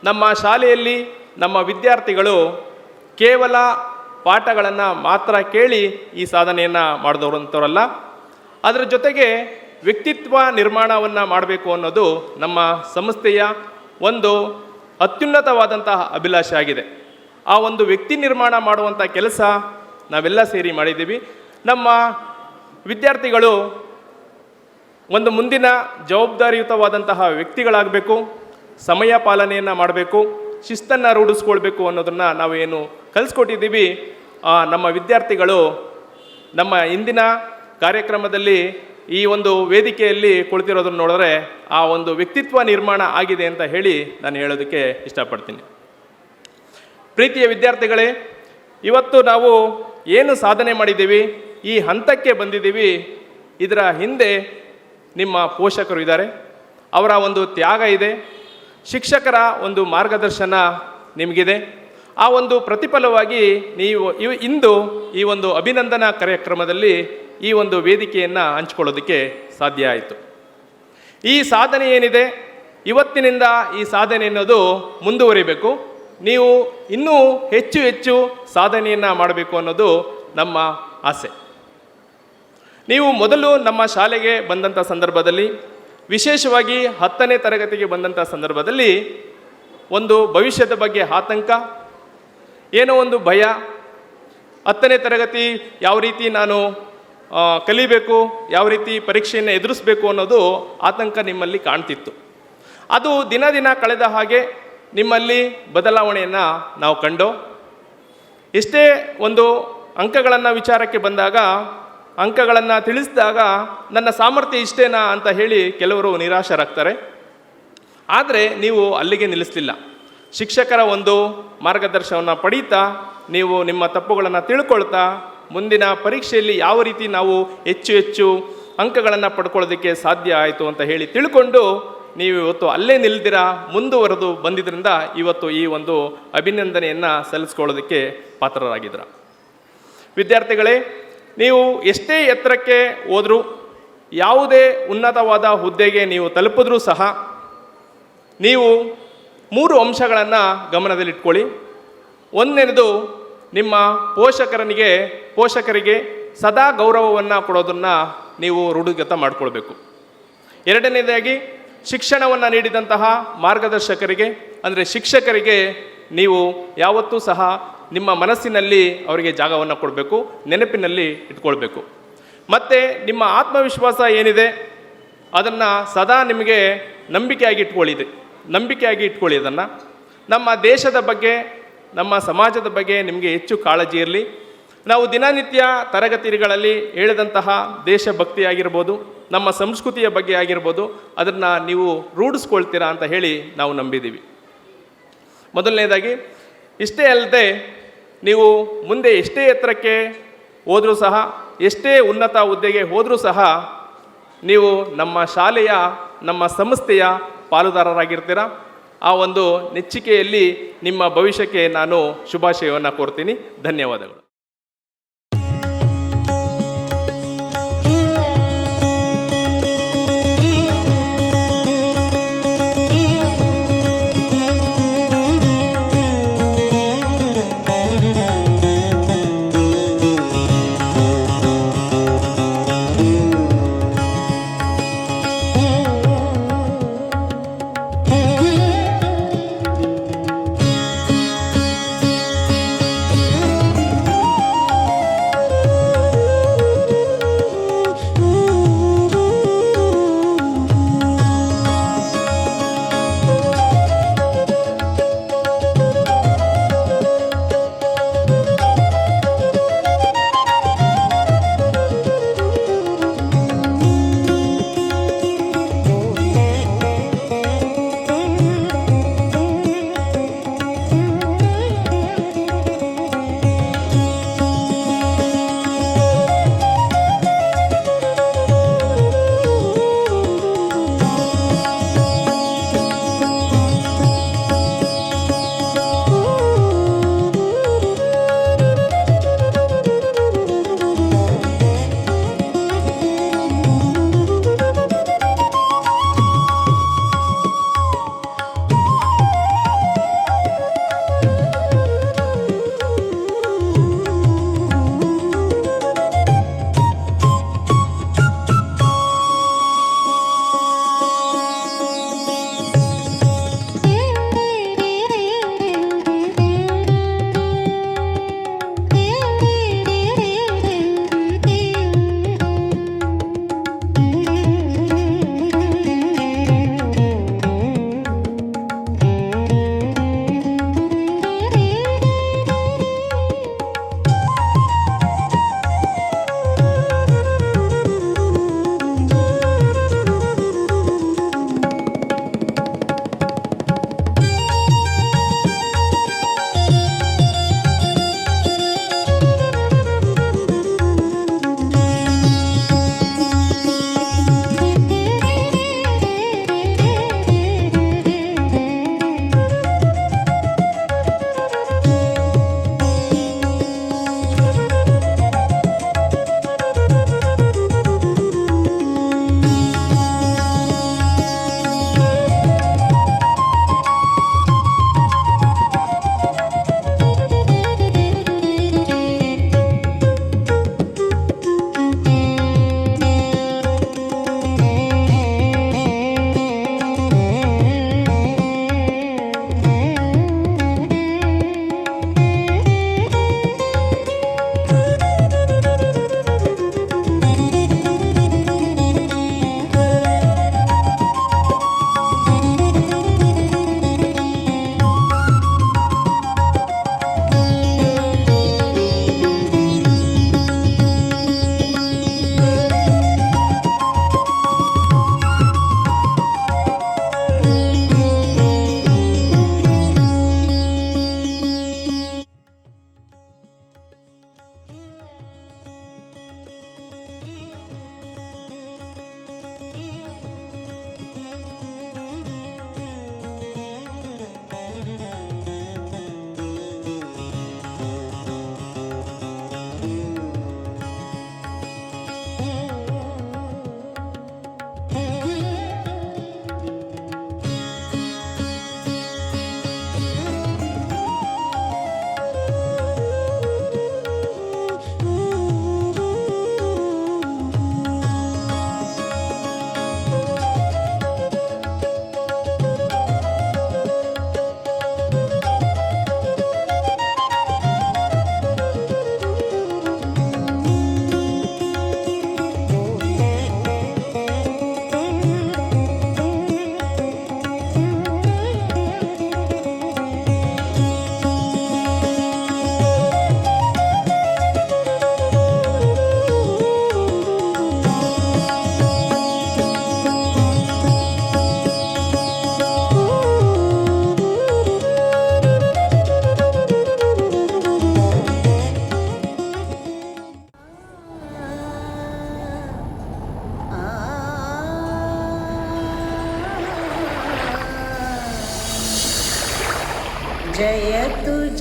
ನಮ್ಮ ಶಾಲೆಯಲ್ಲಿ ನಮ್ಮ ವಿದ್ಯಾರ್ಥಿಗಳು ಕೇವಲ ಪಾಠಗಳನ್ನು ಮಾತ್ರ ಕೇಳಿ ಈ ಸಾಧನೆಯನ್ನು ಮಾಡಿದವರಂಥವರಲ್ಲ, ಅದರ ಜೊತೆಗೆ ವ್ಯಕ್ತಿತ್ವ ನಿರ್ಮಾಣವನ್ನು ಮಾಡಬೇಕು ಅನ್ನೋದು ನಮ್ಮ ಸಂಸ್ಥೆಯ ಒಂದು ಅತ್ಯುನ್ನತವಾದಂತಹ ಅಭಿಲಾಷೆ ಆಗಿದೆ. ಆ ಒಂದು ವ್ಯಕ್ತಿ ನಿರ್ಮಾಣ ಮಾಡುವಂಥ ಕೆಲಸ ನಾವೆಲ್ಲ ಸೇರಿ ಮಾಡಿದ್ದೀವಿ. ನಮ್ಮ ವಿದ್ಯಾರ್ಥಿಗಳು ಒಂದು ಮುಂದಿನ ಜವಾಬ್ದಾರಿಯುತವಾದಂತಹ ವ್ಯಕ್ತಿಗಳಾಗಬೇಕು, ಸಮಯ ಪಾಲನೆಯನ್ನು ಮಾಡಬೇಕು, ಶಿಸ್ತನ್ನು ರೂಢಿಸ್ಕೊಳ್ಬೇಕು ಅನ್ನೋದನ್ನು ನಾವೇನು ಕಲಿಸ್ಕೊಟ್ಟಿದ್ದೀವಿ. ನಮ್ಮ ವಿದ್ಯಾರ್ಥಿಗಳು ನಮ್ಮ ಇಂದಿನ ಕಾರ್ಯಕ್ರಮದಲ್ಲಿ ಈ ಒಂದು ವೇದಿಕೆಯಲ್ಲಿ ಕುಳಿತಿರೋದನ್ನು ನೋಡಿದ್ರೆ ಆ ಒಂದು ವ್ಯಕ್ತಿತ್ವ ನಿರ್ಮಾಣ ಆಗಿದೆ ಅಂತ ಹೇಳಿ ನಾನು ಹೇಳೋದಕ್ಕೆ ಇಷ್ಟಪಡ್ತೀನಿ. ಪ್ರೀತಿಯ ವಿದ್ಯಾರ್ಥಿಗಳೇ, ಇವತ್ತು ನಾವು ಏನು ಸಾಧನೆ ಮಾಡಿದ್ದೀವಿ, ಈ ಹಂತಕ್ಕೆ ಬಂದಿದ್ದೀವಿ, ಇದರ ಹಿಂದೆ ನಿಮ್ಮ ಪೋಷಕರು ಇದ್ದಾರೆ, ಅವರ ಒಂದು ತ್ಯಾಗ ಇದೆ, ಶಿಕ್ಷಕರ ಒಂದು ಮಾರ್ಗದರ್ಶನ ನಿಮಗಿದೆ. ಆ ಒಂದು ಪ್ರತಿಫಲವಾಗಿ ನೀವು ಇಂದು ಈ ಒಂದು ಅಭಿನಂದನಾ ಕಾರ್ಯಕ್ರಮದಲ್ಲಿ ಈ ಒಂದು ವೇದಿಕೆಯನ್ನು ಹಂಚ್ಕೊಳ್ಳೋದಕ್ಕೆ ಸಾಧ್ಯ ಆಯಿತು. ಈ ಸಾಧನೆ ಏನಿದೆ, ಇವತ್ತಿನಿಂದ ಈ ಸಾಧನೆ ಅನ್ನೋದು ಮುಂದುವರಿಬೇಕು. ನೀವು ಇನ್ನೂ ಹೆಚ್ಚು ಹೆಚ್ಚು ಸಾಧನೆಯನ್ನು ಮಾಡಬೇಕು ಅನ್ನೋದು ನಮ್ಮ ಆಸೆ. ನೀವು ಮೊದಲು ನಮ್ಮ ಶಾಲೆಗೆ ಬಂದಂಥ ಸಂದರ್ಭದಲ್ಲಿ, ವಿಶೇಷವಾಗಿ 10ನೇ ತರಗತಿಗೆ ಬಂದಂಥ ಸಂದರ್ಭದಲ್ಲಿ ಒಂದು ಭವಿಷ್ಯದ ಬಗ್ಗೆ ಆತಂಕ, ಏನೋ ಒಂದು ಭಯ, 10ನೇ ತರಗತಿ ಯಾವ ರೀತಿ ನಾನು ಕಲಿಬೇಕು, ಯಾವ ರೀತಿ ಪರೀಕ್ಷೆಯನ್ನು ಎದುರಿಸಬೇಕು ಅನ್ನೋದು ಆತಂಕ ನಿಮ್ಮಲ್ಲಿ ಕಾಣ್ತಿತ್ತು. ಅದು ದಿನ ದಿನ ಕಳೆದ ಹಾಗೆ ನಿಮ್ಮಲ್ಲಿ ಬದಲಾವಣೆಯನ್ನು ನಾವು ಕಂಡು, ಎಷ್ಟೇ ಒಂದು ಅಂಕಗಳನ್ನು ವಿಚಾರಕ್ಕೆ ಬಂದಾಗ, ಅಂಕಗಳನ್ನು ತಿಳಿಸಿದಾಗ ನನ್ನ ಸಾಮರ್ಥ್ಯ ಇಷ್ಟೇನಾ ಅಂತ ಹೇಳಿ ಕೆಲವರು ನಿರಾಶರಾಗ್ತಾರೆ. ಆದರೆ ನೀವು ಅಲ್ಲಿಗೆ ನಿಲ್ಲಿಸಲಿಲ್ಲ. ಶಿಕ್ಷಕರ ಒಂದು ಮಾರ್ಗದರ್ಶನವನ್ನು ಪಡೀತಾ, ನೀವು ನಿಮ್ಮ ತಪ್ಪುಗಳನ್ನು ತಿಳ್ಕೊಳ್ತಾ, ಮುಂದಿನ ಪರೀಕ್ಷೆಯಲ್ಲಿ ಯಾವ ರೀತಿ ನಾವು ಹೆಚ್ಚು ಹೆಚ್ಚು ಅಂಕಗಳನ್ನು ಪಡ್ಕೊಳ್ಳೋದಕ್ಕೆ ಸಾಧ್ಯ ಆಯಿತು ಅಂತ ಹೇಳಿ ತಿಳ್ಕೊಂಡು ನೀವು ಇವತ್ತು ಅಲ್ಲೇ ನಿಲ್ದಿರ ಮುಂದುವರೆದು ಬಂದಿದ್ದರಿಂದ ಇವತ್ತು ಈ ಒಂದು ಅಭಿನಂದನೆಯನ್ನು ಸಲ್ಲಿಸ್ಕೊಳ್ಳೋದಕ್ಕೆ ಪಾತ್ರರಾಗಿದ್ರ. ವಿದ್ಯಾರ್ಥಿಗಳೇ, ನೀವು ಎಷ್ಟೇ ಎತ್ತರಕ್ಕೆ ಹೋದರೂ, ಯಾವುದೇ ಉನ್ನತವಾದ ಹುದ್ದೆಗೆ ನೀವು ತಲುಪಿದ್ರೂ ಸಹ ನೀವು 3 ಅಂಶಗಳನ್ನು ಗಮನದಲ್ಲಿಟ್ಕೊಳ್ಳಿ. ಒಂದನೇದು, ನಿಮ್ಮ ಪೋಷಕರಿಗೆ ಸದಾ ಗೌರವವನ್ನು ಕೊಡೋದನ್ನು ನೀವು ರೂಢಿಗತ ಮಾಡಿಕೊಳ್ಬೇಕು. ಎರಡನೇದಾಗಿ, ಶಿಕ್ಷಣವನ್ನು ನೀಡಿದಂತಹ ಮಾರ್ಗದರ್ಶಕರಿಗೆ ಅಂದರೆ ಶಿಕ್ಷಕರಿಗೆ ನೀವು ಯಾವತ್ತೂ ಸಹ ನಿಮ್ಮ ಮನಸ್ಸಿನಲ್ಲಿ ಅವರಿಗೆ ಜಾಗವನ್ನು ಕೊಡಬೇಕು, ನೆನಪಿನಲ್ಲಿ ಇಟ್ಕೊಳ್ಬೇಕು. ಮತ್ತು ನಿಮ್ಮ ಆತ್ಮವಿಶ್ವಾಸ ಏನಿದೆ ಅದನ್ನು ಸದಾ ನಿಮಗೆ ನಂಬಿಕೆಯಾಗಿ ಇಟ್ಕೊಳ್ಳಿ. ಅದನ್ನು ನಮ್ಮ ದೇಶದ ಬಗ್ಗೆ, ನಮ್ಮ ಸಮಾಜದ ಬಗ್ಗೆ ನಿಮಗೆ ಹೆಚ್ಚು ಕಾಳಜಿ ಇರಲಿ. ನಾವು ದಿನನಿತ್ಯ ತರಗತಿಗಳಲ್ಲಿ ಹೇಳಿದಂತಹ ದೇಶಭಕ್ತಿ ಆಗಿರ್ಬೋದು, ನಮ್ಮ ಸಂಸ್ಕೃತಿಯ ಬಗ್ಗೆ ಆಗಿರ್ಬೋದು, ಅದನ್ನು ನೀವು ರೂಢಿಸ್ಕೊಳ್ತೀರಾ ಅಂತ ಹೇಳಿ ನಾವು ನಂಬಿದ್ದೀವಿ. ಮೊದಲನೇದಾಗಿ, ಇಷ್ಟೇ ಅಲ್ಲದೆ ನೀವು ಮುಂದೆ ಎಷ್ಟೇ ಎತ್ತರಕ್ಕೆ ಹೋದರೂ ಸಹ, ಎಷ್ಟೇ ಉನ್ನತ ಹುದ್ದೆಗೆ ಹೋದರೂ ಸಹ ನೀವು ನಮ್ಮ ಶಾಲೆಯ, ನಮ್ಮ ಸಂಸ್ಥೆಯ ಪಾಲುದಾರರಾಗಿರ್ತೀರ. ಆ ಒಂದು ನೆಚ್ಚಿಕೆಯಲ್ಲಿ ನಿಮ್ಮ ಭವಿಷ್ಯಕ್ಕೆ ನಾನು ಶುಭಾಶಯವನ್ನು ಕೋರ್ತೀನಿ. ಧನ್ಯವಾದಗಳು.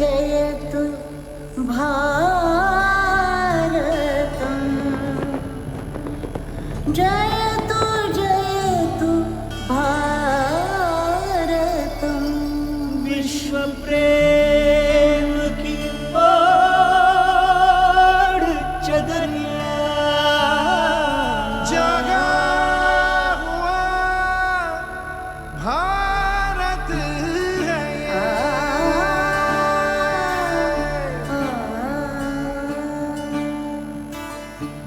जयतु भारतम् जयतु जयतु भारतम् विश्व प्रेम की बाढ़ चदरिया जागा हुआ भारत है ये।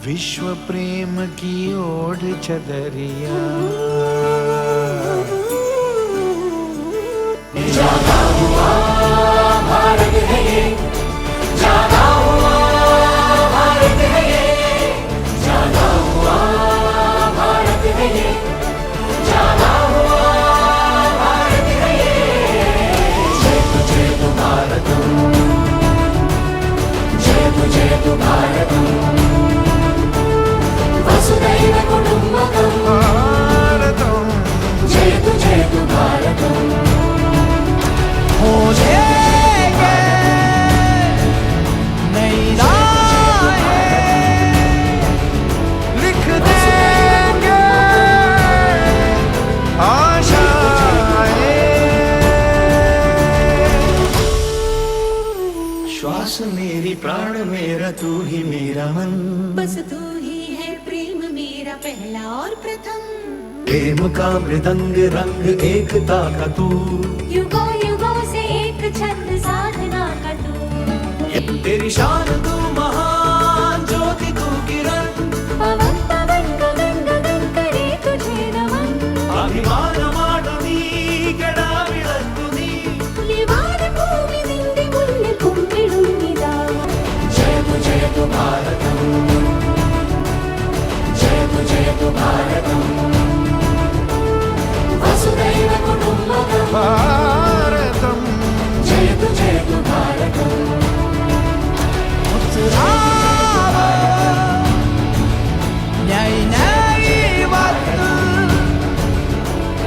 विश्व प्रेम की ओढ़ चदरिया जागा हुआ भारत है ये जागा हुआ भारत है ये जागा हुआ भारत है ये जागा हुआ भारत है ये जयतु भारतम् जयतु भारतम् वसुधैव कुटुम्बकम् भारतम् जयतु भारतम् हो जाएगा नई राहें लिख देंगे आशाएं। श्वास मेरी प्राण मेरा तू ही मेरा मन बस तू ही है प्रेम मेरा पहला और प्रथम प्रेम का मृदंग रंग एकता का तू युगों युगों से एक छंद साधना का तू तेरी शान तू महान ज्योति तू किरण पवन पवन गगन गगन करे तुझे नमन अभिमान मानवी गड़ा विळक्कुनी लिवान भूमि निंदि मुल्ले कुंबिडुन्निदा जयतु भारतम् जयतु भारतम् वसुधैव कुटुम्बकम् भारतम् जयतु भारतम् उत्सरावा न्याय न्याय बात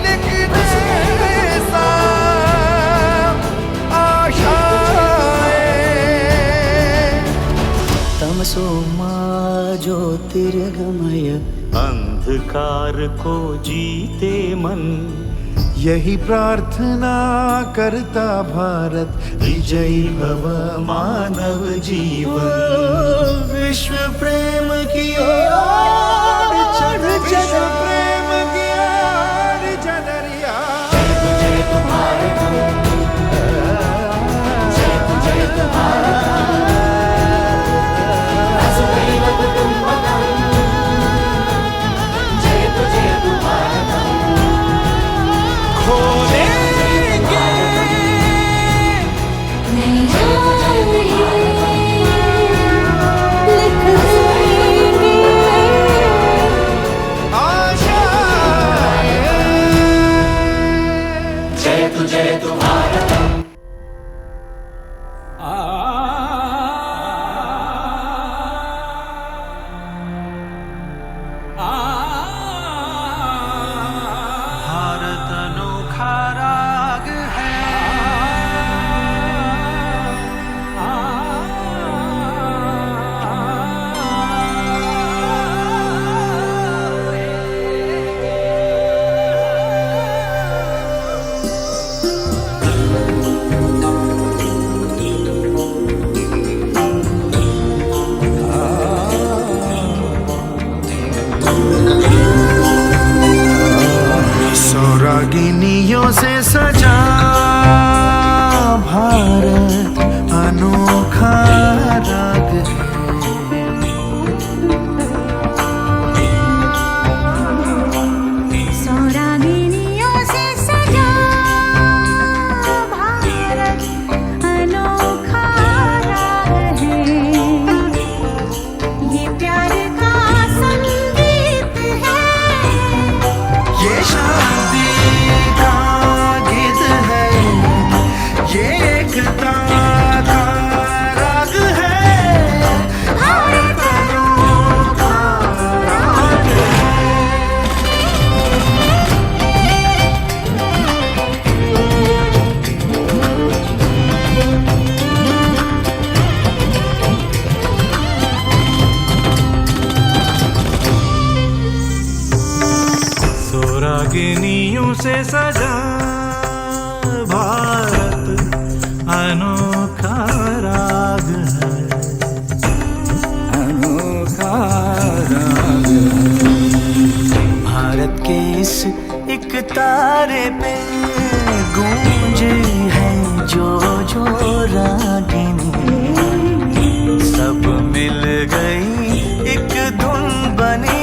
लिखने सा आशाएं। तमसो मा ज्योतिर्गमय अंधकार को जीते मन यही प्रार्थना करता भारत विजयी भव मानव जीवन विश्व प्रेम की ओर चढ़ विश्व प्रेम की ओर चढ़रिया जयतु भारतम् जयतु भारतम् वसुधैव कुटुम्बकम् जयतु भारतम् खोलेंगे नई राहें लिख देंगे रागिनियों से सजा भारत अनोखा राग है, अनोखा राग है। भारत के इस एक तारे पे गूंज है जो जो रागिनी, सब मिल गई एक धुन बनी।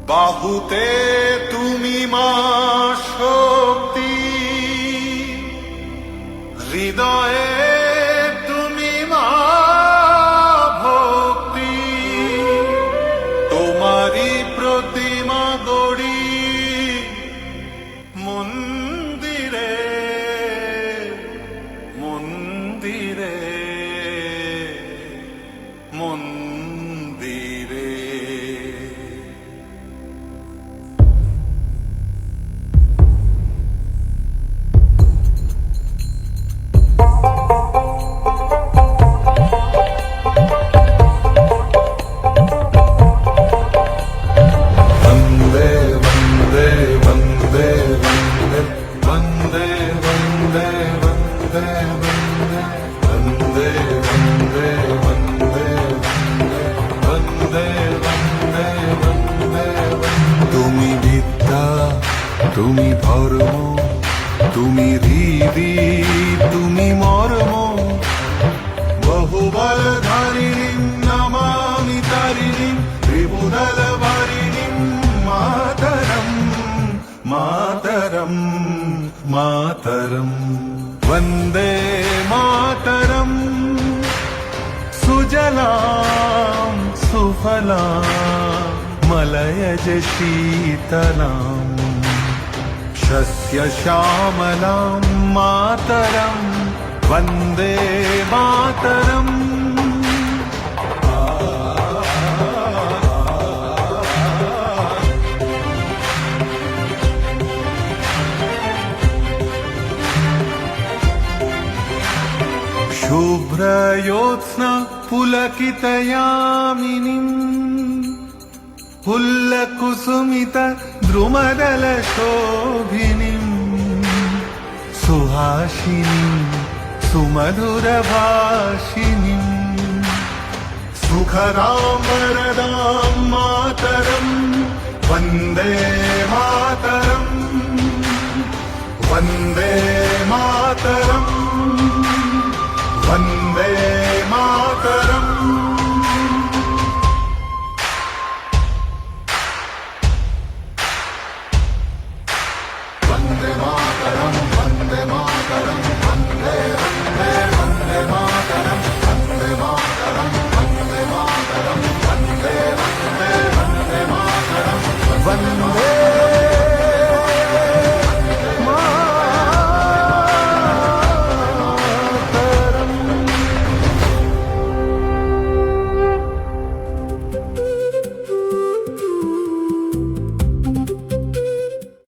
বাহুতে তুমি মা শক্তি, হৃদয়ে তুমি মা ভক্তি, তোমারি প্রতিমা গড়ি মন্দিরে মন্দিরে মন্দিরে। তুমি বিদ্যা, তুমি ধর্ম, তুমি হৃদি, তুমি মর্ম, বহুবল ধারিণীম নমামি তারিণীম ত্রিভুদল ভারিণীম মাতরম মাতরম মাতরম। वन्दे मातरम सुजलां सुफलां मलयज शीतलां शस्यश्यामलां मातरं वन्दे मातरम्। शुभ्रयोत्स्ना पुलकितयामिनीं पुल्लकुसुमित द्रुमदलशोभिनीं सुहासिनीं सुमधुरभाषिणीं सुखदां वरदां मातरं वन्दे मातरम् वन्दे